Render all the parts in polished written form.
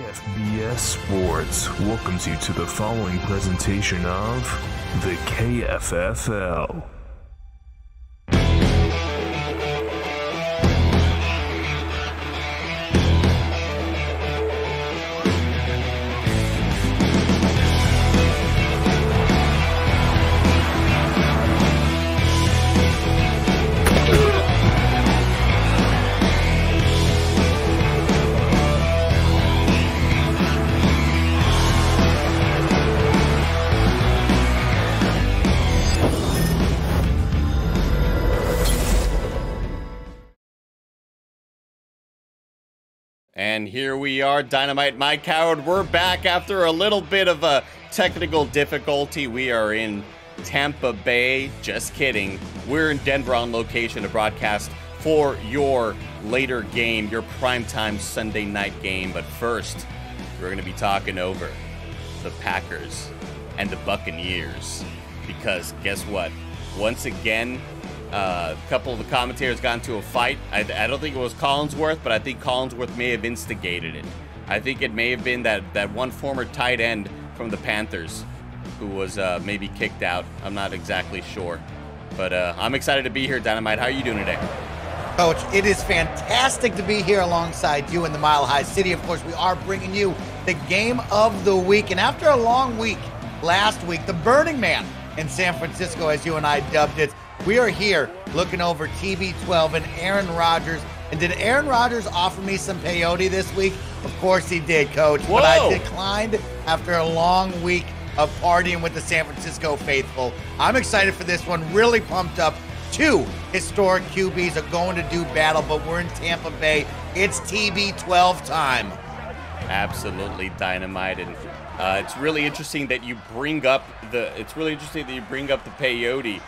FBS Sports welcomes you to the following presentation of the KFFL. And here we are, Dynamite My Coward. We're back after a little bit of a technical difficulty. We are in Tampa Bay. Just kidding. We're in Denver on location to broadcast for your later game, your primetime Sunday night game. But first, we're going to be talking over the Packers and the Buccaneers. Because guess what? Once again, a couple of the commentators got into a fight. I don't think it was Collinsworth, but I think Collinsworth may have instigated it. I think it may have been that one former tight end from the Panthers who was maybe kicked out. I'm not exactly sure. But I'm excited to be here, Dynamite. How are you doing today? Coach, it is fantastic to be here alongside you in the Mile High City. Of course, we are bringing you the game of the week. And after a long week last week, the Burning Man in San Francisco, as you and I dubbed it, we are here looking over TB12 and Aaron Rodgers. And did Aaron Rodgers offer me some peyote this week? Of course he did, Coach. Whoa. But I declined after a long week of partying with the San Francisco faithful. I'm excited for this one. Really pumped up. Two historic QBs are going to do battle, but we're in Tampa Bay. It's TB12 time. Absolutely, Dynamite. And it's really interesting that you bring up the peyote.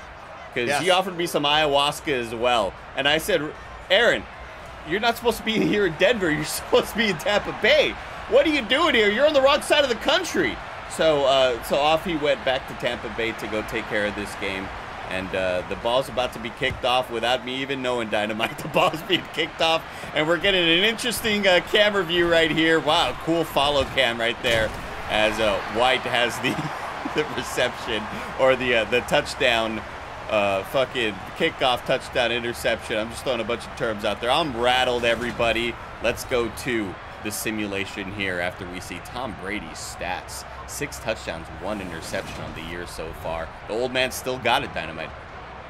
Because he offered me some ayahuasca as well. And I said, Aaron, you're not supposed to be here in Denver. You're supposed to be in Tampa Bay. What are you doing here? You're on the wrong side of the country. So off he went back to Tampa Bay to go take care of this game. And the ball's about to be kicked off without me even knowing, Dynamite. The ball's being kicked off. And we're getting an interesting camera view right here. Wow, cool follow cam right there. As White has the reception or the touchdown. Fucking kickoff, touchdown, interception. I'm just throwing a bunch of terms out there. I'm rattled, everybody. Let's go to the simulation here after we see Tom Brady's stats. 6 touchdowns, 1 interception on the year so far. The old man still got it, Dynamite.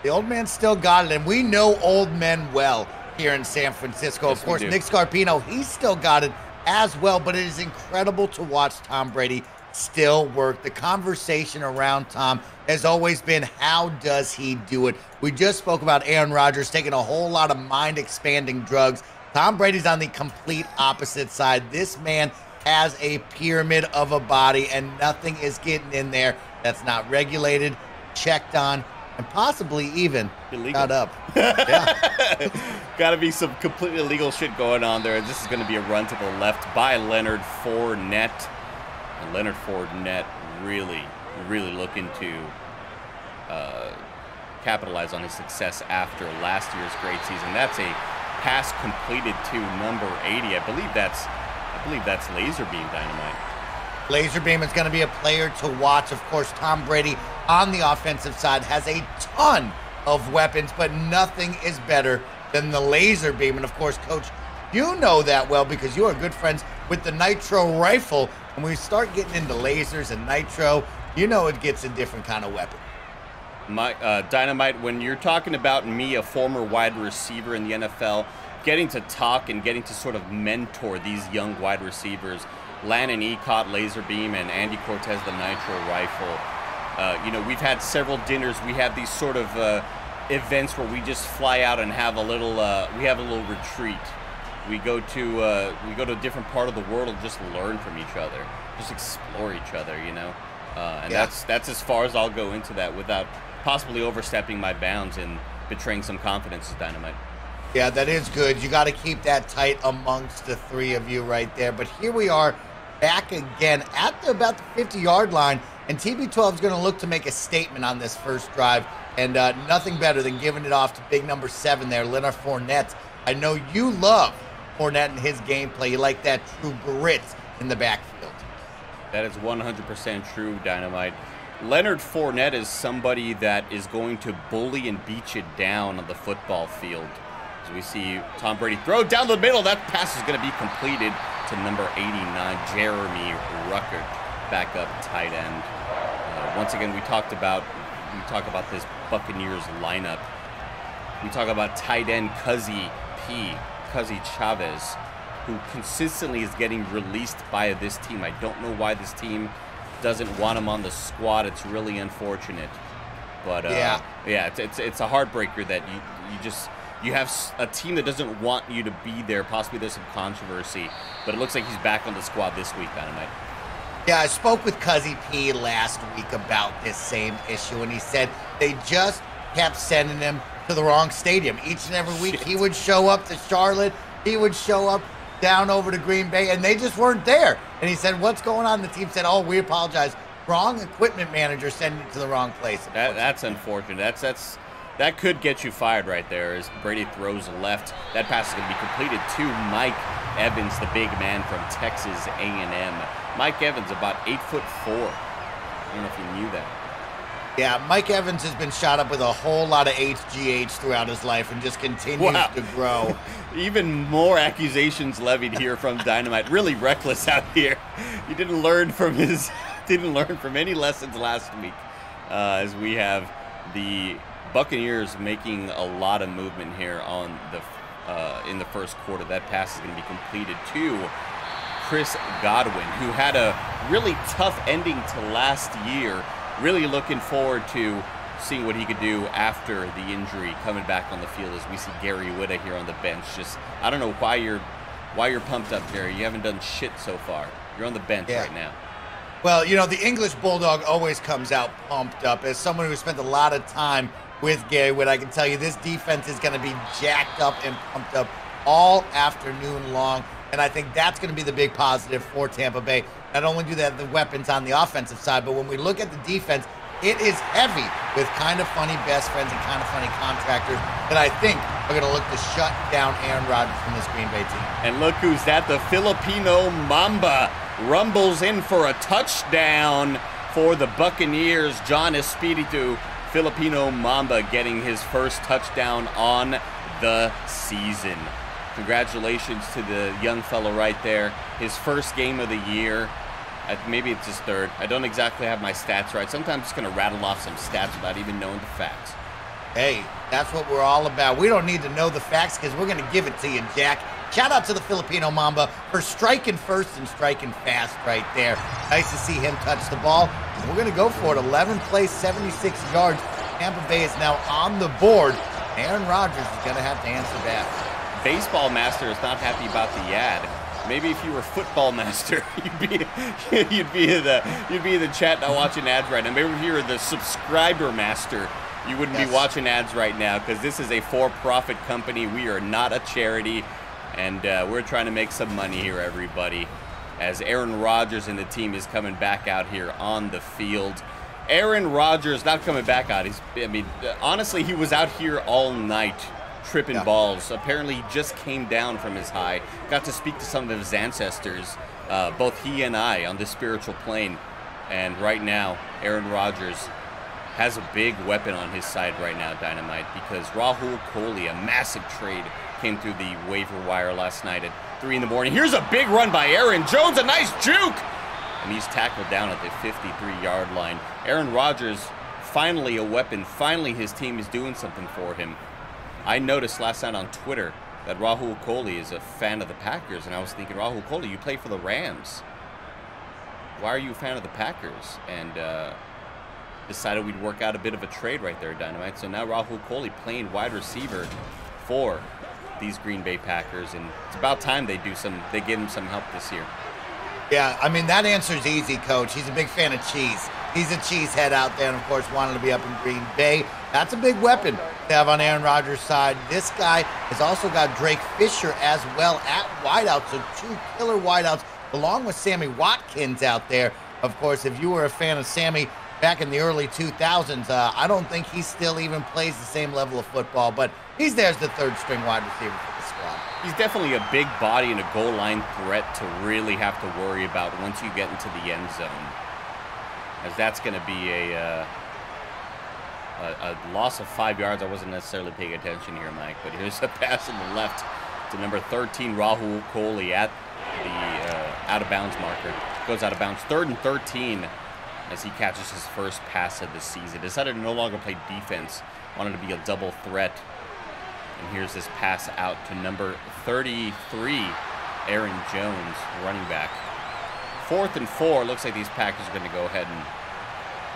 The old man still got it, and we know old men well here in San Francisco. Yes, of course, Nick Scarpino, he's still got it as well, but it is incredible to watch Tom Brady still work. The conversation around Tom has always been, how does he do it? We just spoke about Aaron Rodgers taking a whole lot of mind-expanding drugs. Tom Brady's on the complete opposite side. This man has a pyramid of a body, and nothing is getting in there that's not regulated, checked on, and possibly even got up. Yeah. Got to be some completely illegal shit going on there. This is going to be a run to the left by Leonard Fournette. And Leonard Fournette really looking to capitalize on his success after last year's great season. That's a pass completed to number 80. I believe that's Laserbeam, Dynamite. Laserbeam is going to be a player to watch. Of course, Tom Brady on the offensive side has a ton of weapons, but nothing is better than the Laserbeam. And of course, Coach, you know that well because you are good friends with the Nitro rifle. When we start getting into lasers and nitro, you know it gets a different kind of weapon. Dynamite, when you're talking about me, a former wide receiver in the NFL, getting to talk and getting to sort of mentor these young wide receivers, Landon Ecott, Laserbeam, and Andy Cortez, the Nitro rifle, we've had several dinners. We have these sort of events where we just fly out and have a little retreat. We go to a different part of the world and just learn from each other, just explore each other, and that's as far as I'll go into that without possibly overstepping my bounds and betraying some confidence, Dynamite. Yeah, that is good. You got to keep that tight amongst the three of you right there. But here we are back again at about the 50-yard line, and TB12 is going to look to make a statement on this first drive, and nothing better than giving it off to big number 7 there, Leonard Fournette. I know you love Fournette and his gameplay. You like that true grit in the backfield. That is 100% true, Dynamite. Leonard Fournette is somebody that is going to bully and beat you down on the football field. As we see Tom Brady throw down the middle, that pass is going to be completed to number 89, Jeremy Ruckert, backup tight end. Once again, we talk about this Buccaneers lineup. We talk about tight end Cuzzy Chavez, who consistently is getting released by this team. I don't know why this team doesn't want him on the squad. It's really unfortunate. But yeah, it's a heartbreaker that you have a team that doesn't want you to be there. Possibly there's some controversy, but it looks like he's back on the squad this week, Dynamite. Yeah, I spoke with Cuzzy P last week about this same issue, and he said they just kept sending him to the wrong stadium. Each and every week he would show up to Charlotte, he would show up down over to Green Bay, and they just weren't there. And he said, what's going on? The team said, oh, we apologize. Wrong equipment manager sending it to the wrong place. That's unfortunate. That could get you fired right there as Brady throws left. That pass is going to be completed to Mike Evans, the big man from Texas A&M. Mike Evans, about 8'4". I don't know if you knew that. Yeah, Mike Evans has been shot up with a whole lot of HGH throughout his life and just continues to grow. Even more accusations levied here from Dynamite. Really reckless out here. He didn't learn from any lessons last week. As we have the Buccaneers making a lot of movement here on in the first quarter. That pass is going to be completed to Chris Godwin, who had a really tough ending to last year. Really looking forward to seeing what he could do after the injury, coming back on the field as we see Gary Whitta here on the bench. I don't know why you're pumped up, Gary. You haven't done shit so far. You're on the bench right now. Well, the English Bulldog always comes out pumped up. As someone who spent a lot of time with Gary Whitta, I can tell you this defense is going to be jacked up and pumped up all afternoon long. And I think that's going to be the big positive for Tampa Bay. Not only do they have the weapons on the offensive side, but when we look at the defense, it is heavy with KindaFunny best friends and KindaFunny contractors that I think are going to look to shut down Aaron Rodgers from this Green Bay team. And look who's that. The Filipino Mamba rumbles in for a touchdown for the Buccaneers. John Espiritu, Filipino Mamba, getting his first touchdown on the season. Congratulations to the young fellow right there. His first game of the year. Maybe it's his third. I don't exactly have my stats right. Sometimes I'm just going to rattle off some stats without even knowing the facts. Hey, that's what we're all about. We don't need to know the facts because we're going to give it to you, Jack. Shout out to the Filipino Mamba for striking first and striking fast right there. Nice to see him touch the ball. We're going to go for it. 11 plays, 76 yards. Tampa Bay is now on the board. Aaron Rodgers is going to have to answer that. Baseball Master is not happy about the ad. Maybe if you were Football Master, you'd be in the chat now watching ads right now. Maybe if you were the Subscriber Master, you wouldn't be watching ads right now because this is a for-profit company. We are not a charity, and we're trying to make some money here, everybody. As Aaron Rodgers and the team is coming back out here on the field. Aaron Rodgers not coming back out. Honestly, he was out here all night tripping balls. Apparently, he just came down from his high. Got to speak to some of his ancestors, both he and I, on this spiritual plane. And right now, Aaron Rodgers has a big weapon on his side right now, Dynamite, because Rahul Kohli, a massive trade, came through the waiver wire last night at 3 in the morning. Here's a big run by Aaron Jones, a nice juke! And he's tackled down at the 53-yard line. Aaron Rodgers, finally a weapon. Finally, his team is doing something for him. I noticed last night on Twitter that Rahul Kohli is a fan of the Packers, and I was thinking, Rahul Kohli, you play for the Rams. Why are you a fan of the Packers? And decided we'd work out a bit of a trade right there, Dynamite. So now Rahul Kohli playing wide receiver for these Green Bay Packers, and it's about time they give him some help this year. Yeah, I mean, that answer's easy, Coach. He's a big fan of cheese. He's a cheesehead out there, and, of course, wanted to be up in Green Bay. That's a big weapon to have on Aaron Rodgers' side. This guy has also got Drake Fisher as well at wideout, so 2 killer wideouts, along with Sammy Watkins out there. Of course, if you were a fan of Sammy back in the early 2000s, I don't think he still even plays the same level of football, but he's there as the third-string wide receiver for the squad. He's definitely a big body and a goal line threat to really have to worry about once you get into the end zone, as that's going to be a loss of 5 yards. I wasn't necessarily paying attention here, Mike, but here's a pass on the left to number 13, Rahul Kohli, at the out-of-bounds marker. Goes out of bounds. 3rd and 13 as he catches his first pass of the season. Decided to no longer play defense. Wanted to be a double threat. And here's this pass out to number 33, Aaron Jones, running back. 4th and 4. Looks like these Packers are going to go ahead and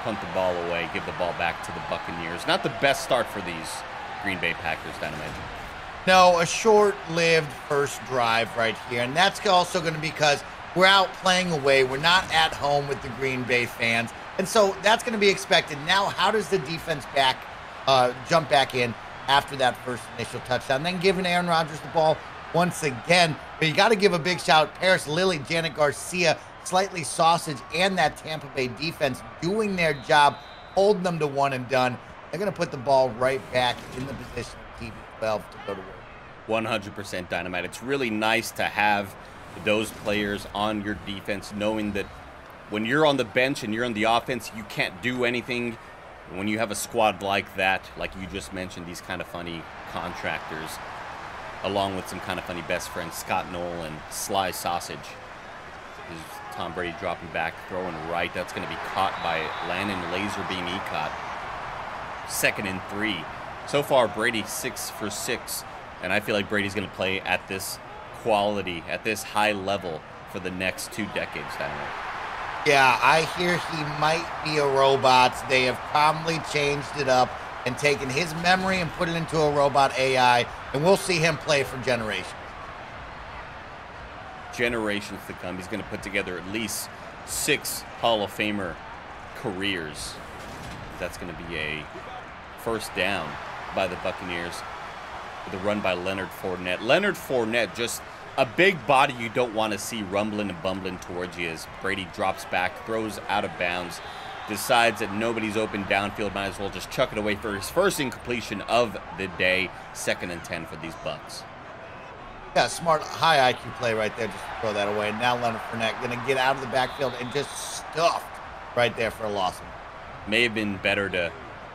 punt the ball away, give the ball back to the Buccaneers. Not the best start for these Green Bay Packers, Dynamite. No, a short-lived first drive right here. And that's also going to be because we're out playing away. We're not at home with the Green Bay fans. And so that's going to be expected. Now, how does the defense jump back in after that first initial touchdown? Then giving Aaron Rodgers the ball once again. But you got to give a big shout out. Paris Lilly, Janet Garcia, Slightly Sausage, and that Tampa Bay defense doing their job, holding them to one and done. They're going to put the ball right back in the position of TB12 to go to work. 100% Dynamite. It's really nice to have those players on your defense, knowing that when you're on the bench and you're on the offense, you can't do anything. When you have a squad like that, like you just mentioned, these kind of funny contractors, along with some kind of funny best friends, Scott Knoll and Sly Sausage. Is Tom Brady dropping back, throwing right. That's going to be caught by Landon Laserbeam Ecott. 2nd and 3. So far, Brady 6 for 6. And I feel like Brady's going to play at this quality, at this high level for the next 2 decades, Dynamite. Yeah, I hear he might be a robot. They have probably changed it up and taken his memory and put it into a robot AI, and we'll see him play for generations. Generations to come. He's going to put together at least 6 Hall of Famer careers. That's going to be a first down by the Buccaneers with a run by Leonard Fournette. Leonard Fournette, just a big body you don't want to see rumbling and bumbling towards you as Brady drops back, throws out of bounds, decides that nobody's open downfield, might as well just chuck it away for his first incompletion of the day. 2nd and 10 for these Bucs. Yeah, smart, high IQ play right there, just to throw that away. Now Leonard Fournette going to get out of the backfield and just stuffed right there for a loss. May have been better to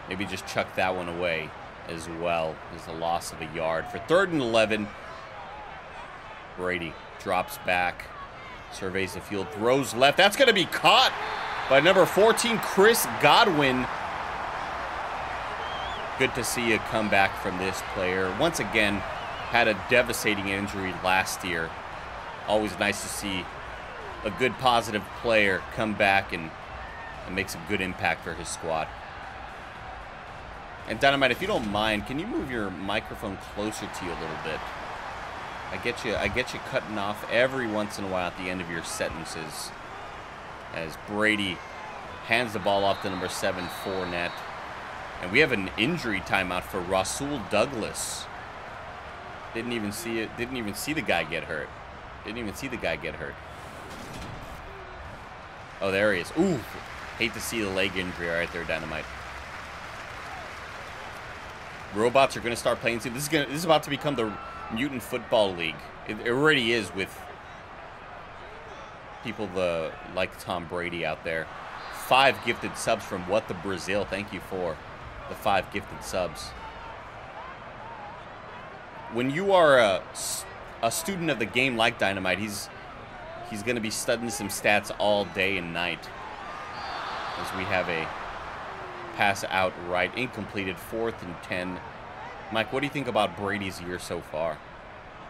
maybe just chuck that one away as well. There's a loss of a yard. For 3rd and 11, Brady drops back, surveys the field, throws left. That's going to be caught by number 14, Chris Godwin. Good to see a comeback from this player. Once again, had a devastating injury last year. Always nice to see a good positive player come back and make some good impact for his squad. And Dynamite, if you don't mind, can you move your microphone closer to you a little bit? I get you cutting off every once in a while at the end of your sentences as Brady hands the ball off to number 7, Fournette. And we have an injury timeout for Rasul Douglas. Didn't even see it. Didn't even see the guy get hurt. Oh, there he is. Ooh, hate to see the leg injury right there, Dynamite. Robots are going to start playing soon. This is about to become the Mutant Football League. It already is with people like Tom Brady out there. 5 gifted subs from What the Brazil. Thank you for the 5 gifted subs. When you are a student of the game like Dynamite, he's going to be studying some stats all day and night. As we have a pass out right, incompleted, 4th and 10. Mike, what do you think about Brady's year so far?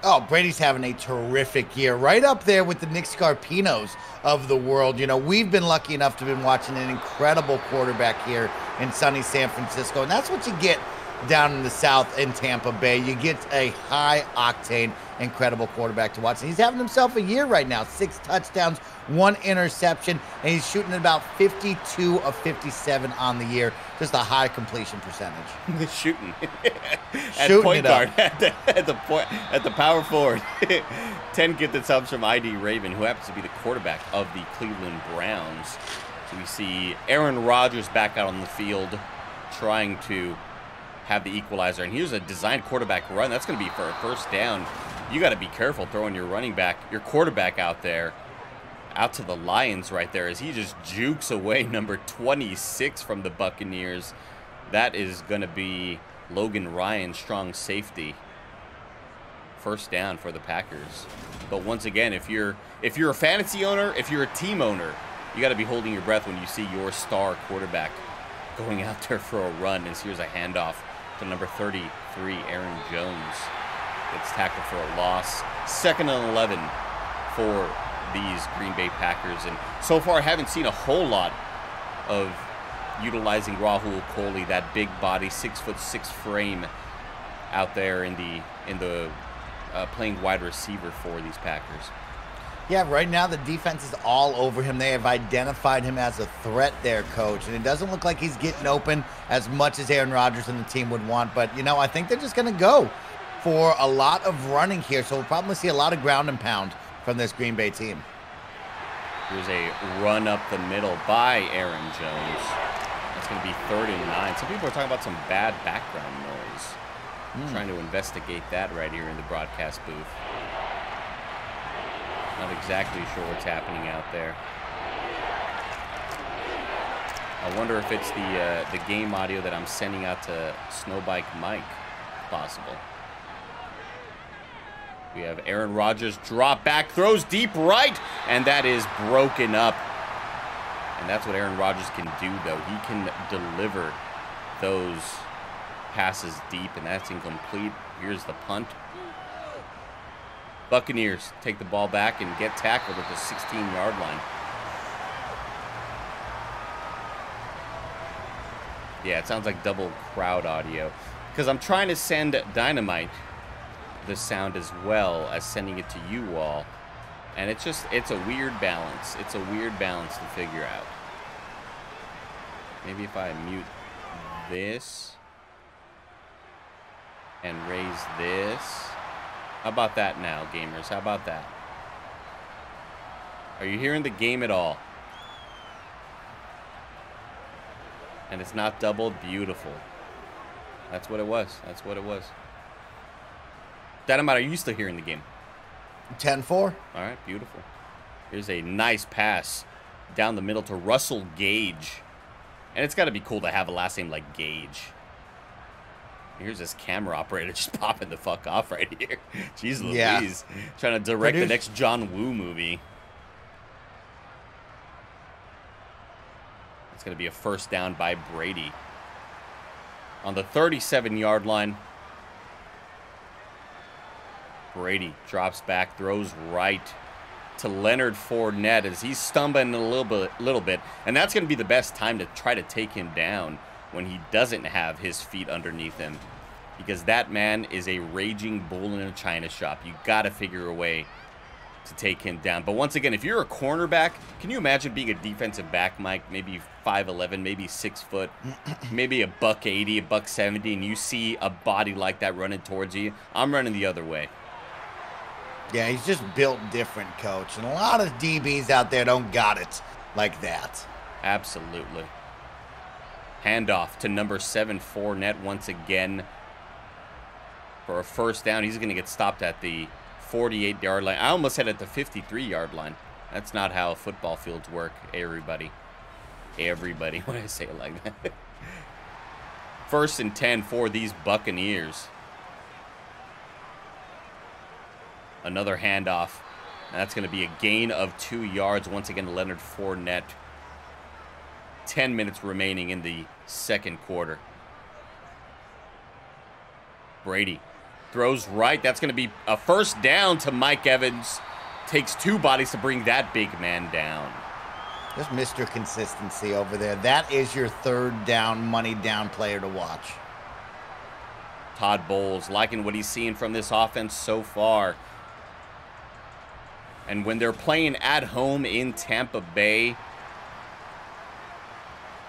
Oh, Brady's having a terrific year. Right up there with the Nick Scarpinos of the world. You know, we've been lucky enough to have been watching an incredible quarterback here in sunny San Francisco. And that's what you get down in the South in Tampa Bay. You get a high-octane, incredible quarterback to watch. And he's having himself a year right now. 6 touchdowns, 1 interception, and he's shooting at about 52 of 57 on the year. Just a high completion percentage. Shooting. At point guard. At the power forward. 10 gifted subs from ID Raven, who happens to be the quarterback of the Cleveland Browns. So we see Aaron Rodgers back out on the field trying to have the equalizer. And here's a designed quarterback run. That's going to be for a first down you got to be careful throwing your quarterback out there, out to the Lions right there, as he just jukes away number 26 from the Buccaneers. That is going to be Logan Ryan, strong safety. First down for the Packers. But once again, if you're a fantasy owner, if you're a team owner, you got to be holding your breath when you see your star quarterback going out there for a run. And here's a handoff to number 33, Aaron Jones. Gets tackled for a loss. 2nd and 11 for these Green Bay Packers. And so far, I haven't seen a whole lot of utilizing Rahul Kohli, that big body, 6'6" frame, out there in the playing wide receiver for these Packers. Yeah, right now the defense is all over him. They have identified him as a threat there, Coach. And it doesn't look like he's getting open as much as Aaron Rodgers and the team would want. But, you know, I think they're just going to go for a lot of running here. So we'll probably see a lot of ground and pound from this Green Bay team. Here's a run up the middle by Aaron Jones. That's going to be 3rd and 9. Some people are talking about some bad background noise. I'm trying to investigate that right here in the broadcast booth. Not exactly sure what's happening out there. I wonder if it's the game audio that I'm sending out to Snowbike Mike, if possible. We have Aaron Rodgers drop back, throws deep right, and that is broken up. And that's what Aaron Rodgers can do, though. He can deliver those passes deep, and that's incomplete. Here's the punt. Buccaneers take the ball back and get tackled at the 16-yard line. Yeah, it sounds like double crowd audio, because I'm trying to send Dynamite the sound as well as sending it to you all, and it's a weird balance. It's a weird balance to figure out. Maybe if I mute this and raise this. How about that now, gamers? How about that? Are you hearing the game at all? And it's not doubled. Beautiful. That's what it was. That's what it was. Dynamite, are you still hearing the game? 10-4. All right, beautiful. Here's a nice pass down the middle to Russell Gage. And it's got to be cool to have a last name like Gage. Here's this camera operator just popping the fuck off right here. Jeez Louise. Yeah. Trying to direct the next John Woo movie. It's going to be a first down by Brady. On the 37-yard line. Brady drops back, throws right to Leonard Fournette as he's stumbling a little bit. And that's going to be the best time to try to take him down when he doesn't have his feet underneath him, because that man is a raging bull in a china shop. You got to figure a way to take him down. But once again, if you're a cornerback, can you imagine being a defensive back, Mike? Maybe 5'11", maybe 6 foot, maybe $180, $170, and you see a body like that running towards you. I'm running the other way. Yeah, he's just built different, Coach. And a lot of DBs out there don't got it like that. Absolutely. Handoff to number 7, Fournette once again for a first down. He's going to get stopped at the 48-yard line. I almost said at the 53-yard line. That's not how football fields work, everybody. Everybody, when I say it like that. 1st and 10 for these Buccaneers. Another handoff. And that's going to be a gain of 2 yards. Once again, Leonard Fournette. 10 minutes remaining in the second quarter. Brady throws right. That's going to be a first down to Mike Evans. Takes 2 bodies to bring that big man down. Just Mr. Consistency over there. That is your third down, money down player to watch. Todd Bowles liking what he's seeing from this offense so far. And when they're playing at home in Tampa Bay,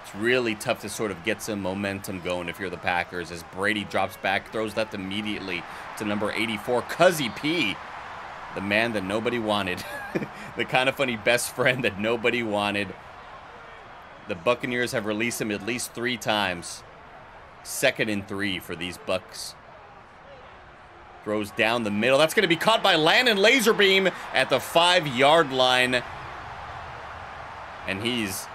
it's really tough to sort of get some momentum going if you're the Packers, as Brady drops back, throws that immediately to number 84, Cuzzy P, the man that nobody wanted. The KindaFunny best friend that nobody wanted. The Buccaneers have released him at least 3 times. 2nd and 3 for these Bucs. Throws down the middle. That's going to be caught by Landon Laserbeam at the 5-yard line. And he's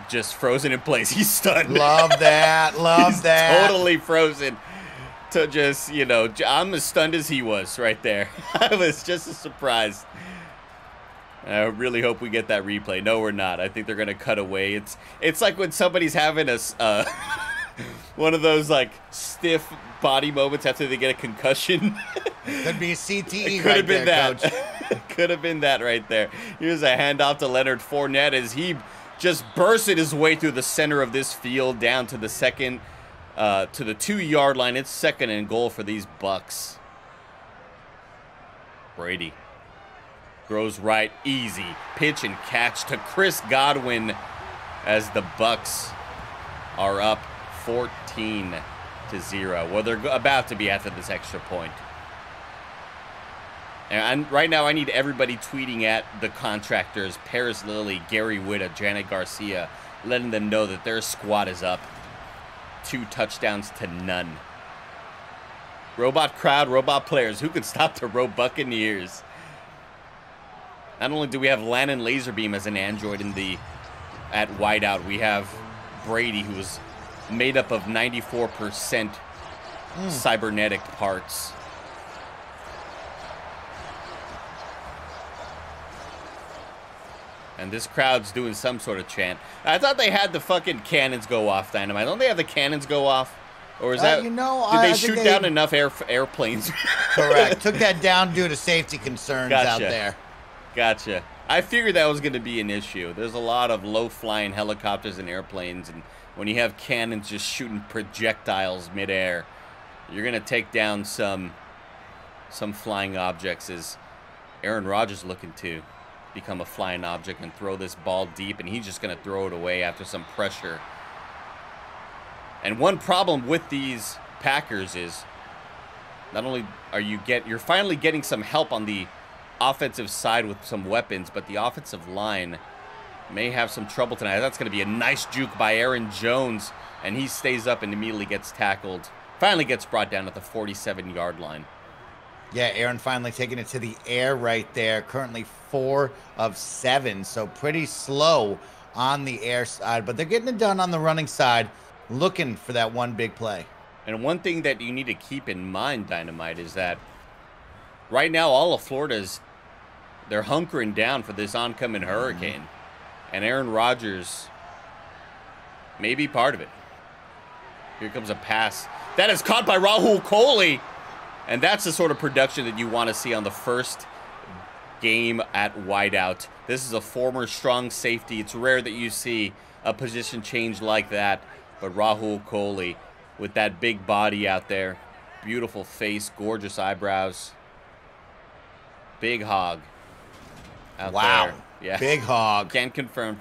just frozen in place. He's stunned. Love that. Love that. Totally frozen. To just, you know, I'm as stunned as he was right there. I was just as surprised. I really hope we get that replay. No, we're not. I think they're going to cut away. It's like when somebody's having a one of those like stiff body moments after they get a concussion. Could be a CTE. Could have been that. Could have been that right there. Here's a handoff to Leonard Fournette as he just bursted his way through the center of this field down to the second, to the 2-yard line. It's 2nd and goal for these Bucs. Brady throws right, easy pitch and catch to Chris Godwin as the Bucs are up 14-0. Well, they're about to be after this extra point. And right now, I need everybody tweeting at the contractors, Paris Lilly, Gary Whitta, Janet Garcia, letting them know that their squad is up 2 touchdowns to none. Robot crowd, robot players. Who could stop the Row Buccaneers? Not only do we have Landon Laserbeam as an android at wideout, we have Brady, who's made up of 94% cybernetic parts. And this crowd's doing some sort of chant. I thought they had the fucking cannons go off, Dynamite. Don't they have the cannons go off? Or is that, you know, did they shoot down enough airplanes? Correct. Took that down due to safety concerns out there. Gotcha. I figured that was going to be an issue. There's a lot of low-flying helicopters and airplanes, and when you have cannons just shooting projectiles midair, you're going to take down some flying objects. Is Aaron Rodgers looking to become a flying object and throw this ball deep, and he's just going to throw it away after some pressure. And one problem with these Packers is not only are you're finally getting some help on the offensive side with some weapons, but the offensive line may have some trouble tonight. That's going to be a nice juke by Aaron Jones, and he stays up and immediately gets tackled. Finally gets brought down at the 47-yard line. Yeah, Aaron finally taking it to the air right there. Currently 4 of 7, so pretty slow on the air side, but they're getting it done on the running side, looking for that one big play. And one thing that you need to keep in mind, Dynamite, is that right now all of Florida's, they're hunkering down for this oncoming hurricane. And Aaron Rodgers may be part of it. Here comes a pass. That is caught by Rahul Kohli. And that's the sort of production that you want to see on the first game at wideout. This is a former strong safety. It's rare that you see a position change like that. But Rahul Kohli with that big body out there. Beautiful face, gorgeous eyebrows. Big hog out there. Yeah. Big hog. Can't confirm.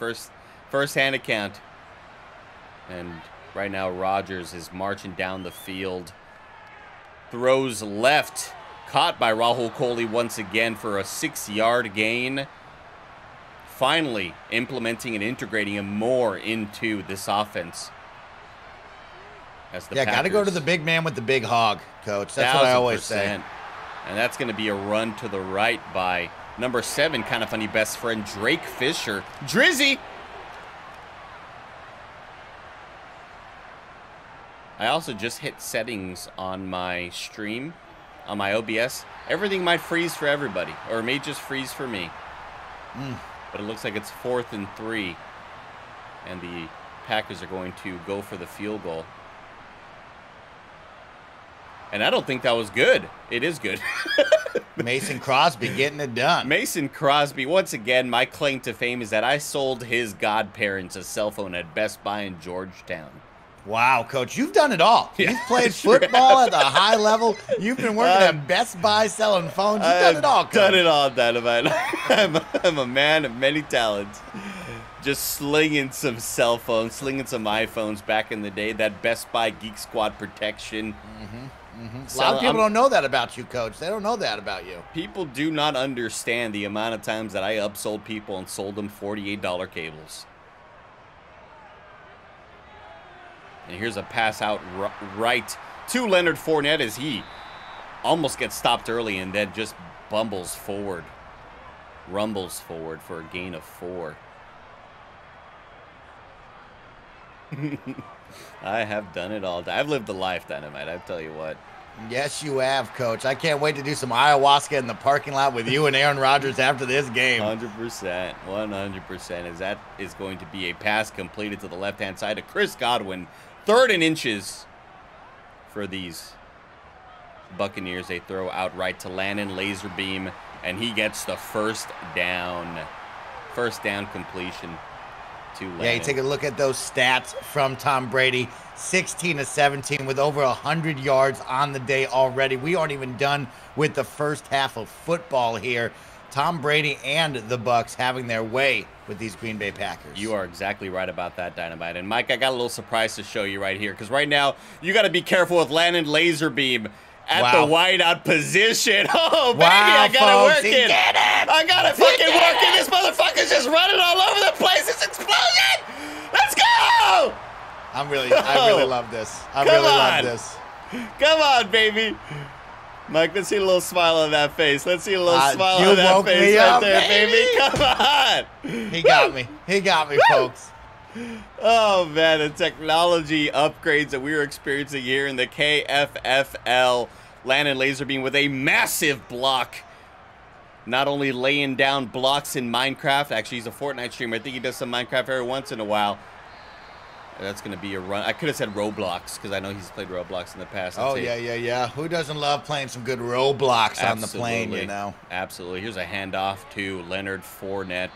First-hand account. And right now Rodgers is marching down the field. Throws left. Caught by Rahul Kohli once again for a 6-yard gain. Finally implementing and integrating him more into this offense. Yeah, got to go to the big man with the big hog, Coach. That's what I always say. And that's going to be a run to the right by number 7, kind of funny best friend, Drake Fisher. Drizzy! I also just hit settings on my stream, on my OBS. Everything might freeze for everybody, or it may just freeze for me. But it looks like it's 4th and 3. And the Packers are going to go for the field goal. And I don't think that was good. It is good. Mason Crosby getting it done. Mason Crosby, once again, my claim to fame is that I sold his godparents a cell phone at Best Buy in Georgetown. Wow, Coach, you've done it all. Yeah, you've played football at a high level. You've been working at Best Buy selling phones. You've done it all, Coach. Done it all, Dynamite. I'm a man of many talents. Just slinging some cell phones, slinging some iPhones back in the day. That Best Buy Geek Squad protection. A lot of people don't know that about you, Coach. They don't know that about you. People do not understand the amount of times that I upsold people and sold them $48 cables. And here's a pass out right to Leonard Fournette as he almost gets stopped early and then just rumbles forward for a gain of 4. I have done it all. I've lived the life, Dynamite. I tell you what. Yes, you have, Coach. I can't wait to do some ayahuasca in the parking lot with you and Aaron Rodgers after this game. 100%. 100%. As that is going to be a pass completed to the left-hand side of Chris Godwin. 3rd and inches for these Buccaneers. They throw outright to Landon Laserbeam, and he gets the first down. First down completion. Yeah, you take a look at those stats from Tom Brady. 16 of 17 with over 100 yards on the day already. We aren't even done with the first half of football here. Tom Brady and the Bucs having their way with these Green Bay Packers. You are exactly right about that, Dynamite. And Mike, I got a little surprise to show you right here, because right now you got to be careful with Landon Laserbeam at the wideout position. Oh, baby, I got it working. I got it fucking working. This motherfucker's just running all over the place. It's explosion. Let's go. I really love this. I really love this. Come on, baby. Mike, let's see a little smile on that face. Let's see a little smile on that face right there, baby. Come on. He got me. He got me, folks. Oh, man, the technology upgrades that we are experiencing here in the KFFL. Landon Laserbeam with a massive block. Not only laying down blocks in Minecraft. Actually, he's a Fortnite streamer. I think he does some Minecraft every once in a while. That's going to be a run. I could have said Roblox, because I know he's played Roblox in the past. Oh, yeah. Who doesn't love playing some good Roblox on the plane, you know? Absolutely. Here's a handoff to Leonard Fournette.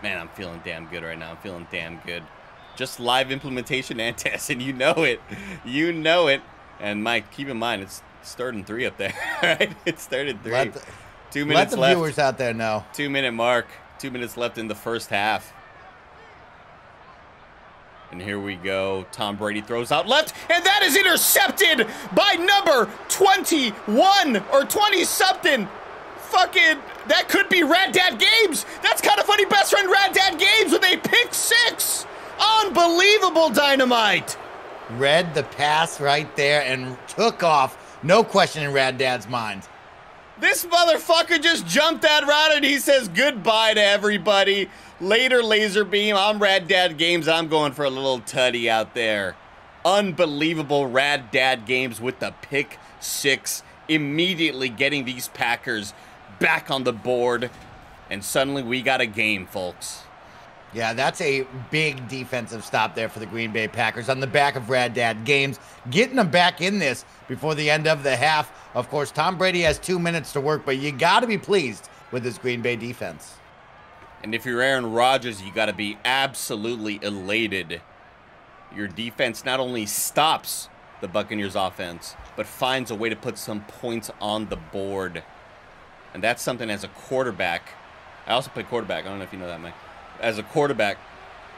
Man, I'm feeling damn good right now. I'm feeling damn good. Just live implementation and test, and you know it. You know it. And Mike, keep in mind, it's 3rd and 3 up there, right? It's 3rd and 3. 2 minutes left. Let the viewers out there know. 2-minute mark. 2 minutes left in the first half. And here we go. Tom Brady throws out left, and that is intercepted by number 21 or 20-something. Fucking, that could be Rad Dad Games. That's kind of funny. Best friend Rad Dad Games with a pick 6. Unbelievable, Dynamite. Read the pass right there and took off. No question in Rad Dad's mind. This motherfucker just jumped that route and he says goodbye to everybody. Later, Laserbeam. I'm Rad Dad Games. I'm going for a little tutty out there. Unbelievable Rad Dad Games with the pick 6. Immediately getting these Packers back on the board. And suddenly we got a game, folks. Yeah, that's a big defensive stop there for the Green Bay Packers on the back of Rad Dad Games, getting them back in this before the end of the half. Of course, Tom Brady has 2 minutes to work, but you got to be pleased with this Green Bay defense. And if you're Aaron Rodgers, you got to be absolutely elated. Your defense not only stops the Buccaneers offense, but finds a way to put some points on the board. And that's something as a quarterback. I also play quarterback. I don't know if you know that, Mike. As a quarterback,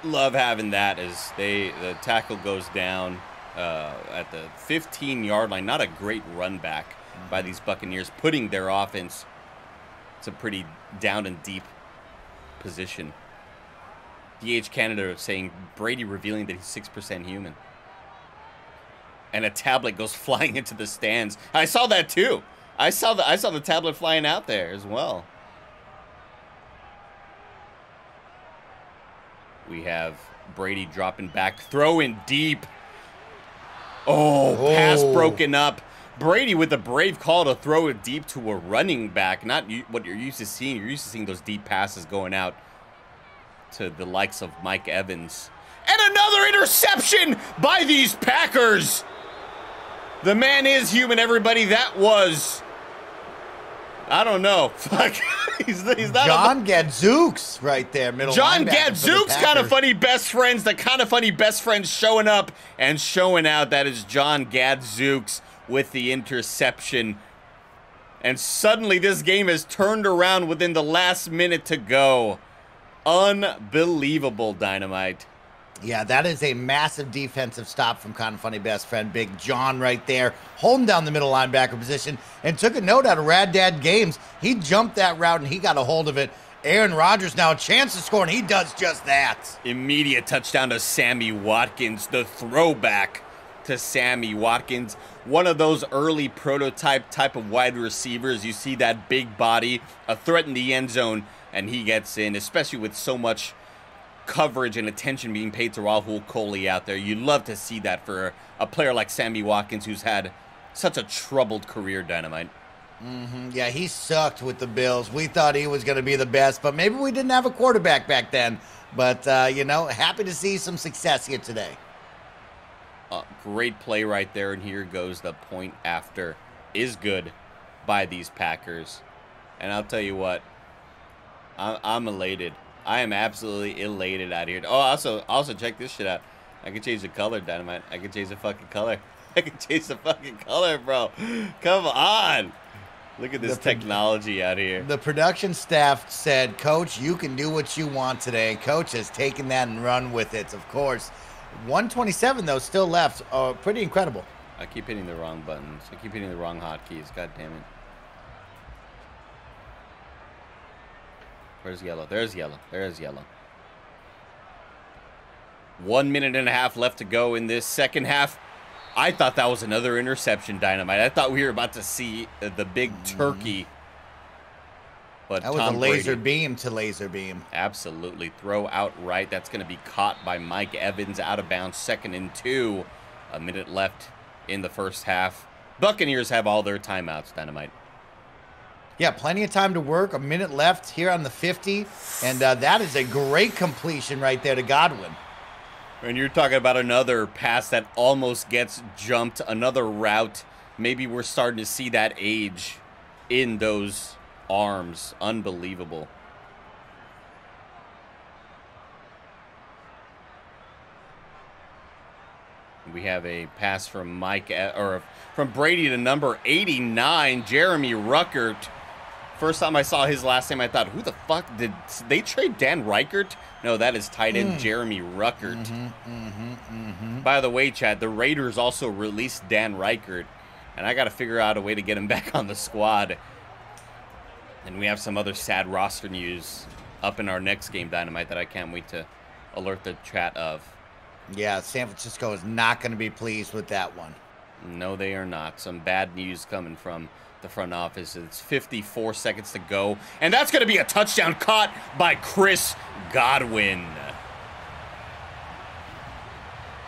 love having that as the tackle goes down at the 15-yard line. Not a great run back by these Buccaneers, putting their offense to a pretty down and deep position. DH Canada saying Brady revealing that he's 6% human. And a tablet goes flying into the stands. I saw that too. I saw the tablet flying out there as well. We have Brady dropping back, throwing deep. Oh, pass broken up. Brady with a brave call to throw it deep to a running back. Not what you're used to seeing. You're used to seeing those deep passes going out to the likes of Mike Evans. And another interception by these Packers. The man is human, everybody. That was... I don't know. Fuck. he's not John Gadzooks right there, middle John Gadzooks, kind of funny best friends. The kind of funny best friends showing up and showing out. That is John Gadzooks with the interception. And suddenly this game has turned around within the last minute to go. Unbelievable, Dynamite. Yeah, that is a massive defensive stop from kind of funny best friend Big John right there, holding down the middle linebacker position and took a note out of Rad Dad Games. He jumped that route and he got a hold of it. Aaron Rodgers now a chance to score, and he does just that. Immediate touchdown to Sammy Watkins, the throwback to Sammy Watkins, one of those early prototype type of wide receivers. You see that big body, a threat in the end zone, and he gets in, especially with so much coverage and attention being paid to Rahul Kohli out there. You'd love to see that for a player like Sammy Watkins, who's had such a troubled career, Dynamite. Yeah, he sucked with the Bills. We thought he was going to be the best, but maybe we didn't have a quarterback back then. But, you know, happy to see some success here today. Great play right there, and here goes the point after. Is good by these Packers. And I'll tell you what, I'm elated. I am absolutely elated out here. Oh, also check this shit out. I can change the color, Dynamite. I can change the fucking color. I can change the fucking color, bro. Come on. Look at this technology out here. The production staff said, Coach, you can do what you want today. Coach has taken that and run with it, of course. 127, though, still left. Pretty incredible. I keep hitting the wrong buttons. I keep hitting the wrong hotkeys. God damn it. Where's yellow? There's yellow. There's yellow. 1 minute and a half left to go in this second half. I thought that was another interception, Dynamite. I thought we were about to see the big turkey. But that was a laser beam to laser beam. Absolutely. Throw out right. That's going to be caught by Mike Evans out of bounds. 2nd and 2. A minute left in the first half. Buccaneers have all their timeouts, Dynamite. Yeah, plenty of time to work. A minute left here on the 50. And that is a great completion right there to Godwin. And you're talking about another pass that almost gets jumped. Another route. Maybe we're starting to see that age in those arms. Unbelievable. We have a pass from from Brady to number 89, Jeremy Ruckert. First time I saw his last name, I thought, who the fuck did they trade Dan Reichert? No, that is tight end Jeremy Ruckert. By the way, Chad, the Raiders also released Dan Reichert, and I got to figure out a way to get him back on the squad. And we have some other sad roster news up in our next game, Dynamite, that I can't wait to alert the chat of. Yeah, San Francisco is not going to be pleased with that one. No, they are not. Some bad news coming from the front office. It's 54 seconds to go, and that's going to be a touchdown caught by Chris Godwin.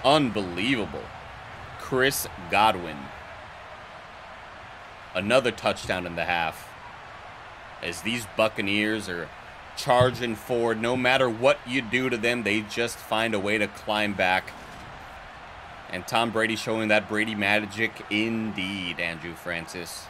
Unbelievable. Chris Godwin. Another touchdown in the half. As these Buccaneers are charging forward, no matter what you do to them, they just find a way to climb back. And Tom Brady showing that Brady magic indeed, Andrew Francis.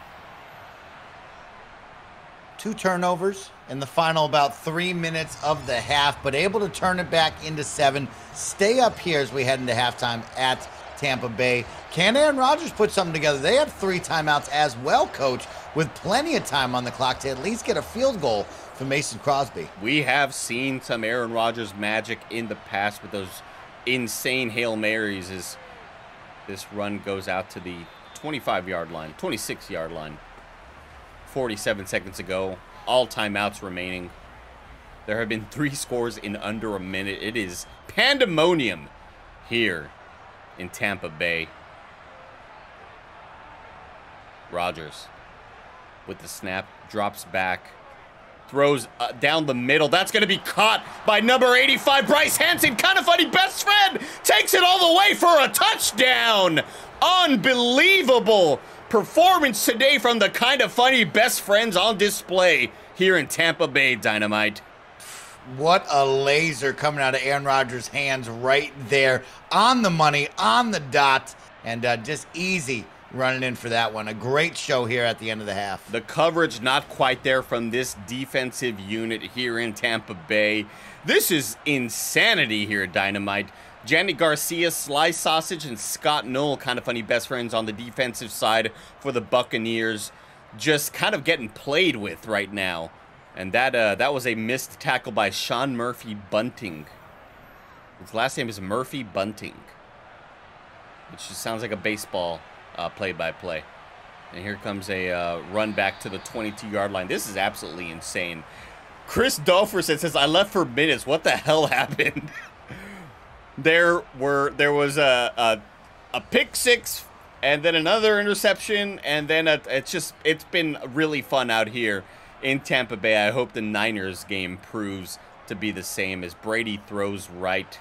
2 turnovers in the final about 3 minutes of the half, but able to turn it back into 7. Stay up here as we head into halftime at Tampa Bay. Can Aaron Rodgers put something together? They had 3 timeouts as well, Coach, with plenty of time on the clock to at least get a field goal for Mason Crosby. We have seen some Aaron Rodgers magic in the past with those insane Hail Marys as this run goes out to the 25-yard line, 26-yard line. 47 seconds ago, all timeouts remaining. There have been 3 scores in under a minute. It is pandemonium here in Tampa Bay. Rodgers with the snap, drops back, throws down the middle. That's going to be caught by number 85, Bryce Hansen. KindaFunny best friend takes it all the way for a touchdown. Unbelievable performance today from the KindaFunny best friends on display here in Tampa Bay, Dynamite. What a laser coming out of Aaron Rodgers' hands right there. On the money, on the dot, and just easy running in for that one. A great show here at the end of the half. The coverage not quite there from this defensive unit here in Tampa Bay. This is insanity here, Dynamite. Janny Garcia, Sly Sausage, and Scott Knoll, KindaFunny best friends on the defensive side for the Buccaneers, just kind of getting played with right now. And that was a missed tackle by Sean Murphy Bunting. His last name is Murphy Bunting, which just sounds like a baseball play-by-play. And here comes a run back to the 22-yard line. This is absolutely insane. Chris Dolferson says, I left for minutes. What the hell happened? There was a a pick six, and then another interception, and then it's been really fun out here in Tampa Bay. I hope the Niners game proves to be the same as Brady throws right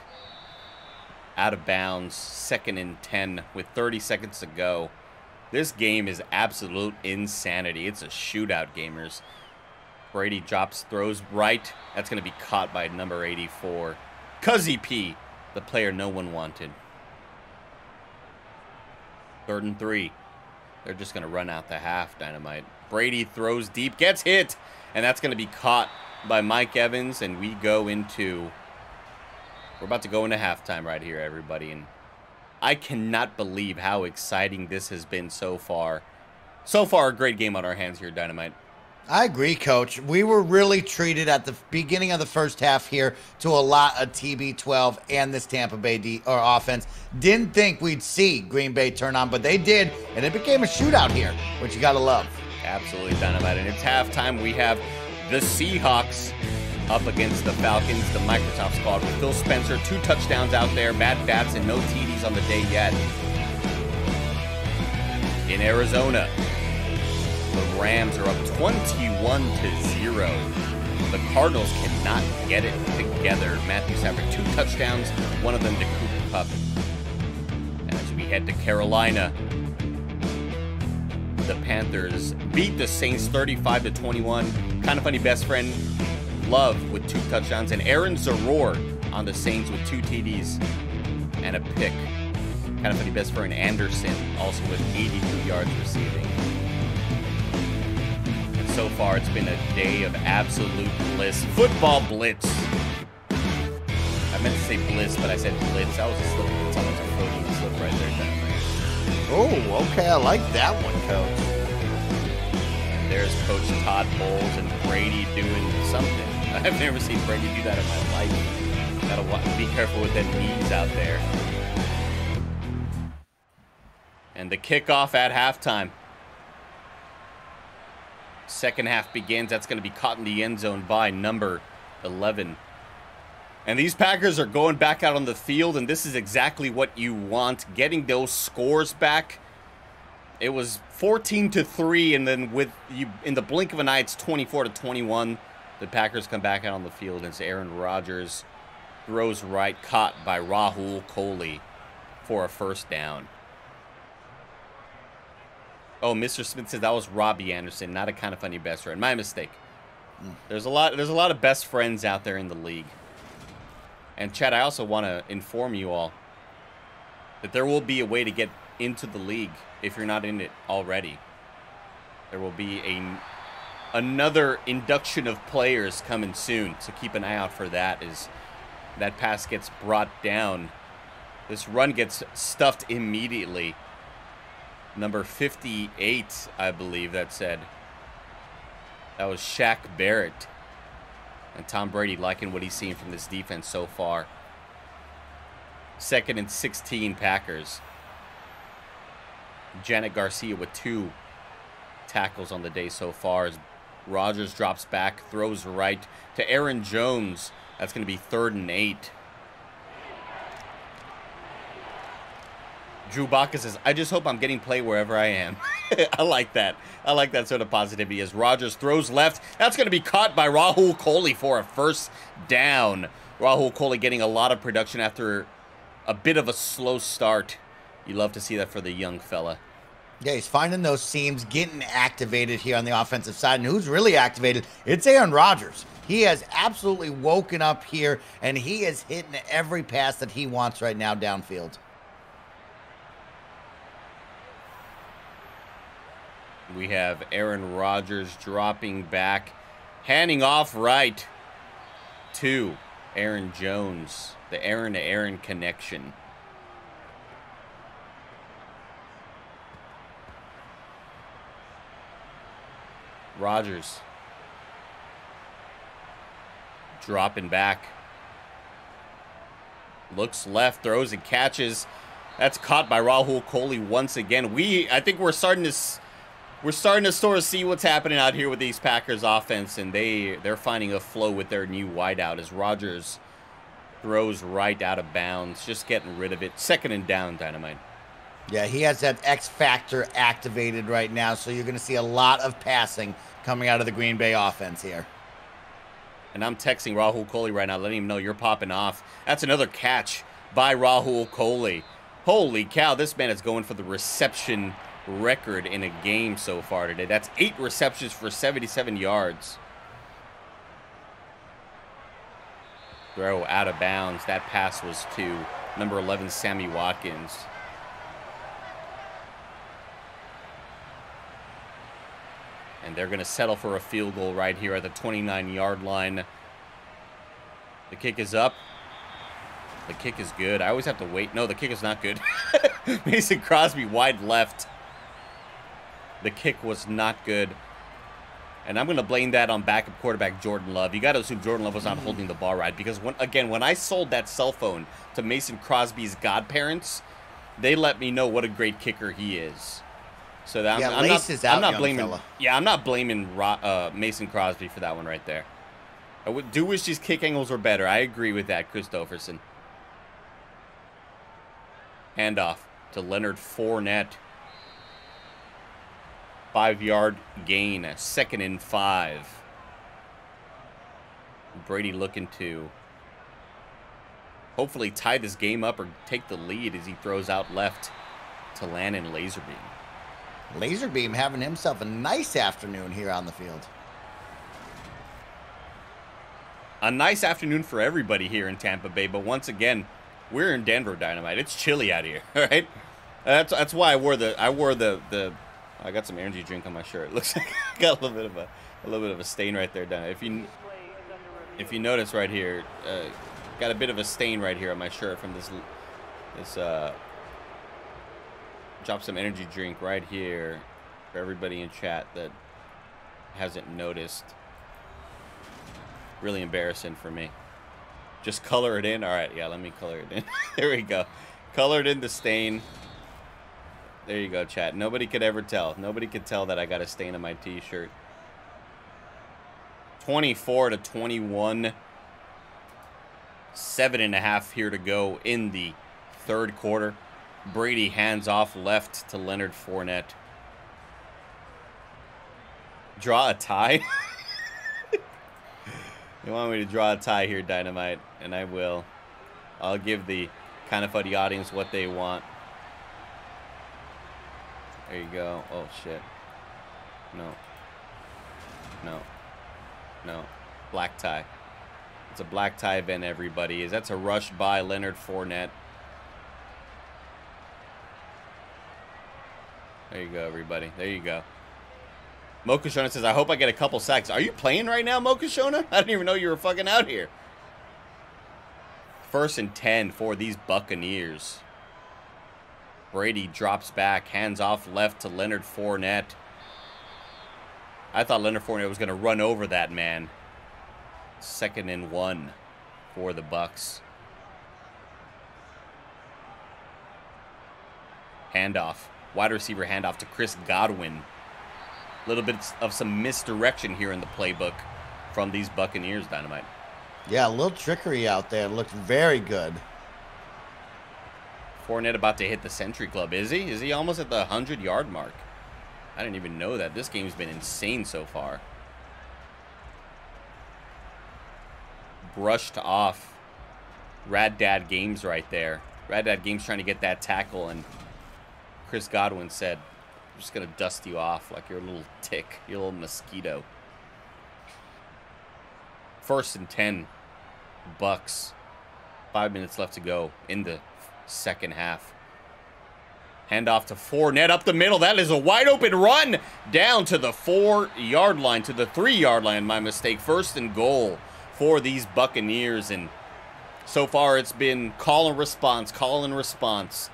out of bounds, 2nd and 10 with 30 seconds to go. This game is absolute insanity. It's a shootout, gamers. Brady drops, throws right. That's going to be caught by number 84. Cuzzy P, the player no one wanted. 3rd and 3. They're just going to run out the half, Dynamite. Brady throws deep, gets hit, and that's going to be caught by Mike Evans, and we're about to go into halftime right here, everybody, and I cannot believe how exciting this has been so far. So far, a great game on our hands here, Dynamite. I agree, Coach. We were really treated at the beginning of the first half here to a lot of TB12 and this Tampa Bay offense. Didn't think we'd see Green Bay turn on, but they did, and it became a shootout here, which you got to love. Absolutely, Dynamite. And it's halftime. We have the Seahawks up against the Falcons, the Microsoft squad with Phil Spencer, 2 touchdowns out there, Matt Batson, no TDs on the day yet. In Arizona, the Rams are up 21-0. The Cardinals cannot get it together. Matthew Stafford, 2 touchdowns, one of them to Cooper Kupp. And as we head to Carolina, the Panthers beat the Saints 35-21. KindaFunny best friend Love with 2 touchdowns, and Aaron Zaror on the Saints with 2 TDs and a pick. KindaFunny best friend Anderson also with 82 yards receiving. And so far, it's been a day of absolute bliss. Football blitz. I meant to say bliss, but I said blitz. That was a slip. Someone's a Freudian slip right there, Dynamite. Oh, okay. I like that one, Coach. And there's Coach Todd Bowles and Brady doing something. I've never seen Brady do that in my life. Gotta be careful with them knees out there. And the kickoff at halftime. Second half begins. That's going to be caught in the end zone by number 11. And these Packers are going back out on the field, and this is exactly what you want. Getting those scores back. It was 14-3, and then in the blink of an eye, it's 24-21. The Packers come back out on the field as Aaron Rodgers throws right, caught by Rahul Kohli for a first down. Oh, Mr. Smith says that was Robbie Anderson, not a KindaFunny best friend. My mistake. There's a lot of best friends out there in the league. And Chad, I also want to inform you all that there will be a way to get into the league if you're not in it already. There will be another induction of players coming soon, so keep an eye out for that as that pass gets brought down. This run gets stuffed immediately. Number 58, I believe that said. That was Shaq Barrett. And Tom Brady liking what he's seen from this defense so far. 2nd and 16 Packers. Janet Garcia with 2 tackles on the day so far as Rodgers drops back, throws right to Aaron Jones. That's going to be 3rd and 8. Drew Baca says, I just hope I'm getting play wherever I am. I like that. I like that sort of positivity as Rodgers throws left. That's going to be caught by Rahul Kohli for a first down. Rahul Kohli getting a lot of production after a bit of a slow start. You love to see that for the young fella. Yeah, he's finding those seams, getting activated here on the offensive side. And who's really activated? It's Aaron Rodgers. He has absolutely woken up here, and he is hitting every pass that he wants right now downfield. We have Aaron Rodgers dropping back, handing off right to Aaron Jones. The Aaron-to-Aaron connection. Rodgers dropping back. Looks left, throws and catches. That's caught by Rahul Kohli once again. I think we're starting to sort of see what's happening out here with these Packers offense, and they're finding a flow with their new wideout as Rodgers throws right out of bounds, just getting rid of it. 2nd and down, Dynamite. Yeah, he has that X factor activated right now, so you're going to see a lot of passing coming out of the Green Bay offense here. And I'm texting Rahul Kohli right now, letting him know you're popping off. That's another catch by Rahul Kohli. Holy cow, this man is going for the reception record in a game so far today. That's 8 receptions for 77 yards. Throw out of bounds. That pass was to number 11, Sammy Watkins. And they're going to settle for a field goal right here at the 29-yard line. The kick is up. The kick is good. I always have to wait. No, the kick is not good. Mason Crosby wide left. The kick was not good. And I'm going to blame that on backup quarterback Jordan Love. You got to assume Jordan Love was not holding the ball right. Because, when I sold that cell phone to Mason Crosby's godparents, they let me know what a great kicker he is. So that I'm not blaming. Fella. Yeah, I'm not blaming Mason Crosby for that one right there. I do wish these kick angles were better. I agree with that, Christopherson. Handoff to Leonard Fournette. 5-yard gain, 2nd and 5. Brady looking to hopefully tie this game up or take the lead as he throws out left to Landon Laserbeam. Laserbeam having himself a nice afternoon here on the field. A nice afternoon for everybody here in Tampa Bay, but once again, we're in Denver, Dynamite. It's chilly out here, all right? That's why I got some energy drink on my shirt. It looks like I got a little bit of a stain right there, Dynamite. If you notice right here, got a bit of a stain right here on my shirt from this drop some energy drink right here for everybody in chat that hasn't noticed. Really embarrassing for me. Just color it in. All right, yeah, let me color it in. There we go. Colored in the stain. There you go, chat. Nobody could ever tell. Nobody could tell that I got a stain on my t-shirt. 24-21. 7.5 here to go in the 3rd quarter. Brady hands off left to Leonard Fournette. Draw a tie? You want me to draw a tie here, Dynamite, and I will. I'll give the KindaFunny audience what they want. There you go. Oh, shit. No. Black tie. It's a black tie event, everybody. That's a rush by Leonard Fournette. There you go, everybody. There you go. Mokushona says, I hope I get a couple sacks. Are you playing right now, Mokushona? I didn't even know you were fucking out here. 1st and 10 for these Buccaneers. Brady drops back, hands off left to Leonard Fournette. I thought Leonard Fournette was going to run over that man. 2nd and 1 for the Bucs. Handoff. Wide receiver handoff to Chris Godwin. A little bit of some misdirection here in the playbook from these Buccaneers, Dynamite. Yeah, a little trickery out there. Looked very good. Fournette about to hit the Century Club. Is he? Is he almost at the 100-yard mark? I didn't even know that. This game's been insane so far. Brushed off. Rad Dad Games right there. Rad Dad Games trying to get that tackle, and Chris Godwin said, I'm just going to dust you off like you're a little tick, you're a little mosquito. 1st and 10, Bucs. 5 minutes left to go in the 2nd half. Handoff to Fournette up the middle. That is a wide open run down to the 4-yard line, to the 3-yard line, my mistake. 1st and goal for these Buccaneers. And so far it's been call and response, call and response.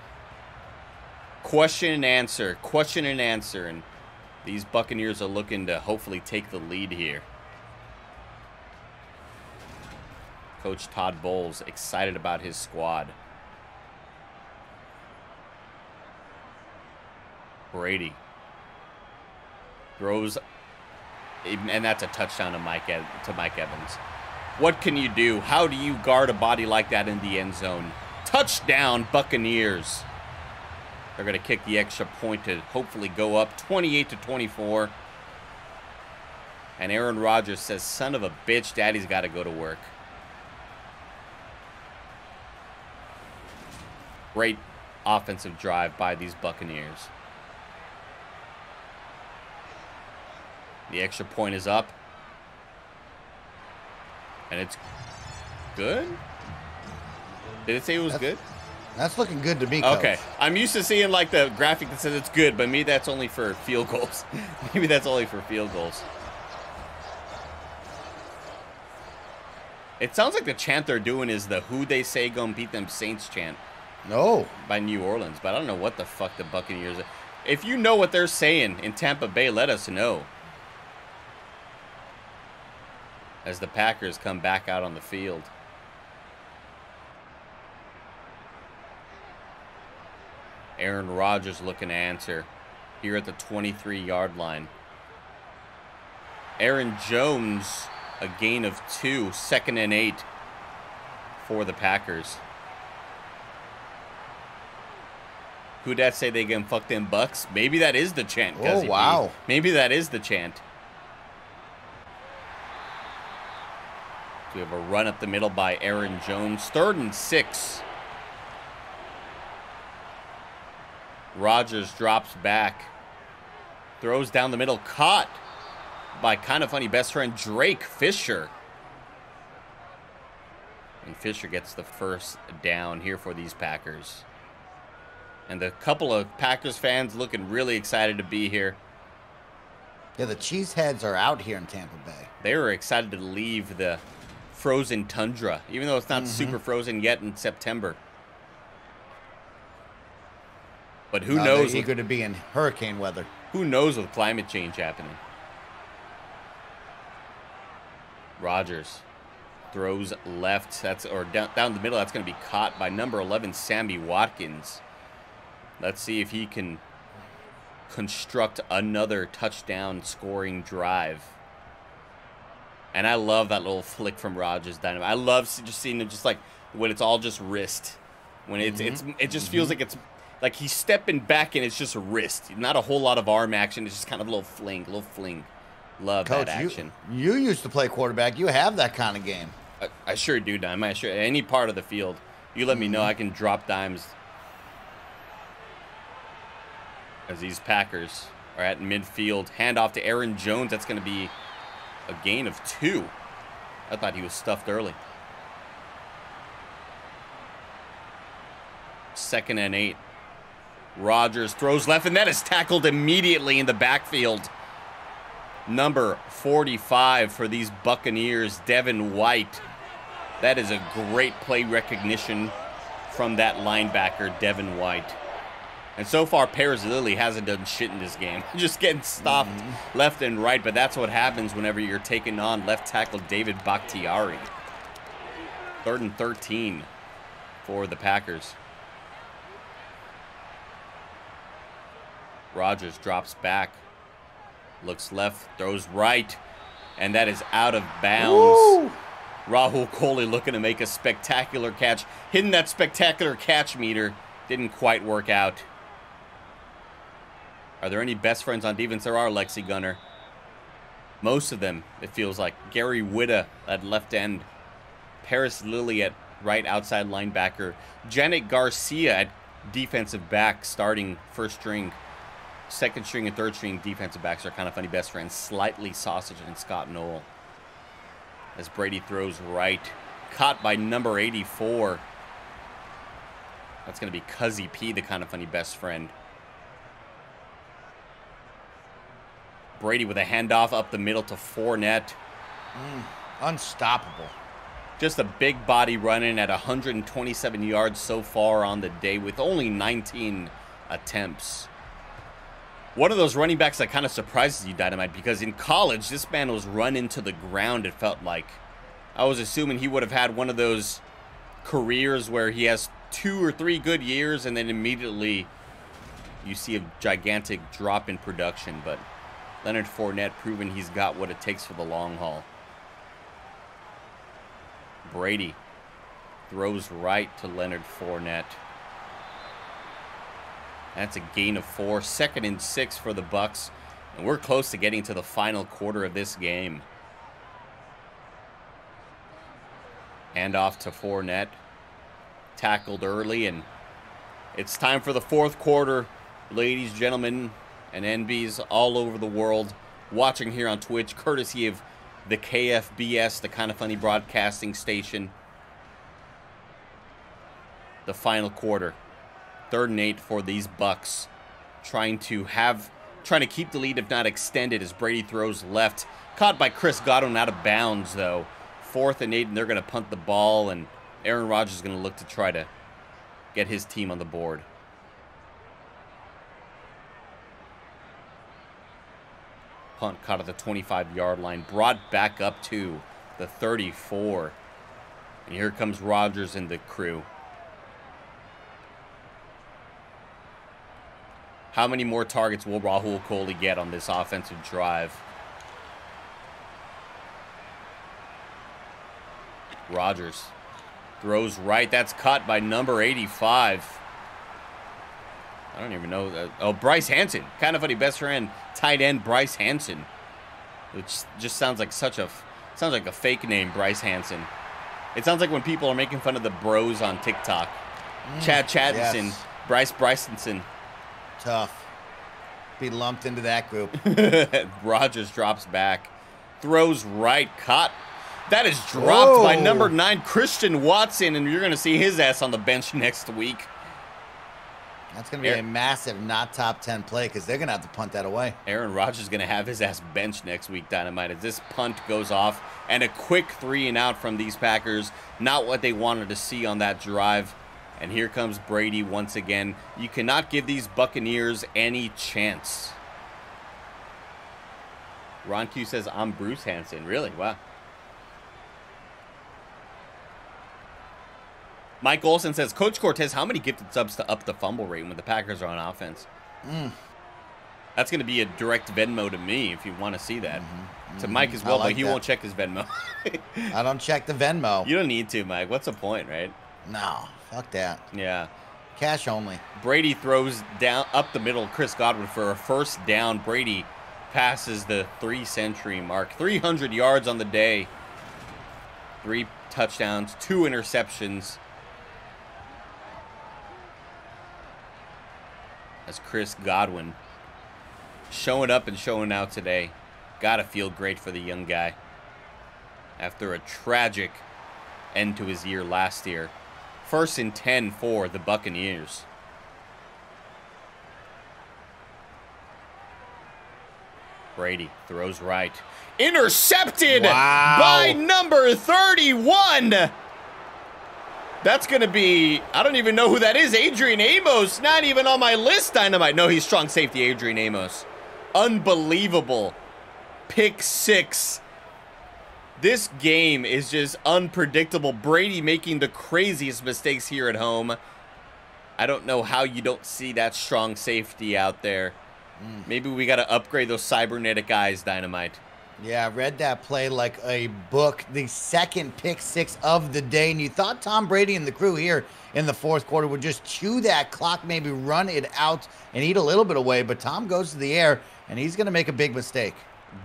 Question and answer, question and answer. And these Buccaneers are looking to hopefully take the lead here. Coach Todd Bowles excited about his squad. Brady throws, and that's a touchdown to Mike Evans. What can you do? How do you guard a body like that in the end zone? Touchdown, Buccaneers. They're going to kick the extra point to hopefully go up 28-24. And Aaron Rodgers says, son of a bitch, daddy's got to go to work. Great offensive drive by these Buccaneers. The extra point is up. And it's good? Did it say it was good? That's looking good to me, Coach. Okay. I'm used to seeing like the graphic that says it's good, but me, that's only for field goals. Maybe that's only for field goals. It sounds like the chant they're doing is the "Who They Say Gonna Beat Them Saints" chant. No. By New Orleans, but I don't know what the fuck the Buccaneers are. If you know what they're saying in Tampa Bay, let us know. As the Packers come back out on the field. Aaron Rodgers looking to answer here at the 23-yard line. Aaron Jones, a gain of 2, 2nd and 8 for the Packers. Who'd that say they can fuck them Bucks? Maybe that is the chant. Oh, wow. Maybe that is the chant. So we have a run up the middle by Aaron Jones. 3rd and 6. Rodgers drops back. Throws down the middle. Caught by KindaFunny best friend Drake Fisher. And Fisher gets the first down here for these Packers. And the couple of Packers fans looking really excited to be here. Yeah, the Cheeseheads are out here in Tampa Bay. They were excited to leave the frozen tundra, even though it's not super frozen yet in September. But who knows? They're eager to be in hurricane weather. Who knows with climate change happening? Rodgers throws left. Or down the middle. That's going to be caught by number 11, Sammy Watkins. Let's see if he can construct another touchdown scoring drive. And I love that little flick from Rodgers. Dynamite. I love just seeing it just like when it's all just wrist. When it just feels like it's like he's stepping back and it's just a wrist. Not a whole lot of arm action. It's just kind of a little fling. Love Coach, that action. You used to play quarterback. You have that kind of game. I sure do, Dime. I sure any part of the field. You let me know. I can drop dimes. As these Packers are at midfield. Handoff to Aaron Jones. That's going to be a gain of 2. I thought he was stuffed early. 2nd and 8. Rodgers throws left, and that is tackled immediately in the backfield. Number 45 for these Buccaneers, Devin White. That is a great play recognition from that linebacker, Devin White. And so far, Paris Lilly hasn't done shit in this game. Just getting stopped left and right, but that's what happens whenever you're taking on left tackle David Bakhtiari. 3rd and 13 for the Packers. Rodgers drops back, looks left, throws right, and that is out of bounds. Woo! Rahul Kohli looking to make a spectacular catch. Hitting that spectacular catch meter. Didn't quite work out. Are there any best friends on defense? There are, Lexi Gunner. Most of them, it feels like. Gary Whitta at left end. Paris Lilly at right outside linebacker. Janet Garcia at defensive back, starting first string. 2nd string and 3rd string defensive backs are KindaFunny best friends. Slightly Sausage and Scott Knoll. As Brady throws right. Caught by number 84. That's going to be Cuzzy P, the KindaFunny best friend. Brady with a handoff up the middle to Fournette. Unstoppable. Just a big body running at 127 yards so far on the day with only 19 attempts. One of those running backs that kind of surprises you, Dynamite, because in college, this man was run into the ground, it felt like. I was assuming he would have had one of those careers where he has 2 or 3 good years and then immediately you see a gigantic drop in production, but Leonard Fournette proving he's got what it takes for the long haul. Brady throws right to Leonard Fournette. That's a gain of 4. 2nd and 6 for the Bucs. And we're close to getting to the final quarter of this game. Hand off to Fournette. Tackled early, and it's time for the 4th quarter. Ladies, gentlemen, and NBs all over the world watching here on Twitch, courtesy of the KFBS, the KindaFunny broadcasting station. The final quarter. 3rd and 8 for these Bucs. Trying to keep the lead, if not extend it, as Brady throws left. Caught by Chris Godwin out of bounds, though. 4th and 8, and they're going to punt the ball, and Aaron Rodgers is going to look to try to get his team on the board. Punt caught at the 25-yard line, brought back up to the 34. And here comes Rodgers and the crew. How many more targets will Rahul Kohli get on this offensive drive? Rodgers throws right. That's caught by number 85. I don't even know. Oh, Bryce Hanson. KindaFunny best friend, tight end Bryce Hanson. Which just sounds like a fake name, Bryce Hanson. It sounds like when people are making fun of the bros on TikTok. Chad Chattinson, yes. Bryce Brysonson. Tough. Be lumped into that group. Rodgers drops back. Throws right. Caught. That is dropped by number 9, Christian Watson, and you're going to see his ass on the bench next week. That's going to be a massive not top 10 play because they're going to have to punt that away. Aaron Rodgers is going to have his ass benched next week, Dynamite, as this punt goes off. And a quick 3-and-out from these Packers. Not what they wanted to see on that drive. And here comes Brady once again. You cannot give these Buccaneers any chance. Ron Q says, I'm Bruce Hansen. Really? Wow. Mike Olson says, Coach Cortez, how many gifted subs to up the fumble rate when the Packers are on offense? That's going to be a direct Venmo to me if you want to see that. To Mike as well, but he won't check his Venmo. I don't check the Venmo. You don't need to, Mike. What's the point, right? No, fuck that. Yeah. Cash only. Brady throws down up the middle, Chris Godwin for a 1st down. Brady passes the 3-century mark. 300 yards on the day. 3 touchdowns, 2 interceptions. As Chris Godwin showing up and showing out today. Gotta feel great for the young guy. After a tragic end to his year last year. 1st and 10 for the Buccaneers. Brady throws right. Intercepted by number 31. That's going to be, I don't even know who that is. Adrian Amos, not even on my list, Dynamite. No, he's strong safety, Adrian Amos. Unbelievable. Pick 6. This game is just unpredictable. Brady making the craziest mistakes here at home. I don't know how you don't see that strong safety out there. Maybe we got to upgrade those cybernetic eyes, Dynamite. Yeah, I read that play like a book. The 2nd pick 6 of the day. And you thought Tom Brady and the crew here in the 4th quarter would just chew that clock, maybe run it out and eat a little bit away. But Tom goes to the air, and he's going to make a big mistake.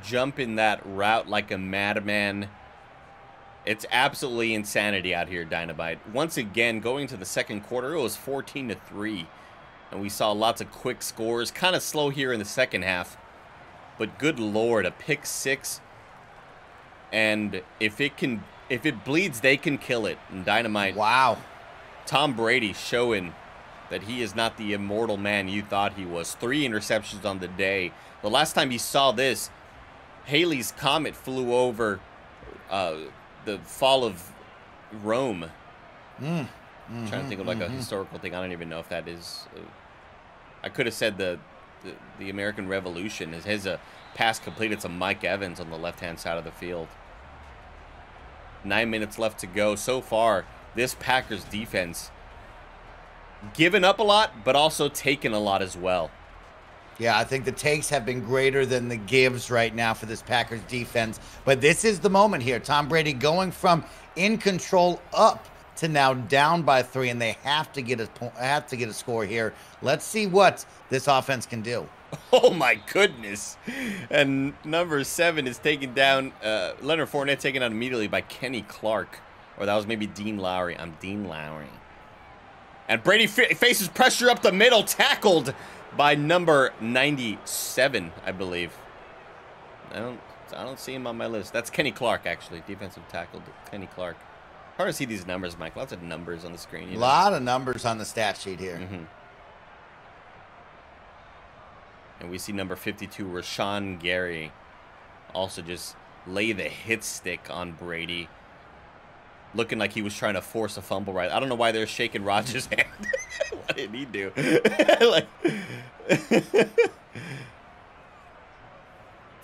Jumping that route like a madman. It's absolutely insanity out here, Dynamite. Once again, going to the 2nd quarter, it was 14-3. And we saw lots of quick scores. Kind of slow here in the 2nd half. But good Lord, a pick 6. And if it bleeds, they can kill it. And Dynamite. Wow. Tom Brady showing that he is not the immortal man you thought he was. 3 interceptions on the day. The last time you saw this, Halley's Comet flew over the fall of Rome. I'm trying to think of like a historical thing. I don't even know if that is. I could have said the American Revolution. His pass completed to Mike Evans on the left-hand side of the field. 9 minutes left to go. So far, this Packers defense given up a lot, but also taken a lot as well. Yeah, I think the takes have been greater than the gives right now for this Packers defense. But this is the moment here. Tom Brady going from in control up to now down by 3, and they have to get a score here. Let's see what this offense can do. Oh my goodness! And number 7 is taken down. Leonard Fournette taken out immediately by Kenny Clark, or that was maybe Dean Lowry. I'm Dean Lowry. And Brady faces pressure up the middle, tackled by number 97, I believe. I don't see him on my list. That's Kenny Clark, actually. Defensive tackle, Kenny Clark. Hard to see these numbers, Mike. Lots of numbers on the screen. A lot of numbers on the stat sheet here. And we see number 52, Rashawn Gary, also just lay the hit stick on Brady. Looking like he was trying to force a fumble right. I don't know why they're shaking Rodgers' hand. What did he do? Like,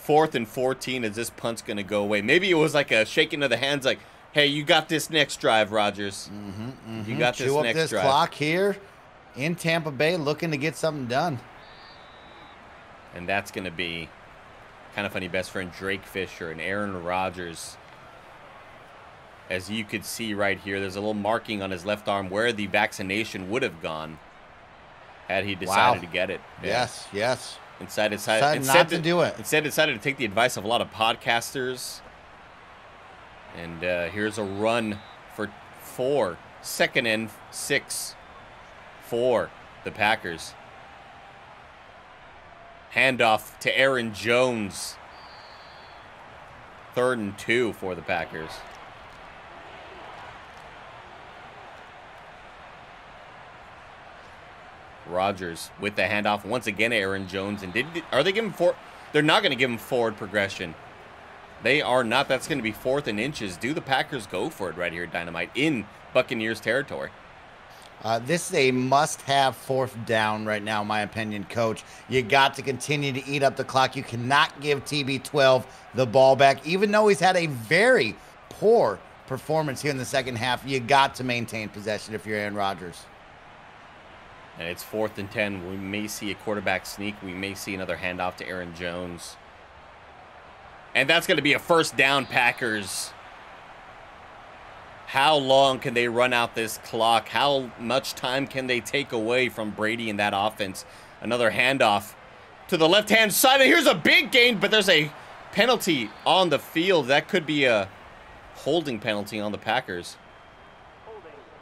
4th and 14, is this punt's going to go away? Maybe it was like a shaking of the hands like, hey, you got this next drive, Rodgers. You got this Chew up next this drive. clock here in Tampa Bay, looking to get something done. And that's going to be kind of funny. Best friend Drake Fisher and Aaron Rodgers. As you could see right here, there's a little marking on his left arm where the vaccination would have gone had he decided to get it. Yeah. Yes. Instead not to do it. Instead decided to take the advice of a lot of podcasters. And here's a run for 4. 2nd and 6 for the Packers. Handoff to Aaron Jones. 3rd and 2 for the Packers. Rodgers with the handoff once again. Aaron Jones, and are they giving they're not going to give him forward progression. They are not. That's going to be 4th and inches. Do the Packers go for it right here, Dynamite, in Buccaneers territory? This is a must-have 4th down right now, in my opinion, Coach. You got to continue to eat up the clock. You cannot give TB12 the ball back, even though he's had a very poor performance here in the second half. You got to maintain possession if you're Aaron Rodgers. And it's 4th and 10. We may see a quarterback sneak. We may see another handoff to Aaron Jones. And that's going to be a 1st down, Packers. How long can they run out this clock? How much time can they take away from Brady and that offense? Another handoff to the left-hand side. And here's a big gain, but there's a penalty on the field. That could be a holding penalty on the Packers.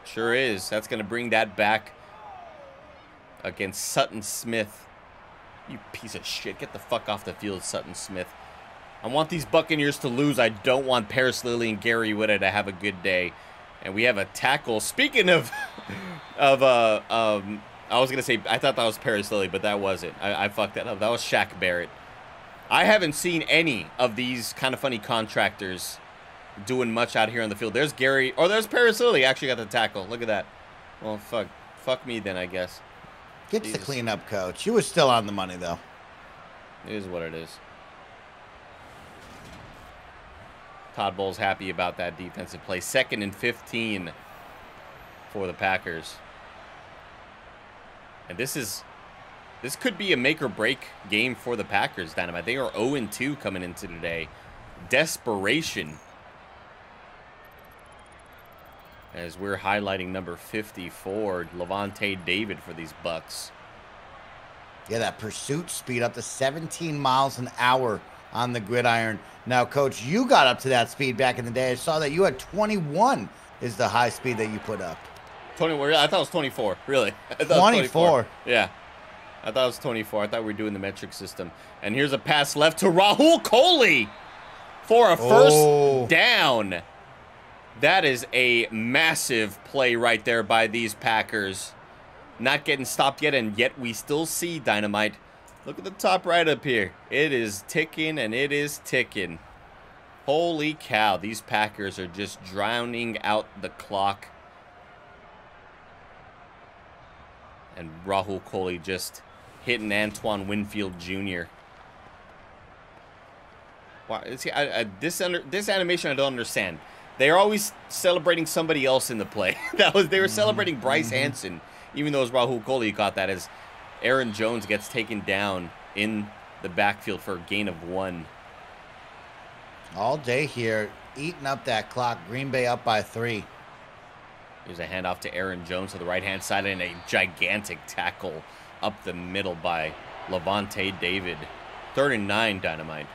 Sure is. That's going to bring that back against Sutton Smith. You piece of shit. Get the fuck off the field, Sutton Smith. I want these Buccaneers to lose. I don't want Paris Lilly and Gary Whitta to have a good day. And we have a tackle. Speaking of I was going to say, I thought that was Paris Lilly, but that wasn't. I fucked that up. That was Shaq Barrett. I haven't seen any of these kind of funny contractors doing much out here on the field. There's Gary, or there's Paris Lilly actually got the tackle. Look at that. Well, fuck me then, I guess. Gets the cleanup, Coach. You were still on the money, though. It is what it is. Todd Bowles happy about that defensive play. 2nd and 15 for the Packers. And this could be a make or break game for the Packers, Dynamite. They are 0-2 coming into today. Desperation. As we're highlighting number 54, Levante David for these Bucs. Yeah, that pursuit speed up to 17 miles an hour on the gridiron. Now, Coach, you got up to that speed back in the day. I saw that you had 21 is the high speed that you put up. 21? I thought it was 24, really. 24? Yeah. I thought it was 24. I thought we were doing the metric system. And here's a pass left to Rahul Kohli for a first down. That is a massive play right there by these Packers. Not getting stopped yet, and yet we still see, Dynamite. Look at the top right up here. It is ticking, and it is ticking. Holy cow, these Packers are just drowning out the clock. And Rahul Kohli just hitting Antoine Winfield Jr. Wow, see, this animation I don't understand. They're always celebrating somebody else in the play. They were celebrating Bryce Hanson, even though it was Rahul Kohli who caught that, as Aaron Jones gets taken down in the backfield for a gain of 1. All day here, eating up that clock. Green Bay up by 3. Here's a handoff to Aaron Jones to the right-hand side and a gigantic tackle up the middle by Levante David. 3rd and 9, Dynamite.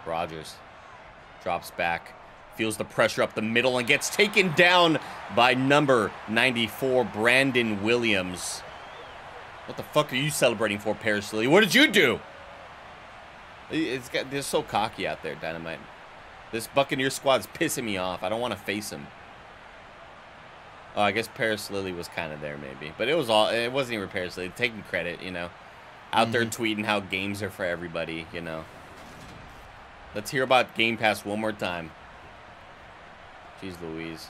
Rodgers drops back, feels the pressure up the middle, and gets taken down by number 94, Brandon Williams. What the fuck are you celebrating for, Paris Lilly? What did you do? They're so cocky out there, Dynamite. This Buccaneer squad is pissing me off. I don't want to face him. Oh, I guess Paris Lilly was kind of there, maybe. But it wasn't even Paris Lilly. Taking credit, you know. Out there tweeting how games are for everybody, you know. Let's hear about Game Pass one more time. Jeez Louise.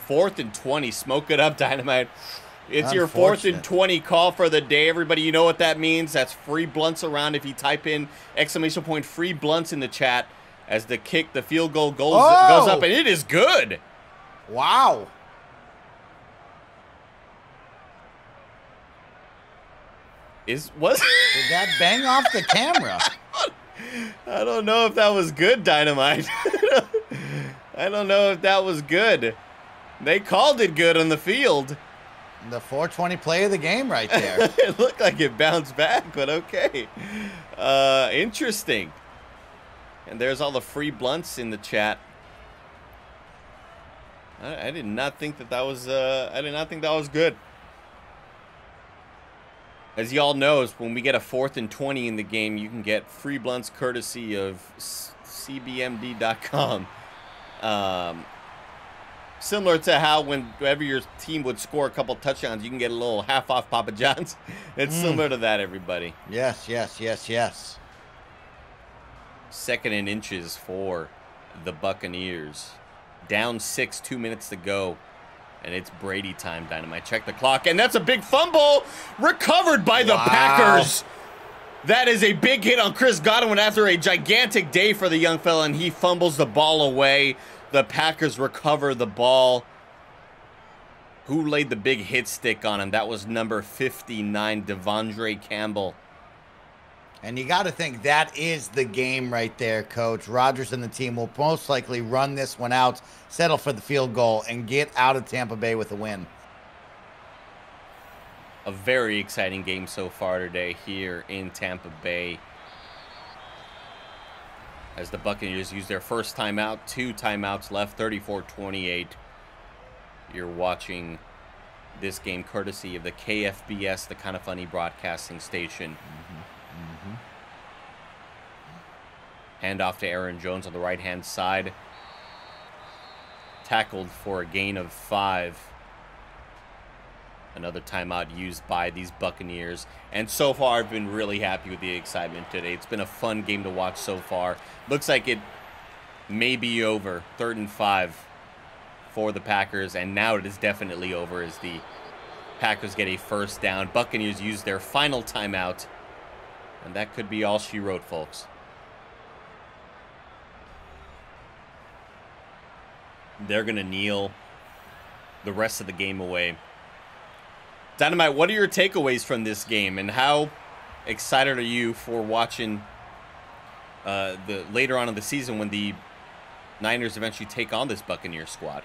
4th and 20. Smoke it up, Dynamite. It's your 4th and 20 call for the day, everybody. You know what that means. That's free blunts around. If you type in ! free blunts in the chat as the field goal goes up, and it is good. Wow. Did that bang off the camera? I don't know if that was good, Dynamite. I don't know if that was good. They called it good on the field. The 420 play of the game right there. It looked like it bounced back, but okay. Interesting. And there's all the free blunts in the chat. I did not think that was. I did not think that was good. As y'all knows, when we get a 4th and 20 in the game, you can get free blunts courtesy of cbmd.com. Similar to how whenever your team would score a couple touchdowns, you can get a little half off Papa John's. It's similar to that, everybody. Yes. 2nd and inches for the Buccaneers. Down 6, 2 minutes to go. And it's Brady time, Dynamite. Check the clock. And that's a big fumble recovered by the Packers. That is a big hit on Chris Godwin after a gigantic day for the young fella, and he fumbles the ball away. The Packers recover the ball. Who laid the big hit stick on him? That was number 59, Devondre Campbell. And you got to think that is the game right there, Coach. Rodgers and the team will most likely run this one out, settle for the field goal, and get out of Tampa Bay with a win. A very exciting game so far today here in Tampa Bay, as the Buccaneers use their first timeout. 2 timeouts left, 34-28. You're watching this game courtesy of the KFBS, the KindaFunny broadcasting station. Handoff to Aaron Jones on the right-hand side. Tackled for a gain of 5. Another timeout used by these Buccaneers. And so far, I've been really happy with the excitement today. It's been a fun game to watch so far. Looks like it may be over. 3rd and 5 for the Packers. And now it is definitely over as the Packers get a first down. Buccaneers use their final timeout. And that could be all she wrote, folks. They're going to kneel the rest of the game away. Dynamite, what are your takeaways from this game, and how excited are you for watching the later on in the season when the Niners eventually take on this Buccaneer squad?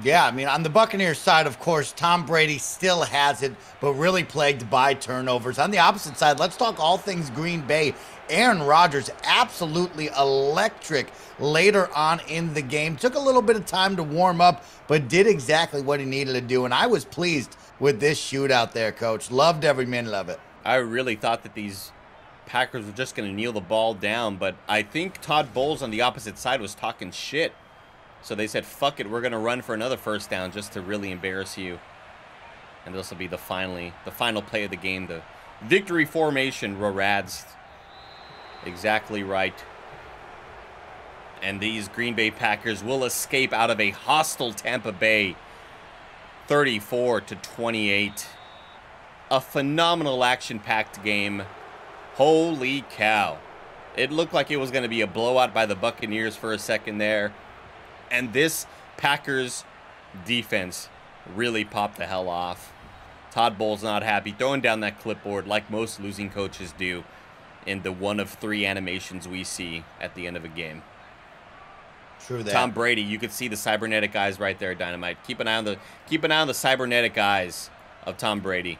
Yeah, I mean, on the Buccaneers side, of course, Tom Brady still has it, but really plagued by turnovers. On the opposite side, let's talk all things Green Bay. Aaron Rodgers, absolutely electric later on in the game. Took a little bit of time to warm up, but did exactly what he needed to do. And I was pleased with this shootout there, Coach. Loved every minute of it. I really thought that these Packers were just going to kneel the ball down, but I think Todd Bowles on the opposite side was talking shit. So they said, fuck it, we're going to run for another first down just to really embarrass you. And this will be the final play of the game. The victory formation, Rarad's exactly right. And these Green Bay Packers will escape out of a hostile Tampa Bay 34-28. A phenomenal action-packed game. Holy cow. It looked like it was going to be a blowout by the Buccaneers for a second there. And this Packers defense really popped the hell off. Todd Bowles not happy, throwing down that clipboard like most losing coaches do in the one of 3 animations we see at the end of a game. True that. Tom Brady, you could see the cybernetic eyes right there, Dynamite. Keep an eye on the cybernetic eyes of Tom Brady.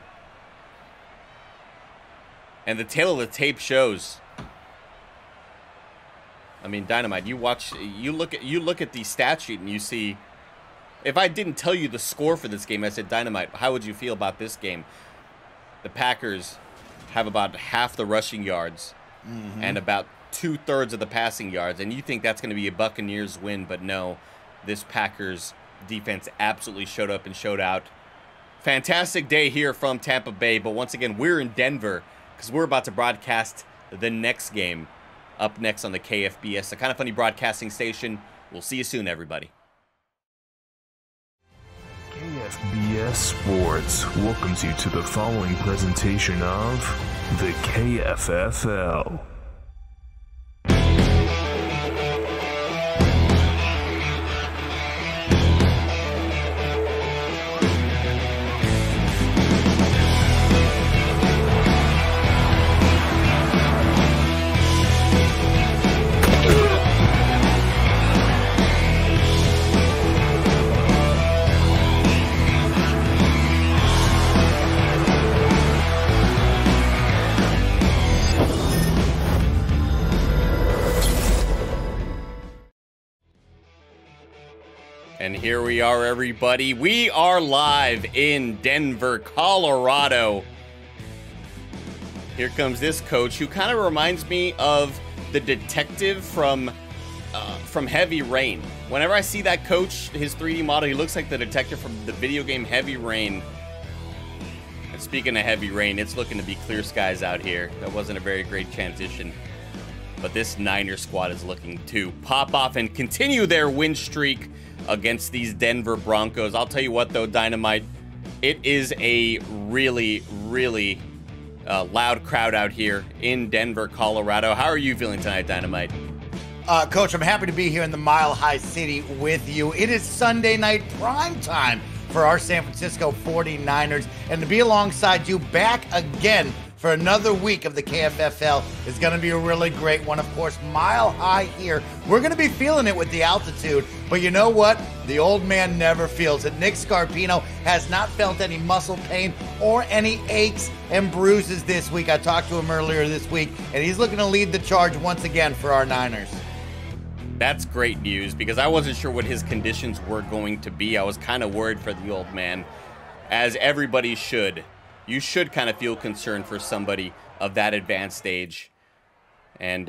And the tail of the tape shows. I mean, Dynamite, you look at the stat sheet and you see, if I didn't tell you the score for this game, I said, Dynamite, how would you feel about this game? The Packers have about half the rushing yards and about 2/3 of the passing yards, and you think that's going to be a Buccaneers win, but no, this Packers defense absolutely showed up and showed out. Fantastic day here from Tampa Bay, but once again, we're in Denver because we're about to broadcast the next game up next on the KFBS, the Kind of Funny broadcasting station. We'll see you soon, everybody. KFBS Sports welcomes you to the following presentation of the KFFL. And here we are, everybody. We are live in Denver, Colorado. Here comes this coach who kind of reminds me of the detective from Heavy Rain. Whenever I see that coach, his 3D model, he looks like the detective from the video game Heavy Rain. And speaking of Heavy Rain, it's looking to be clear skies out here. That wasn't a very great transition. But this Niner squad is looking to pop off and continue their win streak against these Denver Broncos. I'll tell you what, though, Dynamite, it is a really, really loud crowd out here in Denver, Colorado. How are you feeling tonight, Dynamite? Coach, I'm happy to be here in the Mile High City with you. It is Sunday night prime time for our San Francisco 49ers, and to be alongside you back again for another week of the KFFL is going to be a really great one. Of course, mile high here. We're going to be feeling it with the altitude, but you know what? The old man never feels it. Nick Scarpino has not felt any muscle pain or any aches and bruises this week. I talked to him earlier this week, and he's looking to lead the charge once again for our Niners. That's great news, because I wasn't sure what his conditions were going to be. I was kind of worried for the old man, as everybody should. You should kind of feel concerned for somebody of that advanced age. And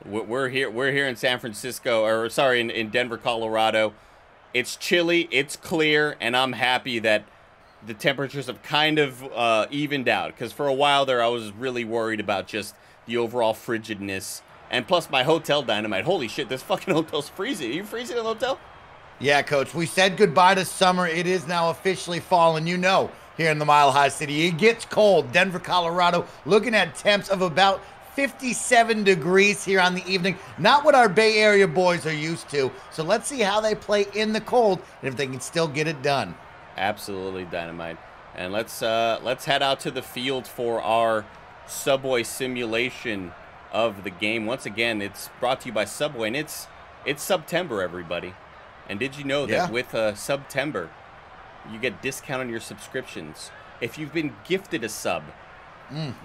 we're here in San Francisco, or sorry, in Denver, Colorado. It's chilly, it's clear, and I'm happy that the temperatures have kind of evened out. Because for a while there, I was really worried about just the overall frigidness. And plus my hotel, Dynamite. Holy shit, this fucking hotel's freezing. Are you freezing in the hotel? Yeah, Coach. We said goodbye to summer. It is now officially fall, and you know, here in the Mile High City, it gets cold. Denver, Colorado, looking at temps of about 57 degrees here on the evening. Not what our Bay Area boys are used to. So let's see how they play in the cold and if they can still get it done. Absolutely, Dynamite. And let's head out to the field for our Subway simulation of the game. Once again, it's brought to you by Subway, and it's September, everybody. And did you know that with September, you get discount on your subscriptions? If you've been gifted a sub,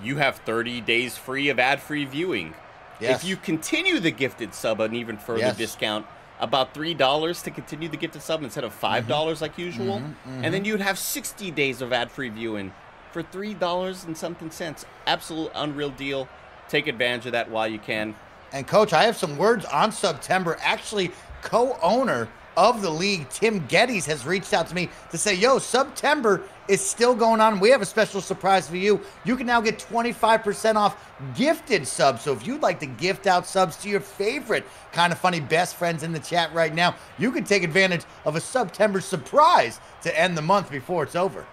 you have 30 days free of ad-free viewing. Yes. If you continue the gifted sub, an even further discount, about $3 to continue the gifted sub instead of $5 like usual. And then you'd have 60 days of ad-free viewing for $3 and something cents. Absolute unreal deal. Take advantage of that while you can. And Coach, I have some words on September. Actually, co-owner of the league, Tim Geddes, has reached out to me to say, yo, September is still going on. We have a special surprise for you. You can now get 25% off gifted subs. So if you'd like to gift out subs to your favorite Kind of Funny best friends in the chat right now, you can take advantage of a September surprise to end the month before it's over.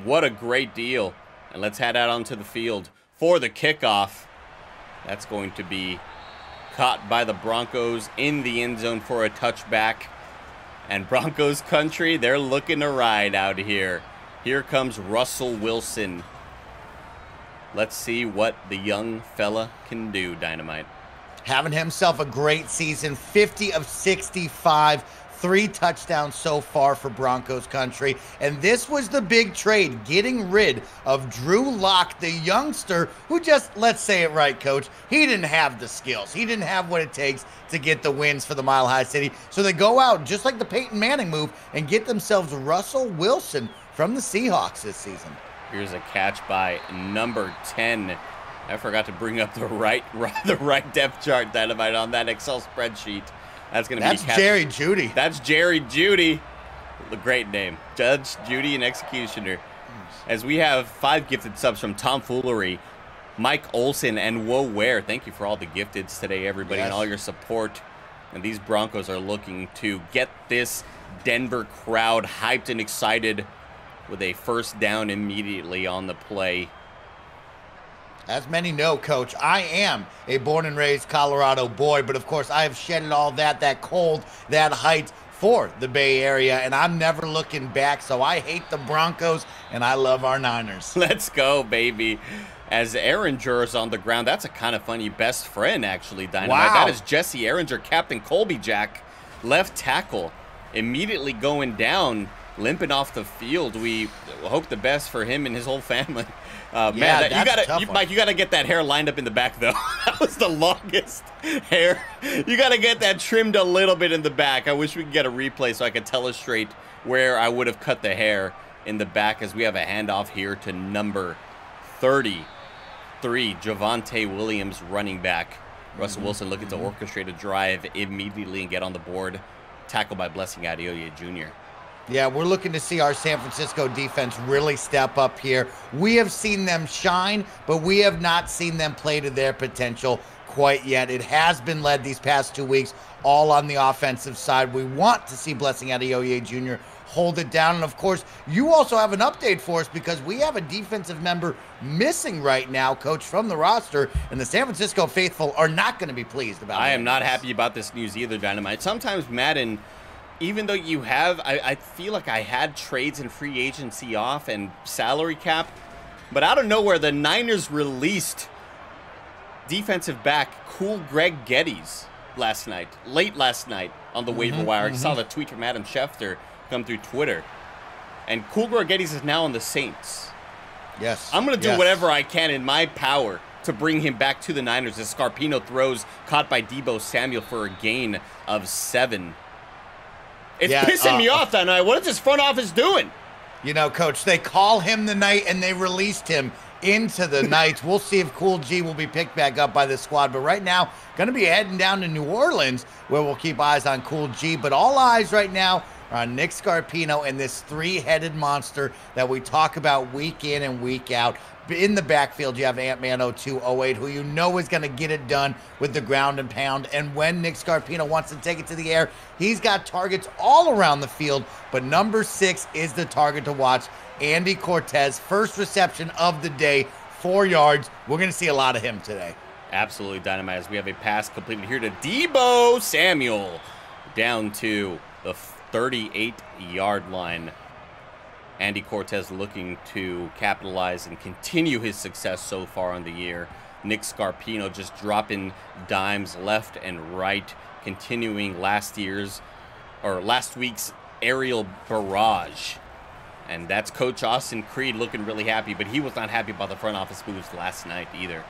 What a great deal. And let's head out onto the field for the kickoff. That's going to be caught by the Broncos in the end zone for a touchback. And Broncos country, they're looking to ride out here. Here comes Russell Wilson. Let's see what the young fella can do, Dynamite. having himself a great season, 50 of 65. 3 touchdowns so far for Broncos country. And this was the big trade, getting rid of Drew Lock, the youngster who just, let's say it right, Coach, he didn't have the skills. He didn't have what it takes to get the wins for the Mile High City. So they go out, just like the Peyton Manning move, and get themselves Russell Wilson from the Seahawks this season. Here's a catch by number 10. I forgot to bring up the right depth chart, Dynamite, on that Excel spreadsheet. That's Jerry Jeudy. That's Jerry Jeudy. The great name. Judge, Judy, and Executioner. As we have 5 gifted subs from Tomfoolery, Mike Olson, and Whoa Ware. Thank you for all the gifteds today, everybody, and all your support. And these Broncos are looking to get this Denver crowd hyped and excited with a first down immediately on the play. As many know, Coach, I am a born and raised Colorado boy, but of course I have shedded all that cold, that height for the Bay Area, and I'm never looking back, so I hate the Broncos, and I love our Niners. Let's go, baby. As Ehringer's on the ground, that's a kind of funny best friend, actually, Dynamite. Wow. That is Jesse Ehringer, Captain Colby Jack, left tackle, immediately going down, limping off the field. We hope the best for him and his whole family. Man, Mike, you gotta get that hair lined up in the back, though. That was the longest hair. You gotta get that trimmed a little bit in the back. I wish we could get a replay so I could illustrate where I would have cut the hair in the back, as we have a handoff here to number 33, Javonte Williams, running back. Russell Wilson looking to orchestrate a drive immediately and get on the board. Tackled by Blessing Adeoye Jr. Yeah, we're looking to see our San Francisco defense really step up here. We have seen them shine, but we have not seen them play to their potential quite yet. It has been led these past 2 weeks all on the offensive side. We want to see Blessing Adeoye Jr. hold it down. And, of course, you also have an update for us because we have a defensive member missing right now, Coach, from the roster, and the San Francisco faithful are not going to be pleased about it. I am not happy about this news either, Dynamite. Sometimes Madden, even though you have, I feel like I had trades and free agency off and salary cap, but out of nowhere, the Niners released defensive back Cool Greg Geddes late last night on the waiver wire. I saw the tweet from Adam Schefter come through Twitter. And Cool Greg Geddes is now on the Saints. Yes. I'm going to do whatever I can in my power to bring him back to the Niners as Scarpino throws, caught by Deebo Samuel for a gain of 7. It's pissing me off that night. What is this front office doing? You know, Coach, they call him the night and they released him into the night. We'll see if Cool G will be picked back up by the squad. But right now, going to be heading down to New Orleans, where we'll keep eyes on Cool G. But all eyes right now are on Nick Scarpino and this 3-headed monster that we talk about week in and week out. In the backfield, you have Ant-Man 0208, who you know is going to get it done with the ground and pound. And when Nick Scarpino wants to take it to the air, he's got targets all around the field. But number 6 is the target to watch. Andy Cortez, first reception of the day, 4 yards. We're going to see a lot of him today. Absolutely, Dynamite, as we have a pass completed here to Deebo Samuel down to the 38-yard line. Andy Cortez looking to capitalize and continue his success so far on the year. Nick Scarpino just dropping dimes left and right, continuing last week's aerial barrage. And that's Coach Austin Creed looking really happy, but he was not happy about the front office moves last night either.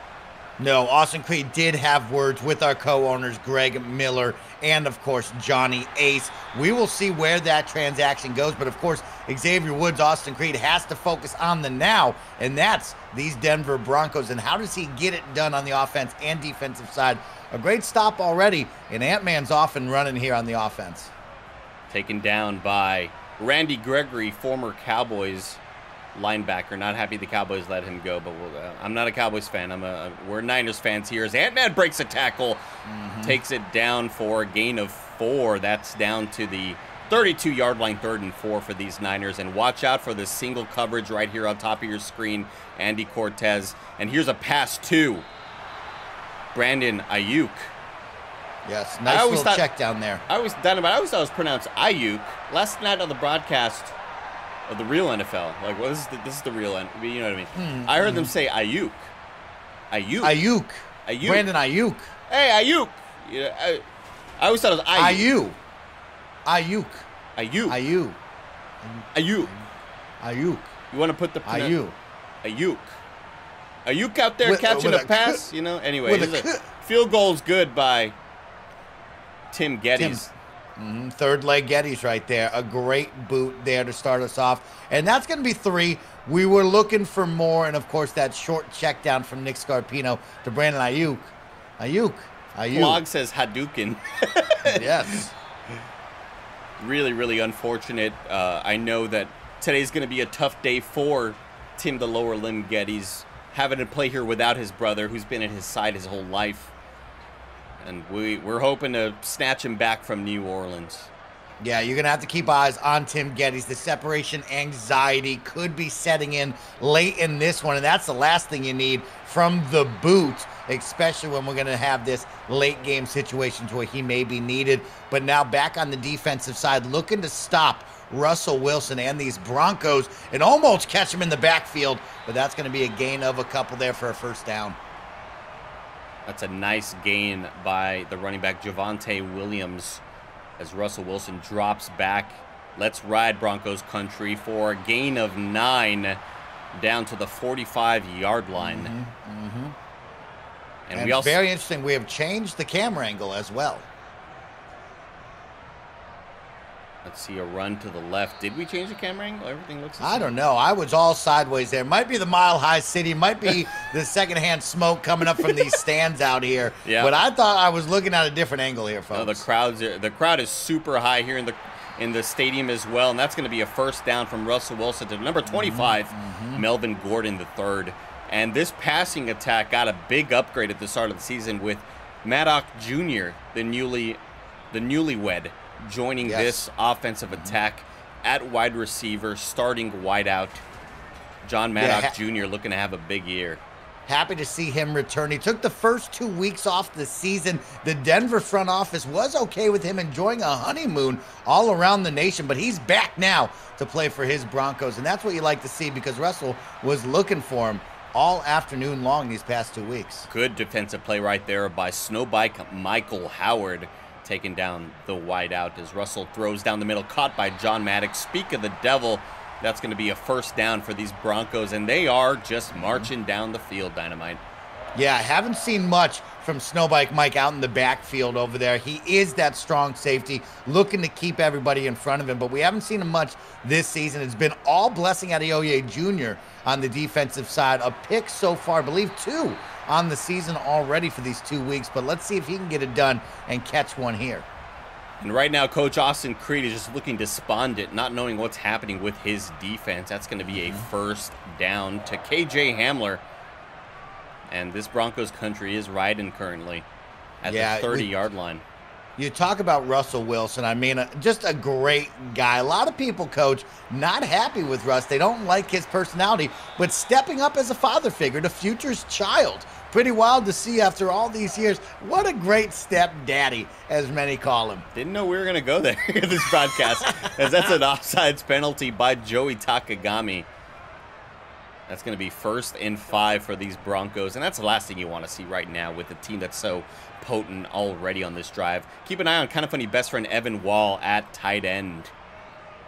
No, Austin Creed did have words with our co-owners, Greg Miller, and, of course, Johnny Ace. We will see where that transaction goes, but, of course, Xavier Woods, Austin Creed, has to focus on the now, and that's these Denver Broncos. And how does he get it done on the offense and defensive side? A great stop already, and Ant-Man's off and running here on the offense. Taken down by Randy Gregory, former Cowboys linebacker. Not happy the Cowboys let him go, but I'm not a Cowboys fan. We're Niners fans here. As Ant-Man breaks a tackle, takes it down for a gain of 4. That's down to the 32-yard line, 3rd and 4 for these Niners. And watch out for the single coverage right here on top of your screen, Andy Cortez. And here's a pass to Brandon Ayuk. Yes, nice little check down there. I always thought it was pronounced Ayuk. Last night on the broadcast of the real NFL, like, well, this is the real NFL, you know what I mean? I heard them say Ayuk. Brandon Ayuk. Hey, Ayuk. I always thought it was Ayuk. Ayuk. You want to put the Ayuk out there catching a pass? Anyway, field goal's good by Tim Geddes. Third leg Geddes right there. A great boot there to start us off. And that's going to be 3. We were looking for more. And, of course, that short check down from Nick Scarpino to Brandon Ayuk. Blog says Hadouken. Yes. Really, really unfortunate. I know that today's going to be a tough day for Tim the lower limb Geddes, having to play here without his brother, who's been at his side his whole life. And we're hoping to snatch him back from New Orleans. Yeah, you're going to have to keep eyes on Tim Geddes. The separation anxiety could be setting in late in this one, and that's the last thing you need from the boot, especially when we're going to have this late game situation where he may be needed. But now back on the defensive side, looking to stop Russell Wilson and these Broncos and almost catch him in the backfield, but that's going to be a gain of a couple there for a first down. That's a nice gain by the running back Javonte Williams as Russell Wilson drops back. Let's ride Broncos country for a gain of 9 down to the 45-yard line. And we also, very interesting, we have changed the camera angle as well. Let's see a run to the left. Did we change the camera angle? Everything looks the same. I don't know. I was all sideways there. Might be the Mile High City. Might be the secondhand smoke coming up from these stands out here. Yeah. But I thought I was looking at a different angle here, folks. No, the crowd is super high here in the stadium as well, and that's going to be a first down from Russell Wilson to number 25, Melvin Gordon III. And this passing attack got a big upgrade at the start of the season with Maddox Jr., the newlywed, joining this offensive attack at wide receiver, starting wideout. John Maddox Jr. looking to have a big year. Happy to see him return. He took the first 2 weeks off the season. The Denver front office was okay with him enjoying a honeymoon all around the nation, but he's back now to play for his Broncos, and that's what you like to see because Russell was looking for him all afternoon long these past 2 weeks. Good defensive play right there by Snowbike Michael Howard, taking down the wideout as Russell throws down the middle, caught by John Maddox. Speak of the devil, that's going to be a first down for these Broncos, and they are just marching down the field, Dynamite. Yeah, I haven't seen much from Snowbike Mike out in the backfield over there. He is that strong safety, looking to keep everybody in front of him, but we haven't seen him much this season. It's been all blessing Adeoye Jr. on the defensive side. A pick so far, I believe 2 on the season already for these 2 weeks, but let's see if he can get it done and catch one here. And right now, Coach Austin Creed is just looking despondent, not knowing what's happening with his defense. That's going to be a first down to KJ Hamler. And this Broncos country is riding currently at the 30-yard line. You talk about Russell Wilson. I mean, just a great guy. A lot of people, Coach, not happy with Russ. They don't like his personality, but stepping up as a father figure, the future's child. Pretty wild to see after all these years. What a great stepdaddy, as many call him. Didn't know we were going to go there in this broadcast, as that's an offsides penalty by Joey Takagami. That's going to be 1st and 5 for these Broncos, and that's the last thing you want to see right now with a team that's so potent already on this drive. Keep an eye on KindaFunny best friend Evan Wall at tight end.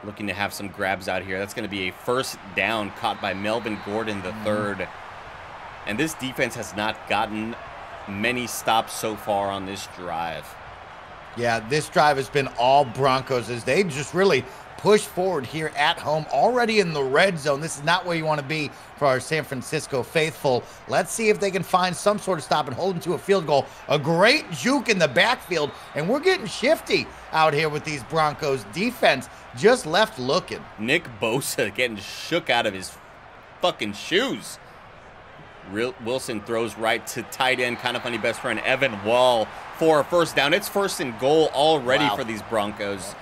Looking to have some grabs out here. That's going to be a first down caught by Melvin Gordon III. And this defense has not gotten many stops so far on this drive. Yeah, this drive has been all Broncos as they just really push forward here at home, already in the red zone. This is not where you want to be for our San Francisco faithful. Let's see if they can find some sort of stop and hold them to a field goal. A great juke in the backfield, and we're getting shifty out here with these Broncos. Defense just left looking. Nick Bosa getting shook out of his fucking shoes. Wilson throws right to tight end, KindaFunny best friend Evan Wall for a first down. It's 1st and goal already for these Broncos.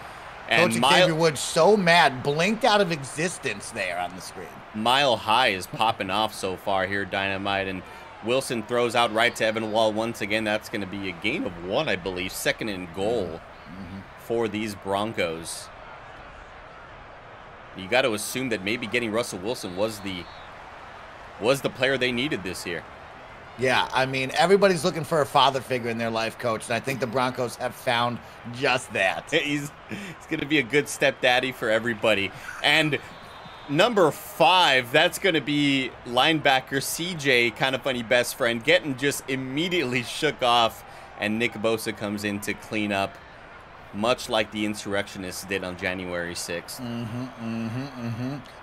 And Coach Xavier Woods so mad, blinked out of existence there on the screen. Mile High is popping off so far here, Dynamite, and Wilson throws out right to Evan Wall once again. That's going to be a gain of 1, I believe. 2nd and goal for these Broncos. You got to assume that maybe getting Russell Wilson was the player they needed this year. Yeah, I mean, everybody's looking for a father figure in their life, Coach, and I think the Broncos have found just that. He's going to be a good stepdaddy for everybody. And number 5, that's going to be linebacker CJ, kind of funny best friend, getting just immediately shook off, and Nick Bosa comes in to clean up, much like the insurrectionists did on January 6th.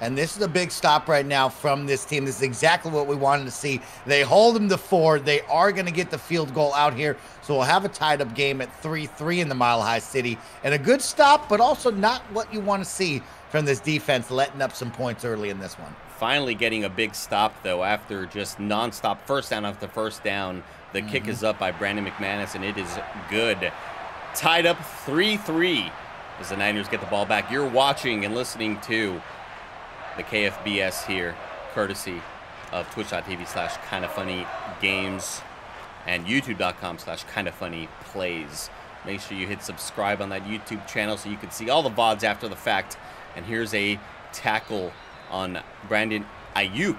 And this is a big stop right now from this team. This is exactly what we wanted to see. They hold them to 4. They are going to get the field goal out here. So we'll have a tied-up game at 3-3 in the Mile High City. And a good stop, but also not what you want to see from this defense, letting up some points early in this one. Finally getting a big stop, though, after just nonstop first down after first down. The kick is up by Brandon McManus, and it is good. Tied up 3-3 as the Niners get the ball back. You're watching and listening to the KFBS here, courtesy of twitch.tv/KindaFunnyGames and youtube.com/KindaFunnyPlays. Make sure you hit subscribe on that YouTube channel so you can see all the VODs after the fact. And here's a tackle on Brandon Ayuk.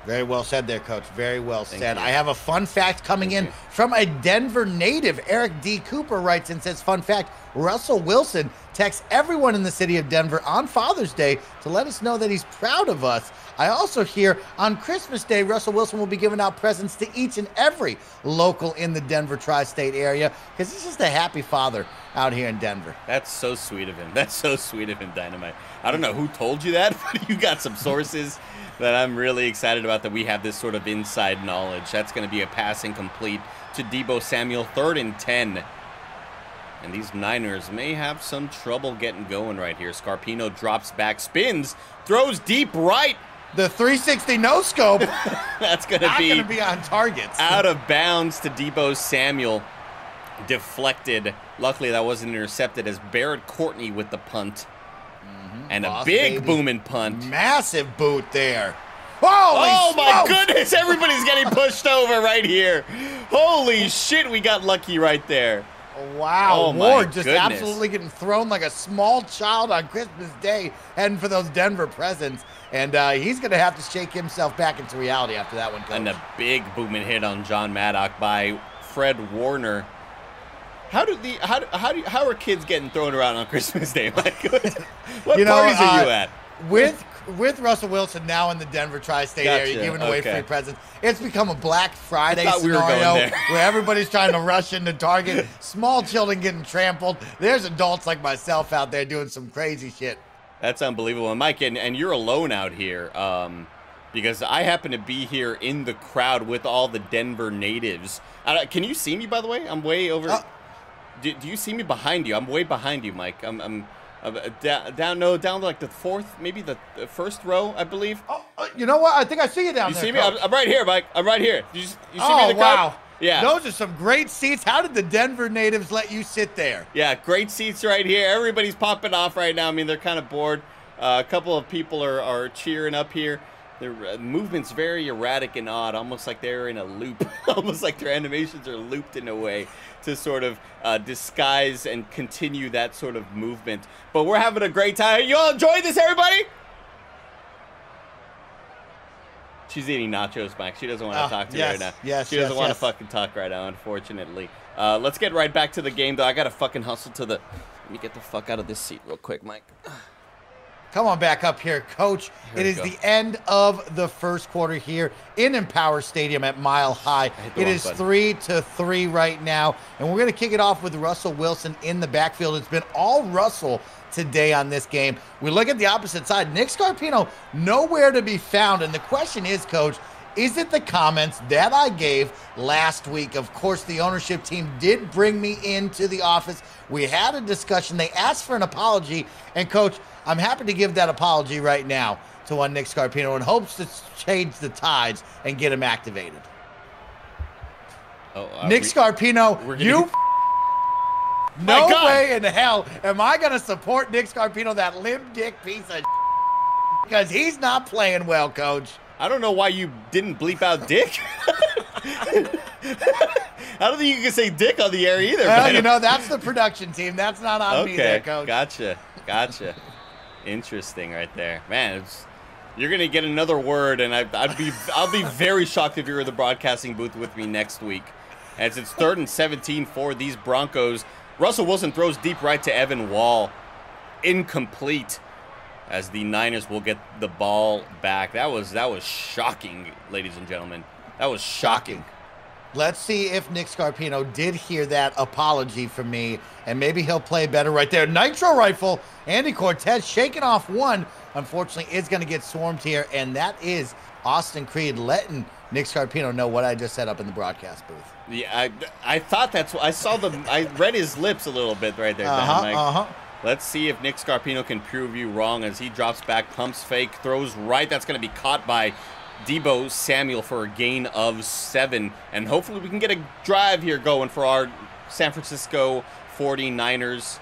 Very well said there, Coach. Very well said. you. I have a fun fact coming in from a Denver native. Eric D. Cooper writes and says, fun fact, Russell Wilson texts everyone in the city of Denver on Father's Day to let us know that he's proud of us. I also hear on Christmas Day, Russell Wilson will be giving out presents to each and every local in the Denver tri-state area because he's just a happy father out here in Denver. That's so sweet of him. That's so sweet of him, Dynamite. I don't know who told you that, but you got some sources that I'm really excited about, that we have this sort of inside knowledge. That's going to be a pass incomplete to Deebo Samuel, 3rd and 10. And these Niners may have some trouble getting going right here. Scarpino drops back, spins, throws deep right. The 360 no-scope. That's going to be on target. Out of bounds to Deebo Samuel. Deflected. Luckily, that wasn't intercepted as Barrett Courtney with the punt. And a big booming punt. Massive boot there. Oh my goodness, everybody's getting pushed over right here. Holy shit, we got lucky right there. Wow, Oh, Ward my just goodness. absolutely getting thrown like a small child on Christmas Day, heading for those Denver presents. And he's going to have to shake himself back into reality after that one, Coach. And a big booming hit on John Maddock by Fred Warner. How are kids getting thrown around on Christmas Day, Mike? What parties are you at? With Russell Wilson now in the Denver tri-state area giving away free presents, it's become a Black Friday scenario where everybody's trying to rush into Target. Small children getting trampled. There's adults like myself out there doing some crazy shit. That's unbelievable. And Mike, and you're alone out here because I happen to be here in the crowd with all the Denver natives. Can you see me, by the way? I'm way over. Do you see me behind you? I'm way behind you, Mike. I'm down like the 4th, maybe the 1st row, I believe. Oh, you know what? I think I see you down there. You see me? I'm right here, Mike. I'm right here. You see me oh, in the wow. crowd? Yeah. Those are some great seats. How did the Denver natives let you sit there? Yeah, great seats right here. Everybody's popping off right now. I mean, they're kind of bored. A couple of people are cheering up here. Their movement's very erratic and odd, almost like they're in a loop. Almost like their animations are looped in a way to sort of disguise and continue that sort of movement. But we're having a great time. You all enjoy this, everybody? She's eating nachos, Mike. She doesn't want to talk to me right now. She doesn't want to fucking talk right now, unfortunately. Let's get right back to the game, though. I got to fucking hustle to the... Let me get the fuck out of this seat real quick, Mike. Come on back up here, Coach. It is the end of the first quarter here in Empower Stadium at Mile High. It is 3-3 right now, and we're going to kick it off with Russell Wilson in the backfield. It's been all Russell today on this game. We look at the opposite side. Nick Scarpino, nowhere to be found, and the question is, Coach, is it the comments that I gave last week? Of course, the ownership team did bring me into the office. We had a discussion. They asked for an apology, and Coach, I'm happy to give that apology right now to one Nick Scarpino in hopes to change the tides and get him activated. Nick Scarpino, you no way in hell am I going to support Nick Scarpino, that limp dick piece of because he's not playing well, Coach. I don't know why you didn't bleep out dick. I don't think you can say dick on the air either. Well, you know, that's the production team. That's not on me there, Coach. Gotcha. Interesting right there. Man, You're going to get another word, and I'll be very shocked if you're in the broadcasting booth with me next week. As it's 3rd and 17 for these Broncos. Russell Wilson throws deep right to Evan Wall. Incomplete, as the Niners will get the ball back. That was shocking, ladies and gentlemen. That was shocking. Let's see if Nick Scarpino did hear that apology from me, and maybe he'll play better right there. Nitro rifle, Andy Cortez shaking off one. Unfortunately, is going to get swarmed here, and that is Austin Creed letting Nick Scarpino know what I just said up in the broadcast booth. Yeah, I thought that's what I saw. I read his lips a little bit right there. Let's see if Nick Scarpino can prove you wrong as he drops back, pumps fake, throws right. That's going to be caught by Deebo Samuel for a gain of 7. And hopefully we can get a drive here going for our San Francisco 49ers.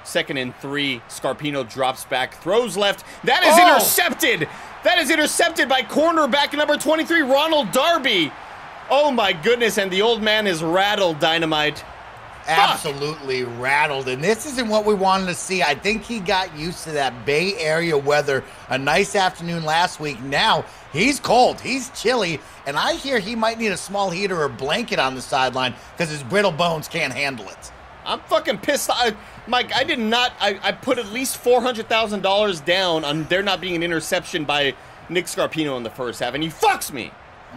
2nd and 3. Scarpino drops back, throws left. That is intercepted. That is intercepted by cornerback number 23, Ronald Darby. Oh, my goodness. And the old man is rattled, Dynamite. Absolutely rattled, and this isn't what we wanted to see. I think he got used to that Bay Area weather. A nice afternoon last week. Now he's cold, he's chilly, and I hear he might need a small heater or blanket on the sideline because his brittle bones can't handle it. I'm fucking pissed. Mike, I put at least $400,000 down on there not being an interception by Nick Scarpino in the first half, and he fucks me.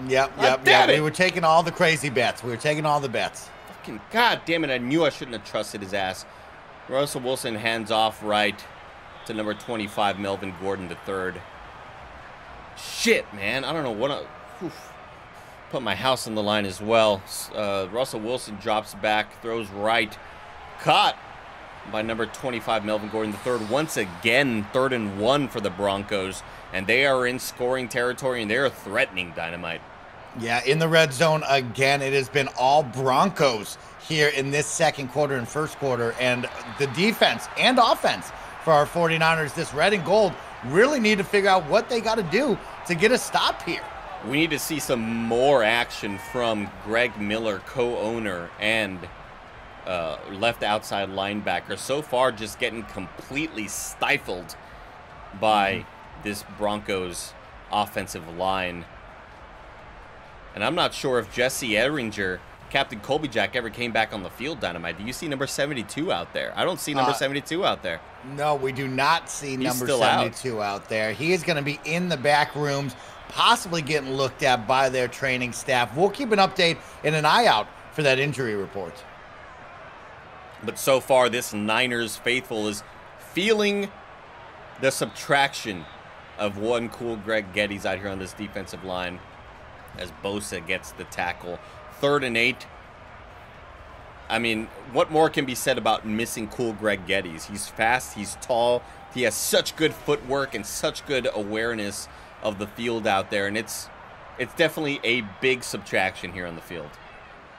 Yep. We were taking all the crazy bets. We were taking all the bets. God damn it, I knew I shouldn't have trusted his ass. Russell Wilson hands off right to number 25, Melvin Gordon III. Shit, man. I don't know what put my house on the line as well. Russell Wilson drops back, throws right. Caught by number 25, Melvin Gordon III. Once again, 3rd and 1 for the Broncos. And they are in scoring territory, and they are threatening, Dynamite. Yeah, in the red zone again. It has been all Broncos here in this second quarter and first quarter. And the defense and offense for our 49ers, this red and gold, really need to figure out what they got to do to get a stop here. We need to see some more action from Greg Miller, co-owner and left outside linebacker. So far, just getting completely stifled by this Broncos offensive line. And I'm not sure if Jesse Ehringer, Captain Colby Jack, ever came back on the field, Dynamite. Do you see number 72 out there? I don't see number 72 out there. No, we do not see number 72 out there. He is going to be in the back rooms, possibly getting looked at by their training staff. We'll keep an update and an eye out for that injury report. But so far, this Niners faithful is feeling the subtraction of one cool Greg Geddes out here on this defensive line, as Bosa gets the tackle. 3rd and 8. I mean, what more can be said about missing cool Greg Geddes? He's fast, he's tall, he has such good footwork and such good awareness of the field out there, and it's definitely a big subtraction here on the field.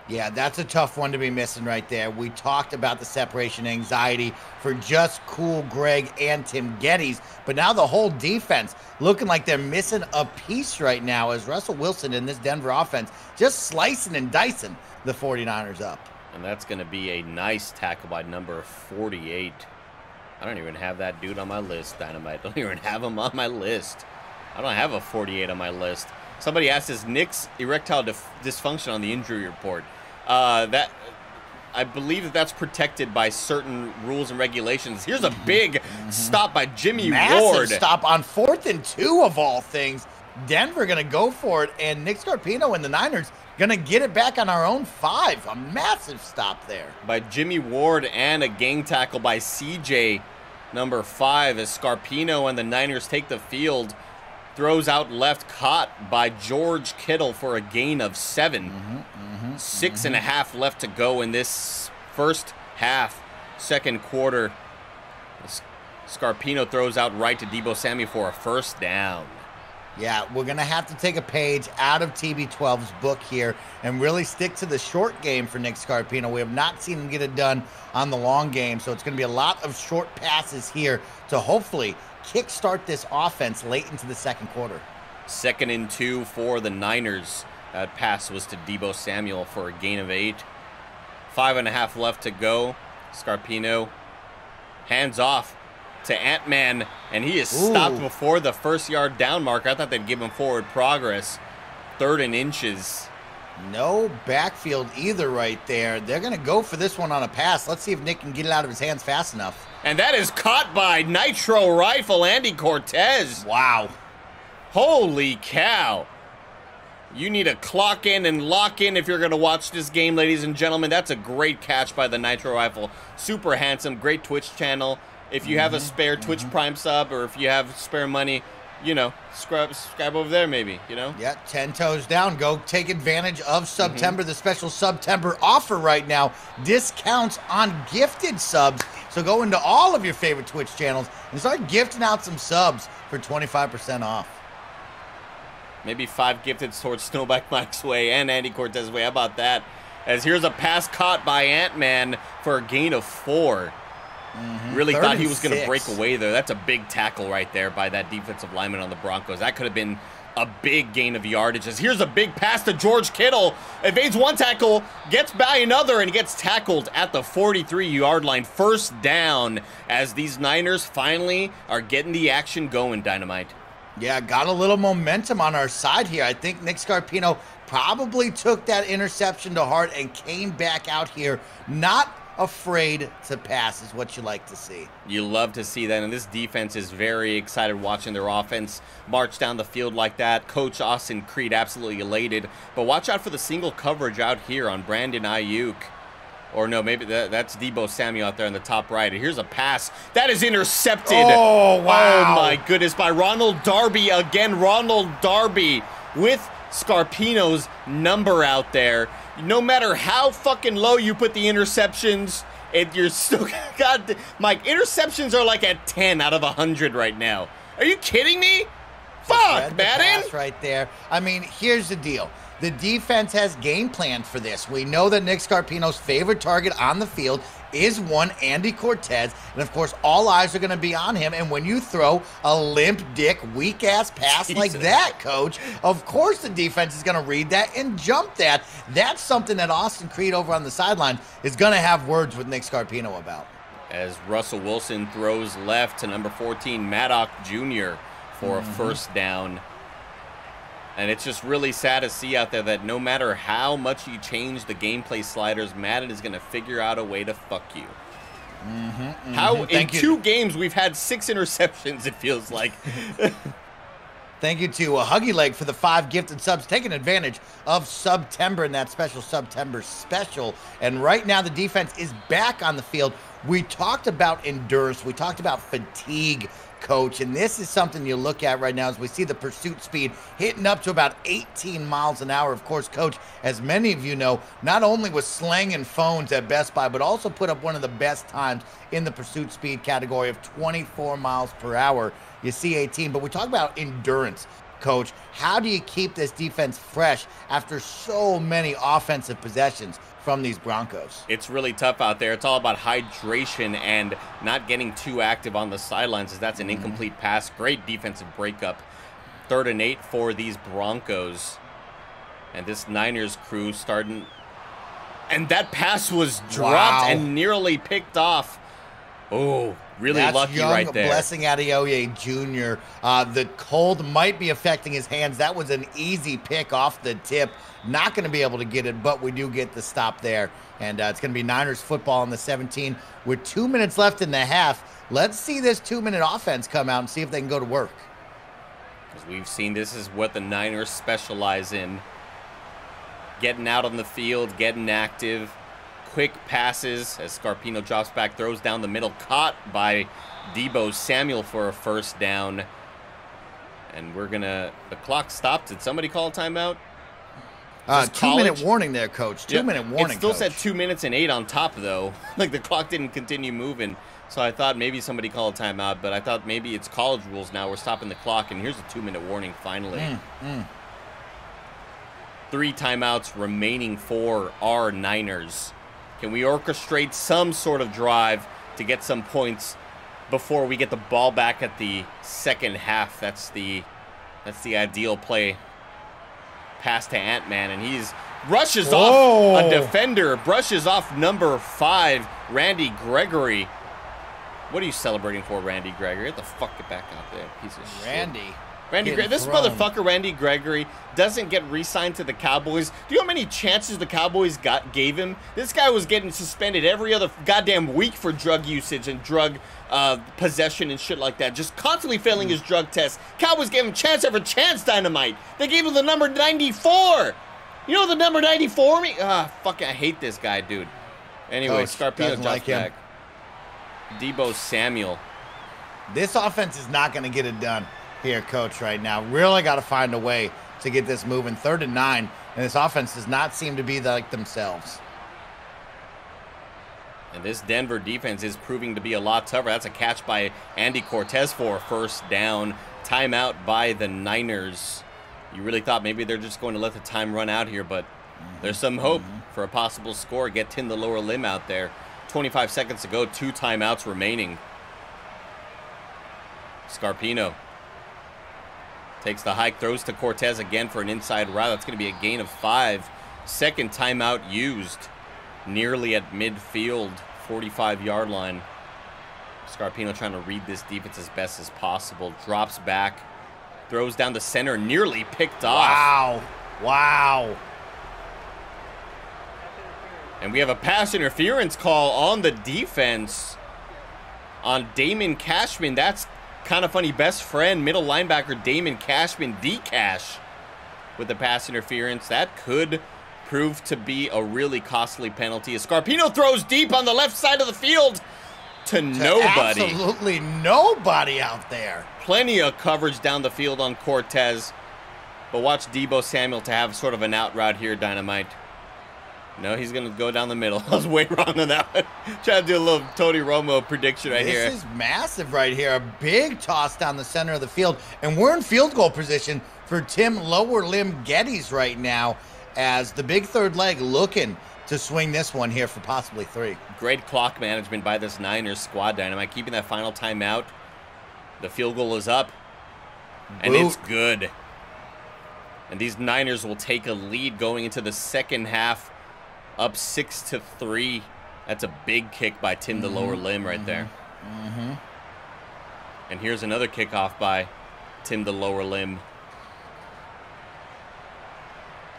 Yeah, that's a tough one to be missing right there. We talked about the separation anxiety for just cool Greg and Tim Geddes, but now the whole defense looking like they're missing a piece right now as Russell Wilson in this Denver offense just slicing and dicing the 49ers up. And that's going to be a nice tackle by number 48. I don't even have that dude on my list, Dynamite. I don't even have him on my list. I don't have a 48 on my list. Somebody asked, is Nick's erectile dysfunction on the injury report? That I believe that's protected by certain rules and regulations. Here's a big stop by Jimmy Ward. Massive stop on 4th and 2 of all things. Denver going to go for it, and Nick Scarpino and the Niners going to get it back on our own 5. A massive stop there. By Jimmy Ward, and a gang tackle by CJ, number 5, as Scarpino and the Niners take the field. Throws out left, caught by George Kittle for a gain of 7. 6.5 left to go in this first half, second quarter. Scarpino throws out right to Deebo Samuel for a first down. Yeah, we're going to have to take a page out of TB12's book here and really stick to the short game for Nick Scarpino. We have not seen him get it done on the long game, so it's going to be a lot of short passes here to hopefully kickstart this offense late into the second quarter. 2nd and 2 for the Niners. That pass was to Deebo Samuel for a gain of 8. 5.5 left to go. Scarpino hands off. to Ant-Man, and he is stopped before the first yard down marker. I thought they'd give him forward progress. 3rd and inches. No backfield either right there. They're going to go for this one on a pass. Let's see if Nick can get it out of his hands fast enough. And that is caught by Nitro Rifle Andy Cortez. Wow. Holy cow. You need to clock in and lock in if you're going to watch this game, ladies and gentlemen. That's a great catch by the Nitro Rifle. Super handsome, great Twitch channel. If you have a spare Twitch Prime sub, or if you have spare money, you know, subscribe over there maybe, you know? Yeah, 10 toes down. Go take advantage of September, the special September offer right now. Discounts on gifted subs. So go into all of your favorite Twitch channels and start gifting out some subs for 25% off. Maybe 5 gifted towards Snowback Mike's way and Andy Cortez's way. How about that? As here's a pass caught by Ant-Man for a gain of 4. Really thought he was going to break away there. That's a big tackle right there by that defensive lineman on the Broncos. That could have been a big gain of yardage. As here's a big pass to George Kittle. Evades one tackle, gets by another, and gets tackled at the 43-yard line. First down as these Niners finally are getting the action going, Dynamite. Yeah, got a little momentum on our side here. I think Nick Scarpino probably took that interception to heart and came back out here not afraid to pass is what you like to see. You love to see that, and this defense is very excited watching their offense march down the field like that. Coach Austin Creed absolutely elated, but watch out for the single coverage out here on Brandon Ayuk. Or no, maybe that's Deebo Samuel out there on the top right. Here's a pass. That is intercepted. Oh, wow. Oh, my goodness. By Ronald Darby again. Ronald Darby with Scarpino's number out there. No matter how fucking low you put the interceptions, you're still... God, Mike, interceptions are like at 10 out of 100 right now. Are you kidding me? Fuck, Madden. Right there. I mean, here's the deal. The defense has game planned for this. We know that Nick Scarpino's favorite target on the field is one Andy Cortez. And, of course, all eyes are going to be on him. And when you throw a limp dick, weak-ass pass like that, Coach, of course the defense is going to read that and jump that. That's something that Austin Creed over on the sideline is going to have words with Nick Scarpino about. As Russell Wilson throws left to number 14, Maddox Jr. for a first down. And it's just really sad to see out there that no matter how much you change the gameplay sliders, Madden is going to figure out a way to fuck you. In 2 games, we've had 6 interceptions, it feels like. Thank you to Huggy Leg for the 5 gifted subs, taking advantage of September and that special September special. And right now, the defense is back on the field. We talked about endurance. We talked about fatigue, Coach, and this is something you look at right now as we see the pursuit speed hitting up to about 18 miles an hour. Of course, Coach, as many of you know, not only was slanging phones at Best Buy, but also put up one of the best times in the pursuit speed category of 24 miles per hour. You see 18, but we talk about endurance, Coach. How do you keep this defense fresh after so many offensive possessions from these Broncos? It's really tough out there. It's all about hydration and not getting too active on the sidelines, as that's an incomplete pass. Great defensive breakup. 3rd and 8 for these Broncos. And this Niners crew starting... And that pass was dropped and nearly picked off. Oh, really lucky right there. Blessing Adeoye Jr. The cold might be affecting his hands. That was an easy pick off the tip. Not going to be able to get it, but we do get the stop there. And it's going to be Niners football on the 17 with 2 minutes left in the half. Let's see this 2-minute offense come out and see if they can go to work. As we've seen, this is what the Niners specialize in. Getting out on the field, getting active. Quick passes as Scarpino drops back, throws down the middle, caught by Deebo Samuel for a first down. And we're the clock stopped. Did somebody call a timeout? 2-minute warning there, Coach. 2-minute warning, It still Coach. said 2 minutes and 8 on top, though. Like, the clock didn't continue moving. So I thought maybe somebody called a timeout, but I thought maybe it's college rules now. We're stopping the clock, and here's a 2-minute warning finally. 3 timeouts remaining for our Niners. Can we orchestrate some sort of drive to get some points before we get the ball back at the second half? That's the ideal play. Pass to Ant-Man, and he's rushes off a defender, brushes off number 5, Randy Gregory. What are you celebrating for, Randy Gregory? Get the fuck back out there, piece of shit. Randy Gregory. This motherfucker, Randy Gregory, doesn't get re-signed to the Cowboys. Do you know how many chances the Cowboys gave him? This guy was getting suspended every other goddamn week for drug usage and drug possession and shit like that. Just constantly failing his drug test. Cowboys gave him chance after chance, Dynamite. They gave him the number 94. You know the number 94 me? Fucking, I hate this guy, dude. Anyway, Scarpino drops back. Deebo Samuel. This offense is not going to get it done here, Coach, right now. Really got to find a way to get this moving. 3rd and 9, and this offense does not seem to be like themselves. And this Denver defense is proving to be a lot tougher. That's a catch by Andy Cortez for a first down. Timeout by the Niners. You really thought maybe they're just going to let the time run out here, but there's some hope for a possible score. Get Tim the lower limb out there. 25 seconds to go, 2 timeouts remaining. Scarpino takes the hike, throws to Cortez again for an inside route. That's going to be a gain of 5. Second timeout used. Nearly at midfield, 45-yard line. Scarpino trying to read this defense as best as possible. Drops back, throws down the center, nearly picked off. Wow. And we have a pass interference call on the defense on Damon Cashman. That's KindaFunny best friend, middle linebacker Damon Cashman, D-Cash, with the pass interference. That could prove to be a really costly penalty. Scarpino throws deep on the left side of the field to nobody. Absolutely nobody out there. Plenty of coverage down the field on Cortez. But watch Deebo Samuel to have sort of an out route here, Dynamite. No, he's going to go down the middle. I was way wrong on that one. Trying to do a little Tony Romo prediction right here. This is massive right here. A big toss down the center of the field. And we're in field goal position for Tim Lower Limb Geddes right now, as the big third leg looking to swing this one here for possibly 3. Great clock management by this Niners squad, Dynamite, keeping that final timeout. The field goal is up, and it's good. And these Niners will take a lead going into the second half, up 6-3. That's a big kick by Tim the lower limb right there. And here's another kickoff by Tim the lower limb.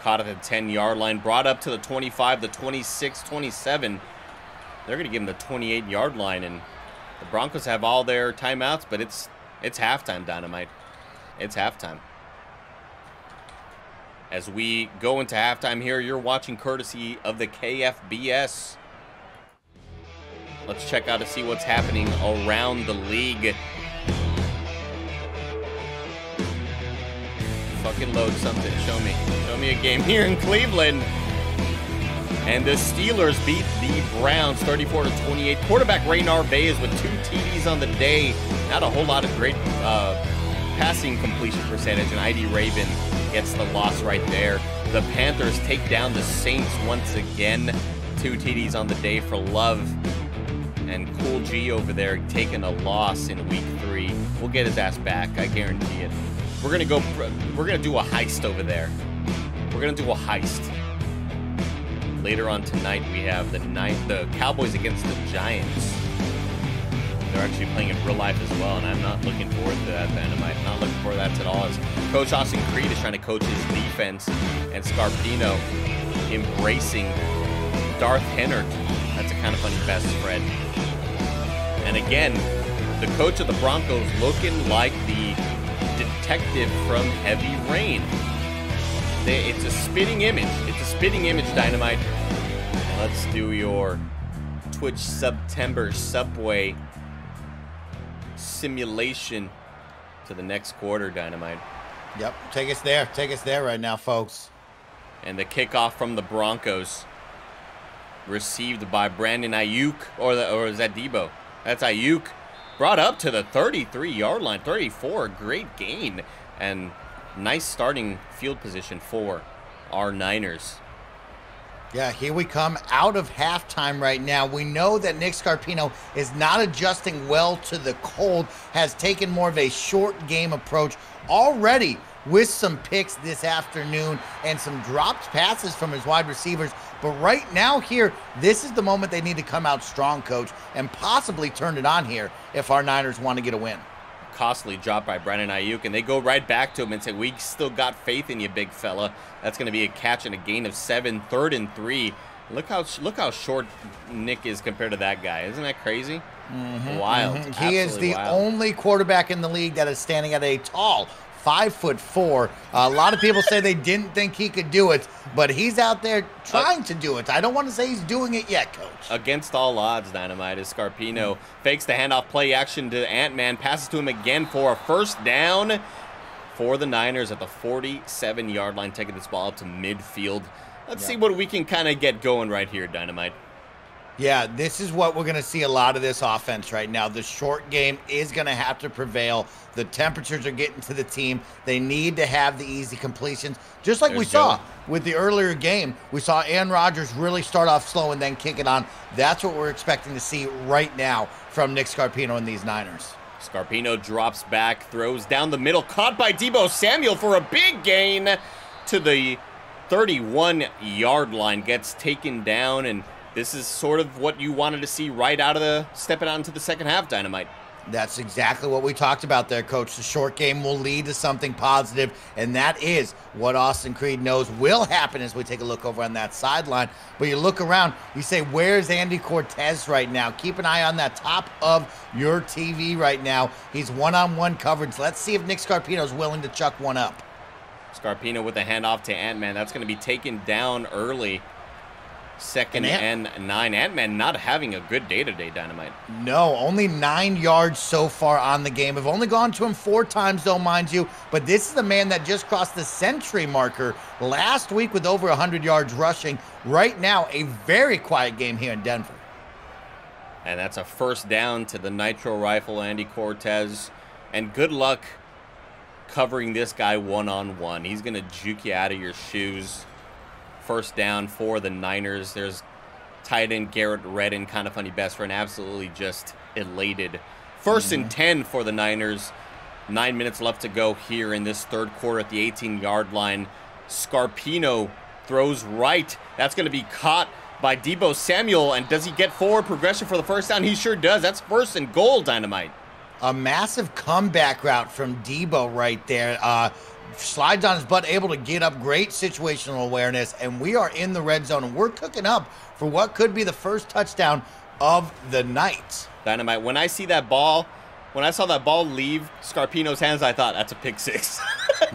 Caught at the 10-yard line, brought up to the 25, the 26, 27. They're going to give him the 28-yard line, and the Broncos have all their timeouts, but it's halftime, Dynamite. It's halftime. As we go into halftime here, you're watching courtesy of the KFBS. Let's check out to see what's happening around the league. Fucking load something. Show me a game here in Cleveland. And the Steelers beat the Browns 34-28. Quarterback Ray Narvaez with 2 TDs on the day. Not a whole lot of great passing completion percentage, and ID Raven gets the loss right there. The Panthers take down the Saints once again. 2 TDs on the day for Love. And Cool G over there taking a loss in week 3. We'll get his ass back, I guarantee it. We're gonna do a heist over there. We're gonna do a heist. Later on tonight, we have the Cowboys against the Giants. They're actually playing in real life as well, and I'm not looking forward to that, Dynamite. Not looking forward to that at all. As Coach Austin Creed is trying to coach his defense, and Scarpino embracing Darth Hennert. That's a KindaFunny best friend. And again, the coach of the Broncos looking like the detective from Heavy Rain. It's a spitting image. It's a spitting image, Dynamite. Let's do your Twitch September Subway simulation to the next quarter, Dynamite. Yep, take us there. Take us there right now, folks. And the kickoff from the Broncos, received by Brandon Ayuk, or is that Deebo? That's Ayuk. Brought up to the 33-yard line, 34, great gain, and nice starting field position for our Niners. Yeah, here we come out of halftime right now. We know that Nick Scarpino is not adjusting well to the cold, has taken more of a short game approach. Already with some picks this afternoon and some dropped passes from his wide receivers. But right now here, this is the moment they need to come out strong, Coach, and possibly turn it on here if our Niners want to get a win. Costly drop by Brandon Ayuk, and they go right back to him and say, we still got faith in you, big fella. That's going to be a catch and a gain of 7, 3rd and 3. Look how short Nick is compared to that guy. Isn't that crazy? Wild. He is the only quarterback in the league that is standing at a tall 5'4". A lot of people say they didn't think he could do it, but he's out there trying to do it. I don't want to say he's doing it yet, Coach. Against all odds, Dynamite, is Scarpino fakes the handoff play action to Ant-Man, passes to him again for a first down for the Niners at the 47-yard line, taking this ball up to midfield. Let's see what we can kind of get going right here, Dynamite. Yeah, this is what we're going to see a lot of this offense right now. The short game is going to have to prevail. The temperatures are getting to the team. They need to have the easy completions. Just like we saw with the earlier game, we saw Aaron Rodgers really start off slow and then kick it on. That's what we're expecting to see right now from Nick Scarpino and these Niners. Scarpino drops back, throws down the middle, caught by Deebo Samuel for a big gain to the 31-yard line, gets taken down, and this is sort of what you wanted to see right out of the stepping out into the second half, Dynamite. That's exactly what we talked about there, Coach. The short game will lead to something positive, and that is what Austin Creed knows will happen as we take a look over on that sideline. But you look around, you say, where's Andy Cortez right now? Keep an eye on that top of your TV right now. He's one-on-one coverage. Let's see if Nick Scarpino is willing to chuck one up. Scarpino with a handoff to Ant-Man. That's going to be taken down early. 2nd and 9. Ant-Man not having a good day today, Dynamite. No, only 9 yards so far on the game. I've only gone to him 4 times, though, mind you. But this is the man that just crossed the century marker last week with over 100 yards rushing. Right now, a very quiet game here in Denver. And that's a first down to the Nitro Rifle, Andy Cortez. And good luck covering this guy one-on-one. He's going to juke you out of your shoes. First down for the Niners. There's tight end Garrett Redden, KindaFunny best friend, absolutely just elated. First and 10 for the Niners. 9 minutes left to go here in this third quarter at the 18-yard line. Scarpino throws right. That's going to be caught by Deebo Samuel. And does he get forward progression for the first down? He sure does. That's 1st and goal, Dynamite. A massive comeback route from Deebo right there. Slides on his butt, able to get up, great situational awareness, and we are in the red zone, and we're cooking up for what could be the first touchdown of the night. Dynamite, when I see that ball, when I saw that ball leave Scarpino's hands, I thought, that's a pick 6.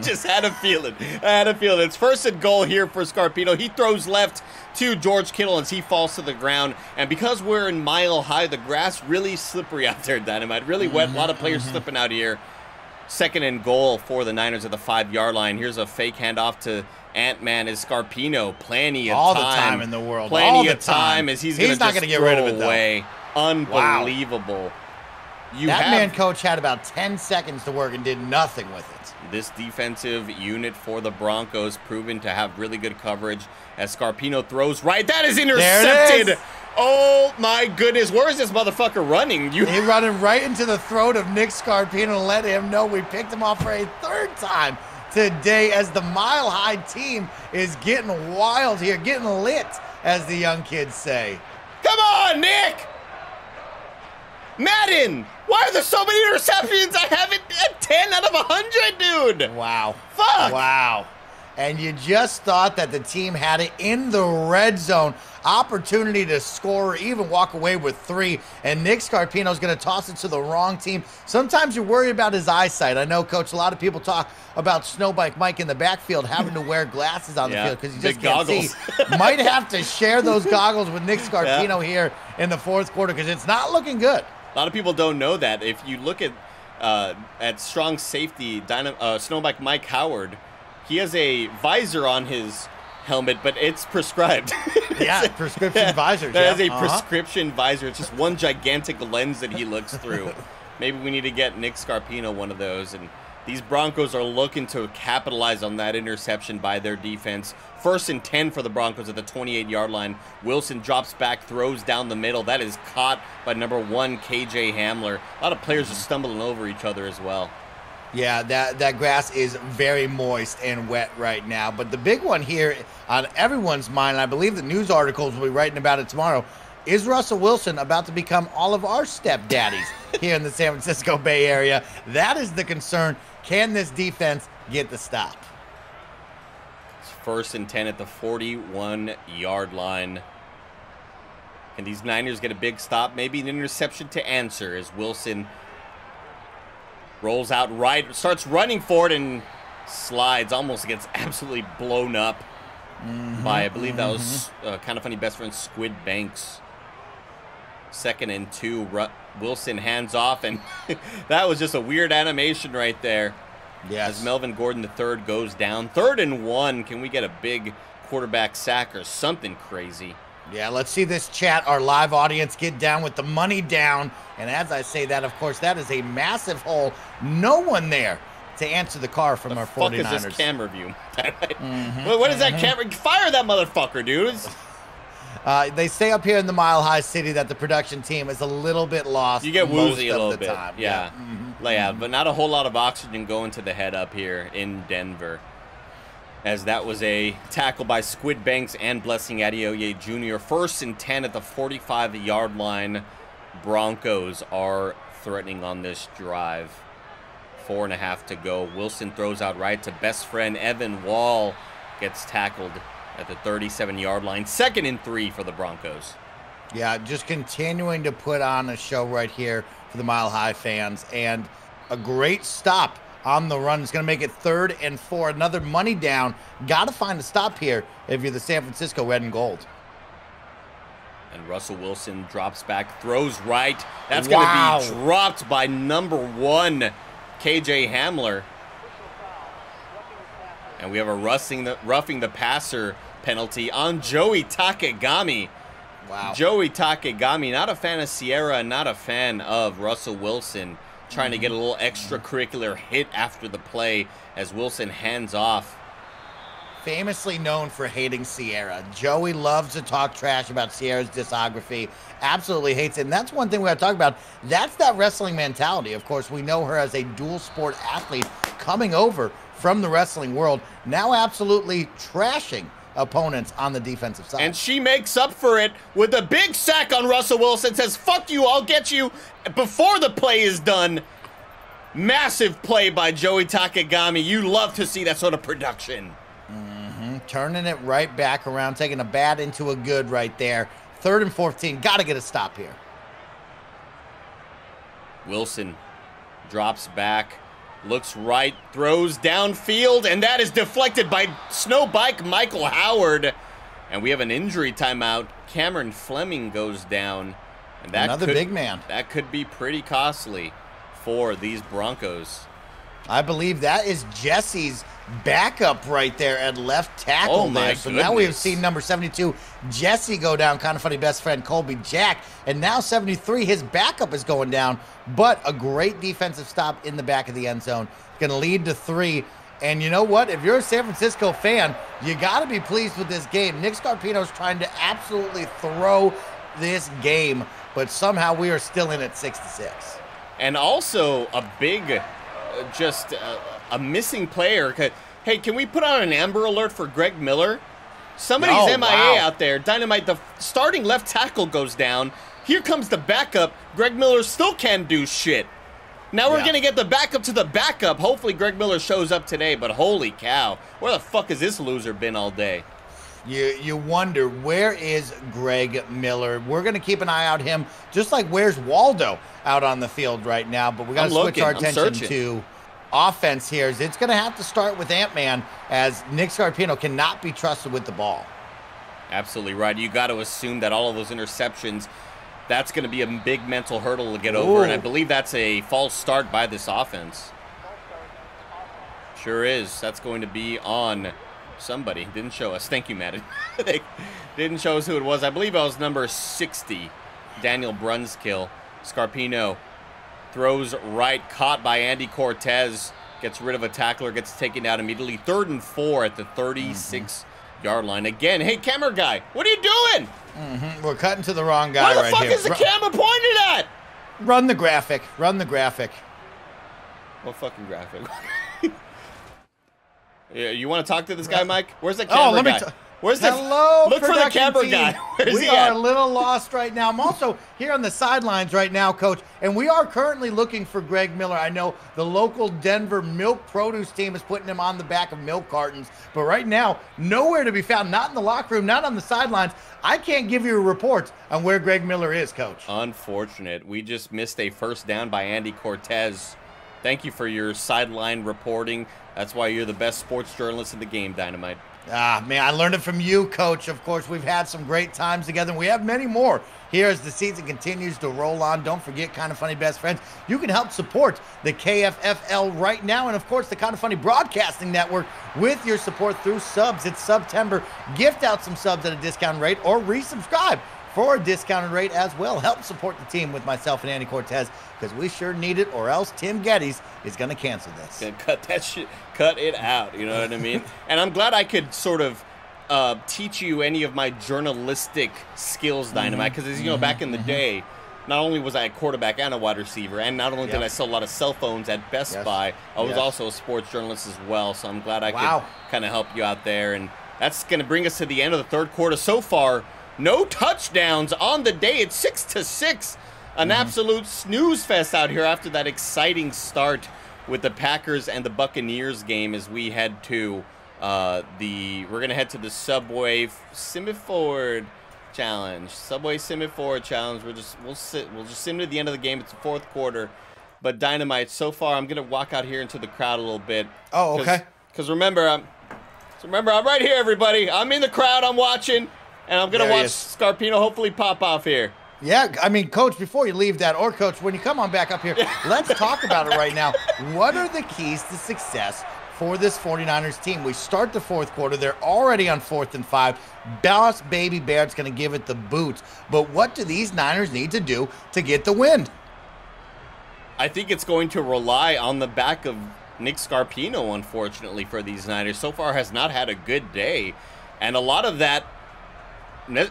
Just had a feeling. I had a feeling. It's 1st and goal here for Scarpino. He throws left to George Kittle as he falls to the ground. And because we're in Mile High, the grass really slippery out there, Dynamite. Really wet. A lot of players slipping out here. 2nd and goal for the Niners at the 5-yard line. Here's a fake handoff to Ant-Man as Scarpino. Plenty of all time. All the time in the world. Plenty of time as he's not going to get rid of it, away. Unbelievable. Wow. That man, Coach, had about 10 seconds to work and did nothing with it. This defensive unit for the Broncos proven to have really good coverage as Scarpino throws right. That is intercepted. There it is. Oh, my goodness. Where is this motherfucker running? He's running right into the throat of Nick Scarpino to let him know we picked him off for a 3rd time today as the Mile High team is getting wild here, getting lit, as the young kids say. Come on, Nick! Madden! Why are there so many interceptions? I have it at 10 out of 100, dude! Wow. Fuck! Wow. And you just thought that the team had it in the red zone. Opportunity to score or even walk away with 3. And Nick Scarpino is going to toss it to the wrong team. Sometimes you're worried about his eyesight. I know, Coach, a lot of people talk about Snowbike Mike in the backfield having to wear glasses on the field because he just can't see. Might have to share those goggles with Nick Scarpino here in the 4th quarter because it's not looking good. A lot of people don't know that. If you look at strong safety, Snowbike Mike Howard, he has a visor on his helmet, but it's prescribed. Yeah, prescription visors. That is a prescription visor. It's just one gigantic lens that he looks through. Maybe we need to get Nick Scarpino one of those. And these Broncos are looking to capitalize on that interception by their defense. 1st and 10 for the Broncos at the 28-yard line. Wilson drops back, throws down the middle. That is caught by number 1, KJ Hamler. A lot of players are stumbling over each other as well. Yeah, that grass is very moist and wet right now. But the big one here on everyone's mind, and I believe the news articles will be writing about it tomorrow, is Russell Wilson about to become all of our stepdaddies here in the San Francisco Bay Area? That is the concern. Can this defense get the stop? It's 1st and 10 at the 41-yard line. Can these Niners get a big stop? Maybe an interception to answer as Wilson rolls out right, starts running for it, and slides, almost gets absolutely blown up by, I believe that was kind of funny best friend Squid Banks. 2nd and 2, Wilson hands off, and that was just a weird animation right there. Yes. As Melvin Gordon III goes down. 3rd and 1, can we get a big quarterback sack or something crazy? Yeah, let's see this chat, our live audience, get down with the money down. And as I say that, of course, that is a massive hole. No one there to answer the car from our 49ers. What is this camera view? What is that camera? Fire that motherfucker, dude. They say up here in the Mile High City that the production team is a little bit lost. You get woozy a little bit. Time. Yeah. Layout, but not a whole lot of oxygen going to the head up here in Denver. As that was a tackle by Squid Banks and Blessing Adeoye Jr. 1st and 10 at the 45-yard line. Broncos are threatening on this drive. 4.5 to go. Wilson throws out right to best friend Evan Wall. Gets tackled at the 37-yard line. 2nd and 3 for the Broncos. Yeah, just continuing to put on a show right here for the Mile High fans. And a great stop on the run. It's going to make it 3rd and 4. Another money down. Got to find a stop here if you're the San Francisco Red and Gold. And Russell Wilson drops back, throws right. That's going to be dropped by number 1, KJ Hamler. And we have a roughing the passer penalty on Joey Takegami. Wow. Joey Takegami, not a fan of Sierra, not a fan of Russell Wilson. Trying to get a little extracurricular hit after the play as Wilson hands off. Famously known for hating Sierra. Joey loves to talk trash about Sierra's discography. Absolutely hates it. And that's one thing we got to talk about. That's that wrestling mentality. Of course, we know her as a dual sport athlete coming over from the wrestling world, now absolutely trashing opponents on the defensive side. And she makes up for it with a big sack on Russell Wilson. Says, fuck you, I'll get you before the play is done. Massive play by Joey Takegami. You love to see that sort of production. Turning it right back around, taking a bad into a good right there. 3rd and 14. Got to get a stop here. Wilson drops back, looks right, throws downfield, and that is deflected by Snowbike Michael Howard. And we have an injury timeout. Cameron Fleming goes down. And that Another big man. That could be pretty costly for these Broncos. I believe that is Jesse's backup right there at left tackle. Oh my so now we have seen number 72, Jesse, go down. Kind of funny best friend Colby Jack. And now 73, his backup is going down. But a great defensive stop in the back of the end zone. Going to lead to 3. And you know what? If you're a San Francisco fan, you got to be pleased with this game. Nick Scarpino's trying to absolutely throw this game, but somehow we are still in at 6-6. And also a big, just a missing player. Hey, can we put on an Amber Alert for Greg Miller? Somebody's MIA out there. Dynamite, the starting left tackle goes down. Here comes the backup. Greg Miller still can't do shit. Now we're going to get the backup to the backup. Hopefully Greg Miller shows up today, but holy cow. Where the fuck has this loser been all day? You wonder, where is Greg Miller? We're going to keep an eye out him, just like where's Waldo out on the field right now. But we got to switch our attention to offense here. It's going to have to start with Ant-Man, as Nick Scarpino cannot be trusted with the ball. Absolutely right. You got to assume that all of those interceptions, that's going to be a big mental hurdle to get over. And I believe that's a false start by this offense. Sure is. That's going to be on somebody. Didn't show us. Thank you, Madden. They didn't show us who it was. I believe it was number 60, Daniel Brunskill. Scarpino throws right, caught by Andy Cortez. Gets rid of a tackler, gets taken out immediately. 3rd and 4 at the 36-yard line. Again, hey, camera guy, what are you doing? We're cutting to the wrong guy right here. Where the fuck is the camera pointed at? Run the graphic. Run the graphic. What fucking graphic? Yeah, you want to talk to this guy, Mike? Where's the camera guy? Where's the Hello, look for the production camera team. guy? Where's We he are at? a little lost right now. I'm also here on the sidelines right now, Coach, and we are currently looking for Greg Miller. I know the local Denver milk produce team is putting him on the back of milk cartons, but right now, nowhere to be found. Not in the locker room, not on the sidelines. I can't give you reports on where Greg Miller is, Coach. Unfortunate. We just missed a first down by Andy Cortez. Thank you for your sideline reporting. That's why you're the best sports journalist in the game, Dynamite. Ah, man, I learned it from you, Coach. Of course, we've had some great times together, and we have many more here as the season continues to roll on. Don't forget, Kinda Funny Best Friends. You can help support the KFFL right now, and of course, the Kinda Funny Broadcasting Network with your support through subs. It's September. Gift out some subs at a discount rate or resubscribe for a discounted rate as well. Help support the team with myself and Andy Cortez, because we sure need it, or else Tim Geddes is going to cancel this. Cut that shit. Cut it out. You know what I mean? And I'm glad I could sort of teach you any of my journalistic skills, Dynamite, because as you know, back in the day, not only was I a quarterback and a wide receiver, and not only did I sell a lot of cell phones at Best Buy, I was also a sports journalist as well. So I'm glad I could kind of help you out there. And that's going to bring us to the end of the third quarter. So far, no touchdowns on the day. It's 6-6. An absolute snooze fest out here after that exciting start with the Packers and the Buccaneers game as we head to we're going to head to the Subway Semaphore Challenge. Subway Semaphore Challenge. We'll just sim to the end of the game. It's the fourth quarter. But Dynamite, so far, I'm going to walk out here into the crowd a little bit. Oh, okay. Because remember, I'm right here, everybody. I'm in the crowd. I'm watching. And I'm going to watch Scarpino hopefully pop off here. Yeah, I mean, Coach, before you leave that, or Coach, when you come on back up here, let's talk about it right now. What are the keys to success for this 49ers team? We start the fourth quarter. They're already on 4th and 5. Boss Baby Baird's going to give it the boot. But what do these Niners need to do to get the win? I think it's going to rely on the back of Nick Scarpino, unfortunately, for these Niners. So far has not had a good day. And a lot of that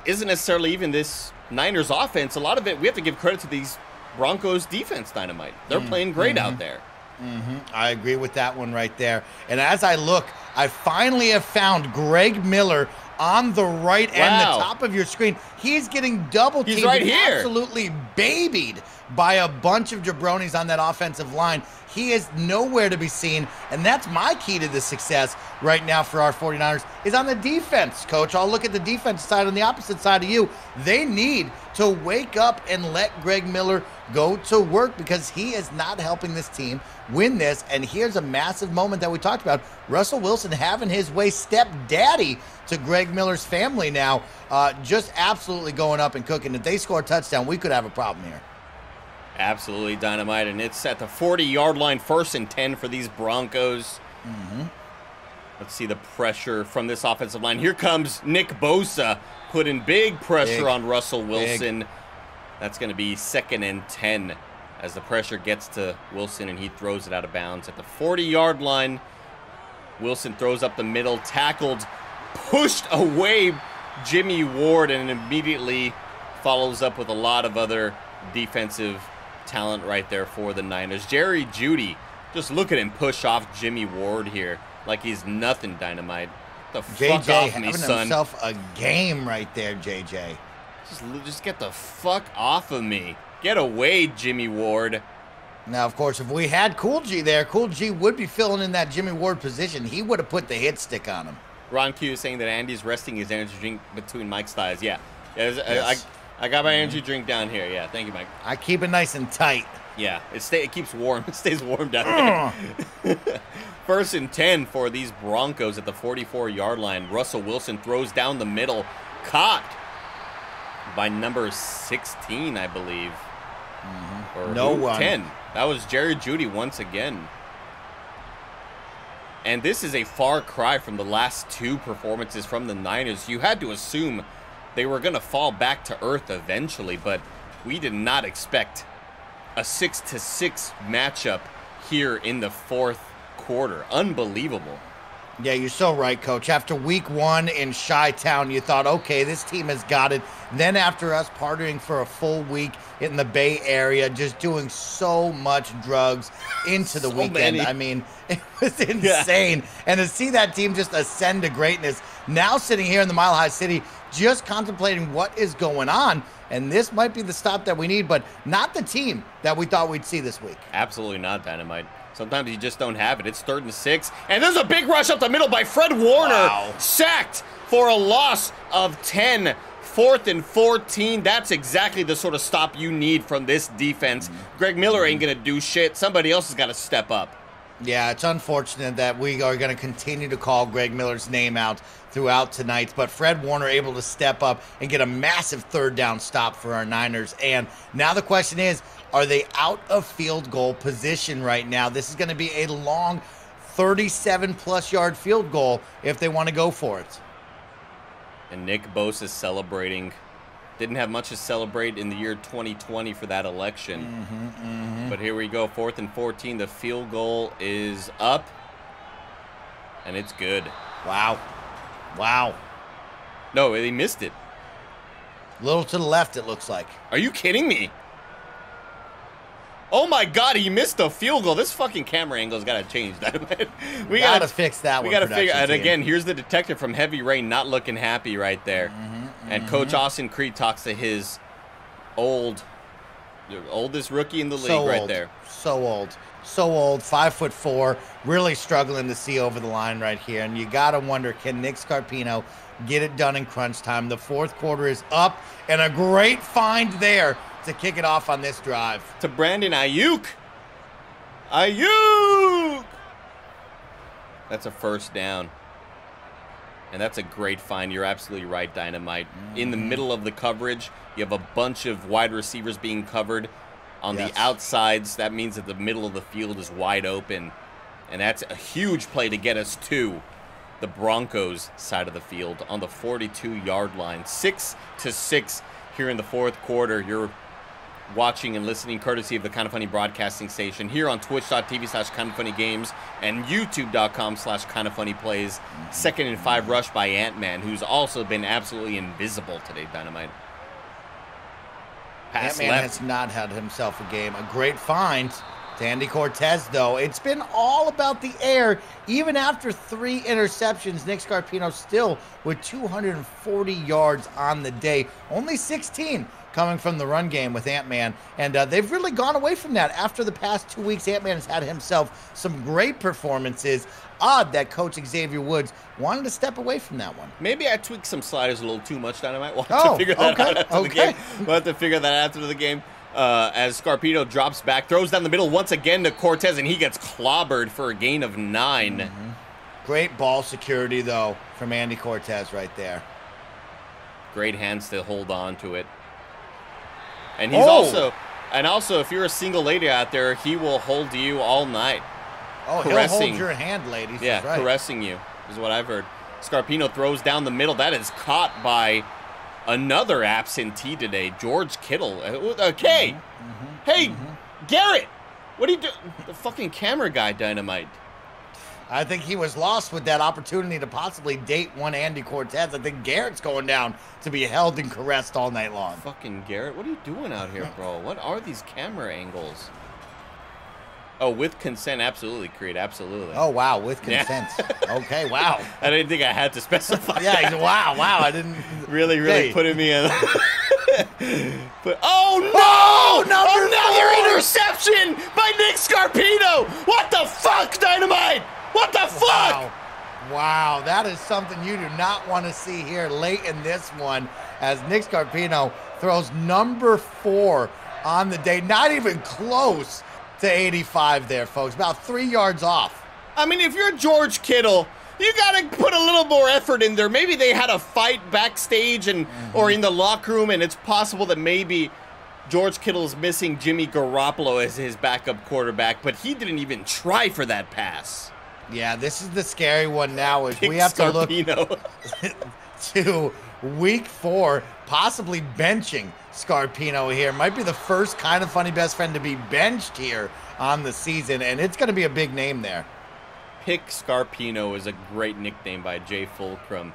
isn't necessarily even this Niners offense. A lot of it, we have to give credit to these Broncos defense, Dynamite. They're playing great out there. I agree with that one right there. And as I look, I finally have found Greg Miller on the right end, the top of your screen. He's getting double teamed. He's right here. Absolutely babied by a bunch of jabronis on that offensive line. He is nowhere to be seen, and that's my key to the success right now for our 49ers is on the defense, Coach. I'll look at the defense side on the opposite side of you. They need to wake up and let Greg Miller go to work because he is not helping this team win this. And here's a massive moment that we talked about. Russell Wilson having his way, stepdaddy to Greg Miller's family now, just absolutely going up and cooking. If they score a touchdown, we could have a problem here. Absolutely, Dynamite, and it's at the 40-yard line, 1st and 10 for these Broncos. Let's see the pressure from this offensive line. Here comes Nick Bosa, putting big pressure on Russell Wilson. That's going to be 2nd and 10 as the pressure gets to Wilson, and he throws it out of bounds at the 40-yard line. Wilson throws up the middle, tackled, pushed away Jimmy Ward, and immediately follows up with a lot of other defensive talent right there for the Niners. Jerry Jeudy, just look at him push off Jimmy Ward here like he's nothing, Dynamite. Get the fuck JJ off me, having son. himself a game right there, JJ. Just get the fuck off of me. Get away, Jimmy Ward. Now, of course, if we had Cool G there, Cool G would be filling in that Jimmy Ward position. He would have put the hit stick on him. Ron Q is saying that Andy's resting his energy drink between Mike's thighs. Yeah. I got my energy drink down here. Yeah, thank you, Mike. I keep it nice and tight. Yeah, it keeps warm. It stays warm down there. 1st and 10 for these Broncos at the 44-yard line. Russell Wilson throws down the middle. Caught by number 16, I believe. Or no one. 10. That was Jerry Jeudy once again. And this is a far cry from the last 2 performances from the Niners. You had to assume they were going to fall back to earth eventually, but we did not expect a 6-6 matchup here in the 4th quarter. Unbelievable. Yeah, you're so right, Coach. After week 1 in Chi-Town, you thought, okay, this team has got it. Then after us partying for a full week in the Bay Area, just doing so much drugs into the weekend. Many. I mean, it was insane. Yeah. And to see that team just ascend to greatness, now sitting here in the Mile High City, just contemplating what is going on. And this might be the stop that we need, but not the team that we thought we'd see this week. Absolutely not, Dynamite. Sometimes you just don't have it. It's 3rd and 6. And there's a big rush up the middle by Fred Warner. Wow. Sacked for a loss of 10. 4th and 14. That's exactly the sort of stop you need from this defense. Greg Miller ain't going to do shit. Somebody else has got to step up. Yeah, it's unfortunate that we are going to continue to call Greg Miller's name out throughout tonight, but Fred Warner able to step up and get a massive 3rd down stop for our Niners. And now the question is, are they out of field goal position right now? This is going to be a long 37-plus yard field goal if they want to go for it. And Nick Bosa is celebrating. Didn't have much to celebrate in the year 2020 for that election. But here we go, 4th and 14. The field goal is up, and it's good. Wow. Wow. No, they missed it. A little to the left, it looks like. Are you kidding me? Oh my God, he missed a field goal. This fucking camera angle's got to change. We got to fix that one. We got to figure. And again, here's the detective from Heavy Rain, not looking happy right there. And Coach Austin Creed talks to his oldest rookie in the league right there. So old. 5'4", really struggling to see over the line right here. And you got to wonder, can Nick Scarpino get it done in crunch time? The 4th quarter is up, and a great find there to kick it off on this drive. To Brandon Ayuk. That's a 1st down. And that's a great find. You're absolutely right, Dynamite. In the middle of the coverage, you have a bunch of wide receivers being covered. On the outsides, that means that the middle of the field is wide open. And that's a huge play to get us to the Broncos side of the field on the 42-yard line. 6-6 here in the 4th quarter. You're watching and listening courtesy of the KindaFunny broadcasting station here on twitch.tv/KindaFunnyGames and youtube.com/KindaFunnyPlays. 2nd and 5 rush by Ant-Man, who's also been absolutely invisible today, Dynamite. Pass Ant-Man left. has not had himself a game. A great find to Andy Cortez, though. It's been all about the air. Even after 3 interceptions, Nick Scarpino still with 240 yards on the day. Only 16 coming from the run game with Ant-Man. And they've really gone away from that. After the past 2 weeks, Ant-Man has had himself some great performances. Odd that Coach Xavier Woods wanted to step away from that one. Maybe I tweaked some sliders a little too much, Dynamite. We'll have to figure that out after the game. We'll have to figure that out after the game. As Scarpino drops back, throws down the middle once again to Cortez, and he gets clobbered for a gain of 9. Great ball security, though, from Andy Cortez right there. Great hands to hold on to it. And he's also, if you're a single lady out there, he will hold you all night. Oh, he'll hold your hand, ladies. Yeah, right. Caressing you is what I've heard. Scarpino throws down the middle. That is caught by another absentee today, George Kittle. Okay. Hey, Garrett, what are you doing? The fucking camera guy, Dynamite. I think he was lost with that opportunity to possibly date one Andy Cortez. I think Garrett's going down to be held and caressed all night long. Fucking Garrett, what are you doing out here, bro? What are these camera angles? Oh, with consent, absolutely, Creed, absolutely. Oh, wow, with consent. Yeah. Okay, wow. I didn't think I had to specify. Yeah, wow, I didn't. Really putting me in. But oh no! Another interception by Nick Scarpino. What the fuck, Dynamite? What the fuck? Wow, that is something you do not want to see here late in this one, as Nick Scarpino throws number 4 on the day. Not even close to 85 there, folks. About 3 yards off. I mean, if you're George Kittle, you got to put a little more effort in there. Maybe they had a fight backstage and or in the locker room, and it's possible that maybe George Kittle's missing Jimmy Garoppolo as his backup quarterback, but he didn't even try for that pass. Yeah, this is the scary one now, is we have to look to week 4, possibly benching Scarpino here. Might be the first KindaFunny best friend to be benched here on the season, and it's going to be a big name there. Pick Scarpino is a great nickname by Jay Fulcrum.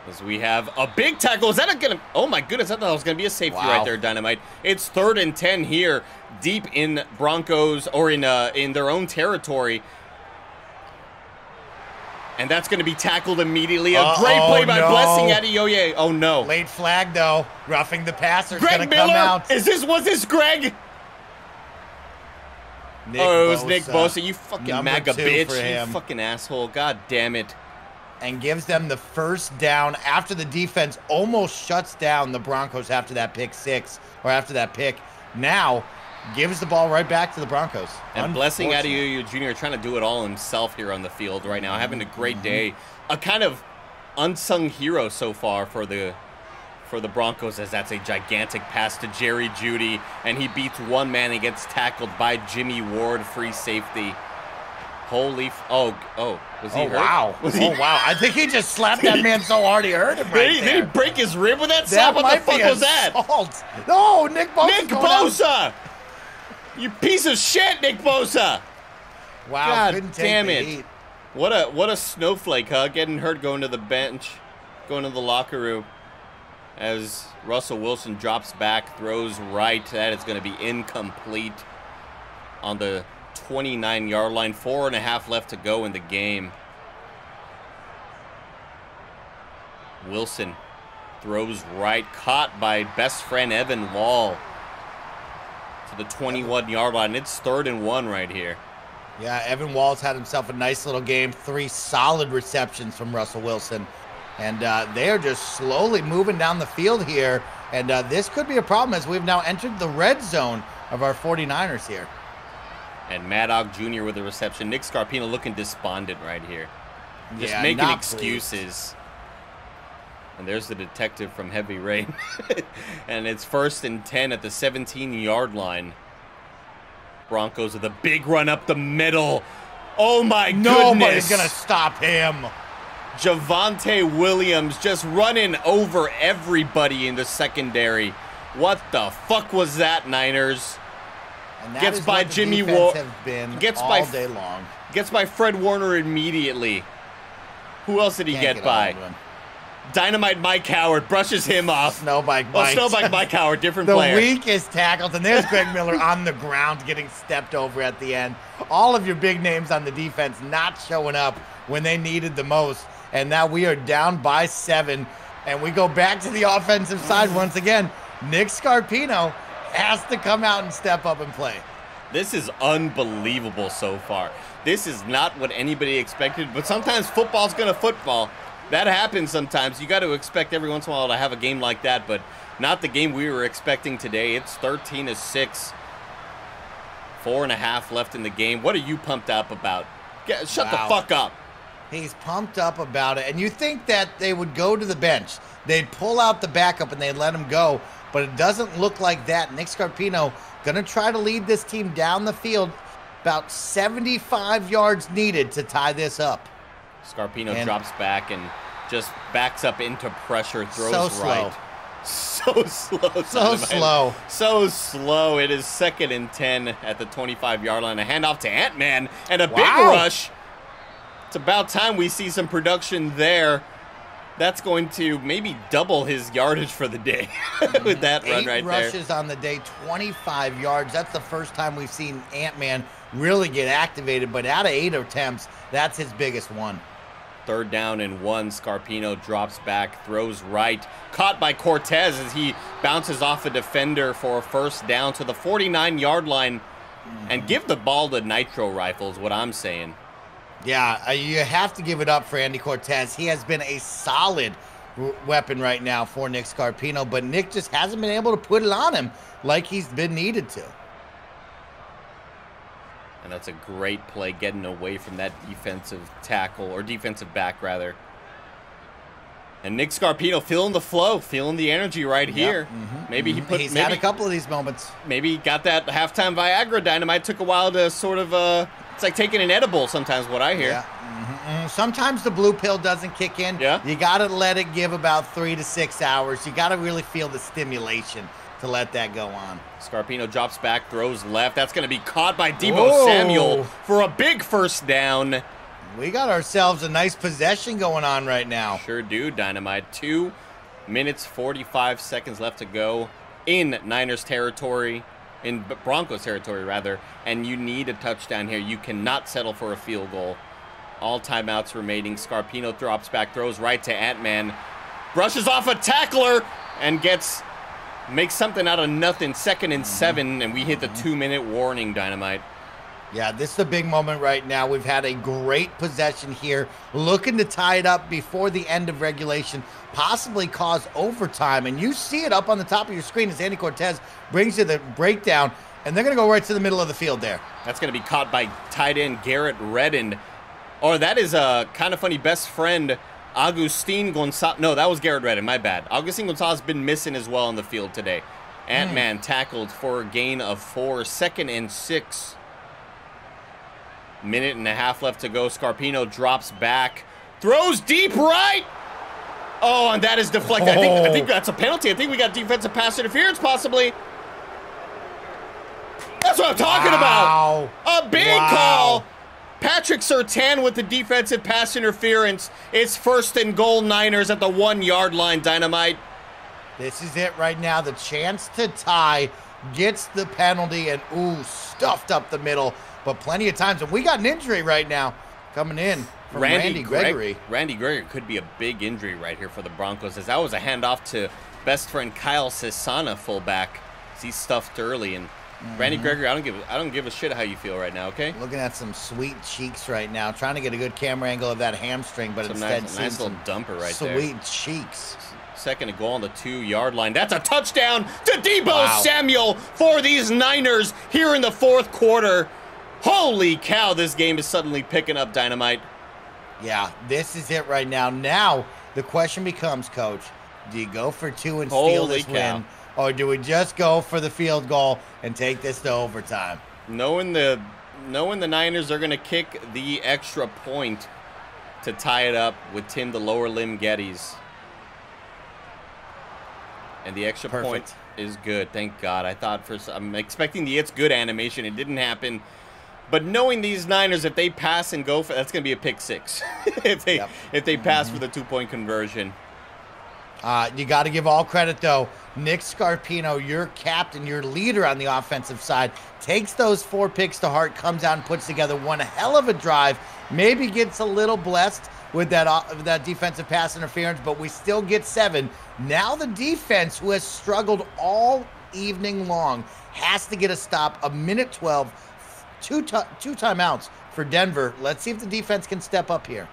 As we have a big tackle. Is that gonna? Oh my goodness! I thought it was gonna be a safety right there, Dynamite. It's 3rd and 10 here, deep in Broncos or in their own territory, and that's gonna be tackled immediately. A great play by Blessing Adeoye. Oh no! Late flag though, roughing the passer. Greg Miller, come out. Was this Greg? It was Nick Bosa. You fucking MAGA bitch. You fucking asshole. God damn it. And gives them the first down after the defense almost shuts down the Broncos after that pick 6 or after that pick. Now gives the ball right back to the Broncos. And Blessing Adeoye Jr. trying to do it all himself here on the field right now, having a great day. A kind of unsung hero so far for the Broncos, as that's a gigantic pass to Jerry Jeudy, and he beats one man and gets tackled by Jimmy Ward, free safety. Holy was he hurt? Wow. Wow. I think he just slapped that man so hard he hurt him right there. Did he break his rib with that slap? What the fuck was that? No, Nick Bosa. Nick Bosa! You piece of shit, Nick Bosa! Wow, God damn it. Heat. What a snowflake, huh? Getting hurt, going to the bench, going to the locker room. As Russell Wilson drops back, throws right. That is going to be incomplete on the 29-yard line. 4.5 left to go in the game. Wilson throws right, caught by best friend Evan Wall to the 21-yard line. It's 3rd and 1 right here. Yeah, Evan Wall's had himself a nice little game. 3 solid receptions from Russell Wilson. And they are just slowly moving down the field here. And this could be a problem as we've now entered the red zone of our 49ers here. And Maddox Jr. with the reception. Nick Scarpino looking despondent right here. Just making excuses. Pleased. And there's the detective from Heavy Rain. And it's 1st and 10 at the 17-yard line. Broncos with a big run up the middle. Oh my goodness. Nobody's going to stop him. Javonte Williams just running over everybody in the secondary. What the fuck was that, Niners? And that gets by Jimmy Ward. Gets by all day long. Gets by Fred Warner immediately. Who else did he get by? Dynamite Mike Howard brushes him off. Snowbike Mike. Snowbike Mike Howard, different player. The weakest tackles, and there's Greg Miller on the ground getting stepped over at the end. All of your big names on the defense not showing up when they needed the most. And now we are down by 7, and we go back to the offensive side once again. Nick Scarpino has to come out and step up and play. This is unbelievable so far. This is not what anybody expected, but sometimes football's gonna football. That happens sometimes. You got to expect every once in a while to have a game like that, but not the game we were expecting today. It's 13-6. 4.5 left in the game. What are you pumped up about? Shut the fuck up. He's pumped up about it. And you think that they would go to the bench. They'd pull out the backup and they'd let him go. But it doesn't look like that. Nick Scarpino going to try to lead this team down the field. About 75 yards needed to tie this up. Scarpino drops back and just backs up into pressure, throws right. So slow. So slow. It is 2nd and 10 at the 25-yard line. A handoff to Ant-Man and a big rush. It's about time we see some production there. That's going to maybe double his yardage for the day with that run right there. 8 rushes on the day, 25 yards. That's the first time we've seen Ant-Man really get activated. But out of 8 attempts, that's his biggest one. 3rd down and 1. Scarpino drops back, throws right. Caught by Cortez as he bounces off a defender for a 1st down to the 49-yard line. And give the ball to Nitro Rifle is what I'm saying. Yeah, you have to give it up for Andy Cortez. He has been a solid weapon right now for Nick Scarpino, but Nick just hasn't been able to put it on him like he's been needed to. And that's a great play, getting away from that defensive tackle, or defensive back, rather. And Nick Scarpino feeling the flow, feeling the energy right here. Maybe he put. He's had a couple of these moments. Maybe he got that halftime Viagra. Dynamite took a while to sort of. It's like taking an edible sometimes. What I hear. Yeah. Sometimes the blue pill doesn't kick in. Yeah. You got to let it give about 3 to 6 hours. You got to really feel the stimulation to let that go on. Scarpino drops back, throws left. That's going to be caught by Deebo Samuel for a big 1st down. We got ourselves a nice possession going on right now. Sure do, Dynamite. 2 minutes, 45 seconds left to go in Niners territory, in Broncos territory, rather, and you need a touchdown here. You cannot settle for a field goal. All timeouts remaining. Scarpino drops back, throws right to Ant-Man, brushes off a tackler, and makes something out of nothing. 2nd and 7, and we hit the 2-minute warning, Dynamite. Yeah, this is a big moment right now. We've had a great possession here, looking to tie it up before the end of regulation, possibly cause overtime. And you see it up on the top of your screen as Andy Cortez brings you the breakdown, and they're going to go right to the middle of the field there. That's going to be caught by tight end Garrett Redden. Or that is a kind of funny best friend, Agustin Gonzalez. No, that was Garrett Redden, my bad. Agustin Gonzalez has been missing as well on the field today. Ant-Man tackled for a gain of 4, 2nd and 6. Minute and a half left to go. Scarpino drops back, throws deep right. Oh, and that is deflected. I think that's a penalty. I think we got defensive pass interference, possibly. That's what I'm talking about. A big call. Patrick Surtain with the defensive pass interference. It's 1st and goal, Niners at the 1-yard line, Dynamite. This is it right now. The chance to tie, gets the penalty, and stuffed up the middle. But plenty of times, and we got an injury right now coming in from Randy Gregory. Randy Gregory could be a big injury right here for the Broncos, as that was a handoff to best friend Kyle Cesana, fullback. He's stuffed early, and Randy Gregory, I don't give a shit how you feel right now, okay? Looking at some sweet cheeks right now, trying to get a good camera angle of that hamstring, but instead nice little dumper right there. Sweet cheeks. 2nd and goal on the 2-yard line. That's a touchdown to Deebo Samuel for these Niners here in the 4th quarter. Holy cow, this game is suddenly picking up, Dynamite. Yeah, this is it right now. Now, the question becomes, Coach, do you go for 2 and steal this win, or do we just go for the field goal and take this to overtime? Knowing the Niners are going to kick the extra point to tie it up with Tim the lower limb Geddes. And the extra point is good, thank God. I'm expecting the it's good animation. It didn't happen. But knowing these Niners, if they pass and go for, that's going to be a pick 6. if they pass for the 2-point conversion. You got to give all credit, though. Nick Scarpino, your captain, your leader on the offensive side, takes those 4 picks to heart, comes out and puts together one hell of a drive. Maybe gets a little blessed with that defensive pass interference, but we still get 7. Now the defense, who has struggled all evening long, has to get a stop. A minute 12. Two timeouts for Denver. Let's see if the defense can step up here.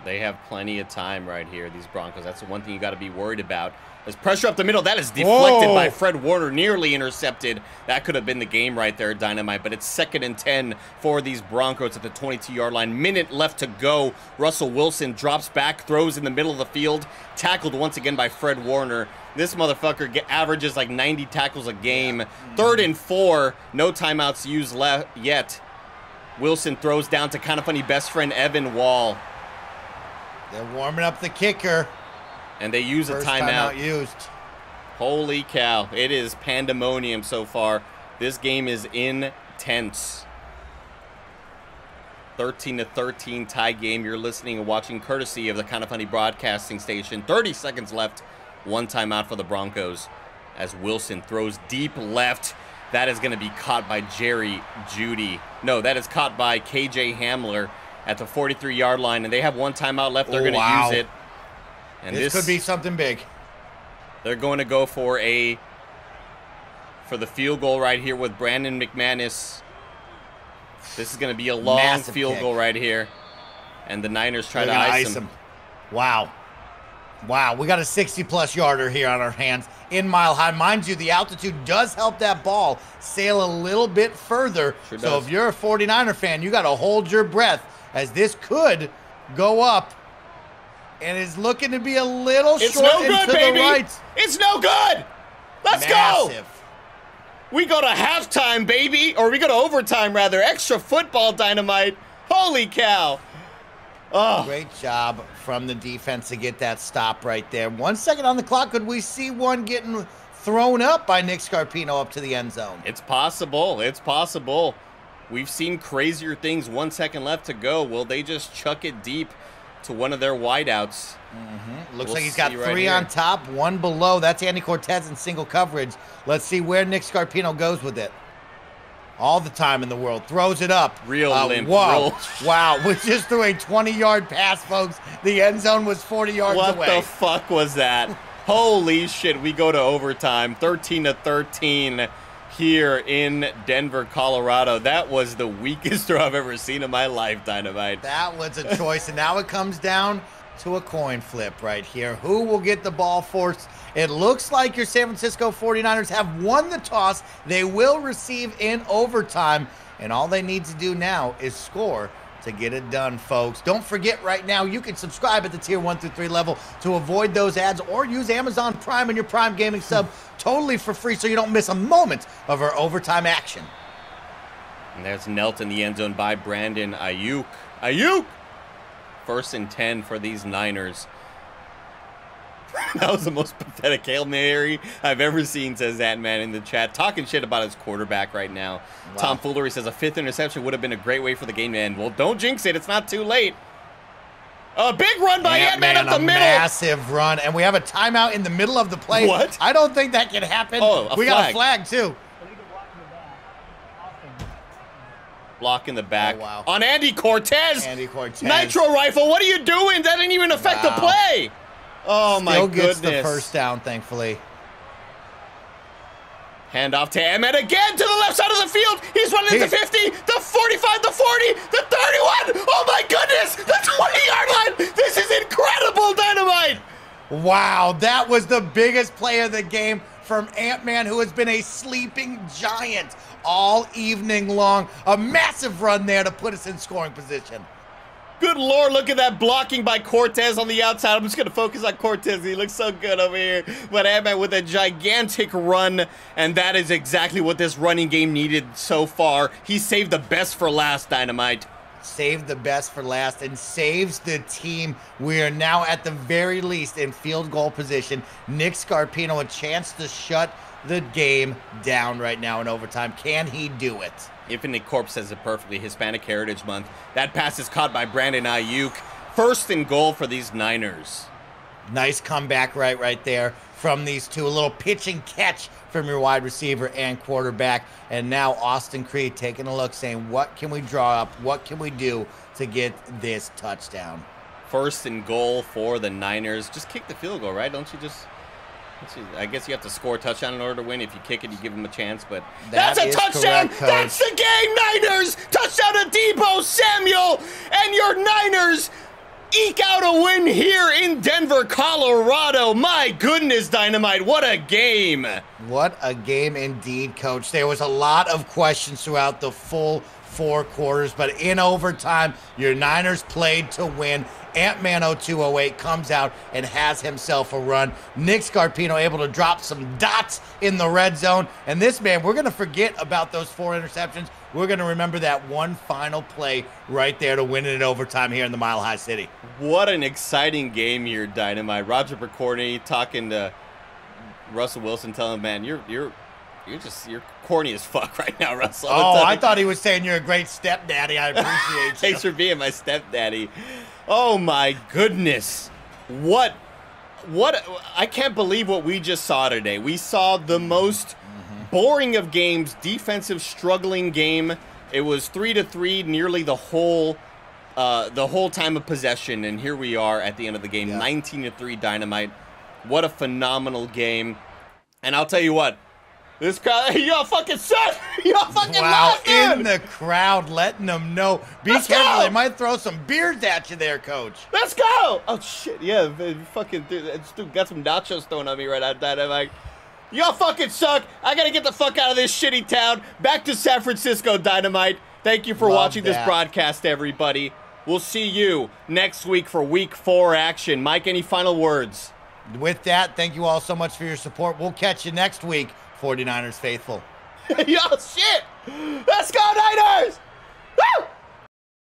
They have plenty of time right here, these Broncos. That's the one thing you got to be worried about. There's pressure up the middle. That is deflected by Fred Warner, nearly intercepted. That could have been the game right there, Dynamite. But it's 2nd and 10 for these Broncos at the 22-yard line. Minute left to go. Russell Wilson drops back, throws in the middle of the field. Tackled once again by Fred Warner. This motherfucker averages like 90 tackles a game. 3rd and 4. No timeouts used left yet. Wilson throws down to kind of funny best friend Evan Wall. They're warming up the kicker. And they use a timeout. Used. Holy cow. It is pandemonium so far. This game is intense. 13-13 tie game. You're listening and watching courtesy of the Kind of Funny broadcasting station. 30 seconds left. 1 timeout for the Broncos as Wilson throws deep left. That is going to be caught by Jerry Jeudy. No, that is caught by KJ Hamler at the 43-yard line, and they have 1 timeout left. They're going to use it. And this could be something big. They're going to go for the field goal right here with Brandon McManus. This is going to be a long field goal right here. And the Niners try to ice him. Wow. Wow, we got a 60-plus yarder here on our hands in Mile High. Mind you, the altitude does help that ball sail a little bit further. Sure so does. If you're a 49er fan, you got to hold your breath as this could go up and is looking to be a little short no good, into baby. the right. It's no good. Let's go. We go to halftime, baby. Or we go to overtime, rather. Extra football, Dynamite. Holy cow. Oh. Great job from the defense to get that stop right there. 1 second on the clock. Could we see one getting thrown up by Nick Scarpino up to the end zone? It's possible. It's possible. We've seen crazier things. 1 second left to go. Will they just chuck it deep to one of their wideouts? Looks like he's got three on top, one below. That's Andy Cortez in single coverage. Let's see where Nick Scarpino goes with it. All the time in the world. Throws it up. Real limp. Whoa. Wow. We just threw a 20-yard pass, folks. The end zone was 40 yards away. What the fuck was that? Holy shit. We go to overtime. 13-13 here in Denver, Colorado. That was the weakest throw I've ever seen in my life, Dynamite. That was a choice. And now it comes down to a coin flip right here. Who will get the ball first? It looks like your San Francisco 49ers have won the toss. They will receive in overtime, and all they need to do now is score to get it done, folks. Don't forget right now, you can subscribe at the tier 1 through 3 level to avoid those ads, or use Amazon Prime in your Prime Gaming sub totally for free so you don't miss a moment of our overtime action. And there's knelt in the end zone by Brandon Ayuk. Ayuk! 1st and 10 for these Niners. That was the most pathetic Hail Mary I've ever seen, says that man in the chat. Talking shit about his quarterback right now. Wow. Tom Foolery says a 5th interception would have been a great way for the game to end. Well, don't jinx it. It's not too late. A big run by Ant-Man up the middle. Massive run. And we have a timeout in the middle of the play. What? I don't think that can happen. Oh, we got a flag, too. Block in the back. Oh, wow. On Andy Cortez. Andy Cortez. Nitro rifle. What are you doing? That didn't even affect the play. Oh, my goodness. Still gets the first down, thankfully. Hand off to Emmett again to the left side of the field. He's running the 50, the 45, the 40, the 31. Oh, my goodness. The 20-yard line. This is incredible, Dynamite. Wow, that was the biggest play of the game from Ant-Man, who has been a sleeping giant all evening long. A massive run there to put us in scoring position. Good Lord, look at that blocking by Cortez on the outside. I'm just going to focus on Cortez. He looks so good over here. But Ant-Man with a gigantic run, and that is exactly what this running game needed so far. He saved the best for last, Dynamite. Saved the best for last and saves the team. We are now at the very least in field goal position. Nick Scarpino, a chance to shut the game down right now in overtime. Can he do it? Infinite Corpse says it perfectly. Hispanic Heritage Month. That pass is caught by Brandon Ayuk. 1st and goal for these Niners. Nice comeback right there from these two. A little pitch and catch from your wide receiver and quarterback. And now Austin Creed taking a look, saying, what can we draw up? What can we do to get this touchdown? 1st and goal for the Niners. Just kick the field goal, right? Don't you just... I guess you have to score a touchdown in order to win. If you kick it, you give them a chance, but that's a touchdown! Correct, that's the game, Niners! Touchdown to Deebo Samuel! And your Niners eke out a win here in Denver, Colorado. My goodness, Dynamite, what a game! What a game indeed, Coach. There was a lot of questions throughout the full 4 quarters, but in overtime, your Niners played to win. Ant-Man 0208 comes out and has himself a run. Nick Scarpino able to drop some dots in the red zone. And this man, we're going to forget about those 4 interceptions. We're going to remember that one final play right there to win it in overtime here in the Mile High City. What an exciting game here, Dynamite. Roger Picorni talking to Russell Wilson, telling him, man, you're corny as fuck right now, Russell. Oh, I thought he was saying you're a great stepdaddy. I appreciate you. Thanks for being my stepdaddy. Oh my goodness. What I can't believe what we just saw today. We saw the most boring of games, defensive struggling game. It was 3-3 nearly the whole time of possession, and here we are at the end of the game, 19-3 Dynamite. What a phenomenal game. And I'll tell you what, this crowd, y'all fucking suck. Y'all fucking lost, dude. In the crowd, letting them know. Be careful, they might throw some beers at you there, Coach. Let's go. Oh, shit, yeah, fucking dude, this dude got some nachos thrown at me right out that. I'm like, y'all fucking suck. I got to get the fuck out of this shitty town. Back to San Francisco, Dynamite. Thank you for watching this broadcast, everybody. We'll see you next week for Week 4 action. Mike, any final words? With that, thank you all so much for your support. We'll catch you next week, 49ers faithful. Yo, shit! Let's go, Niners! Woo!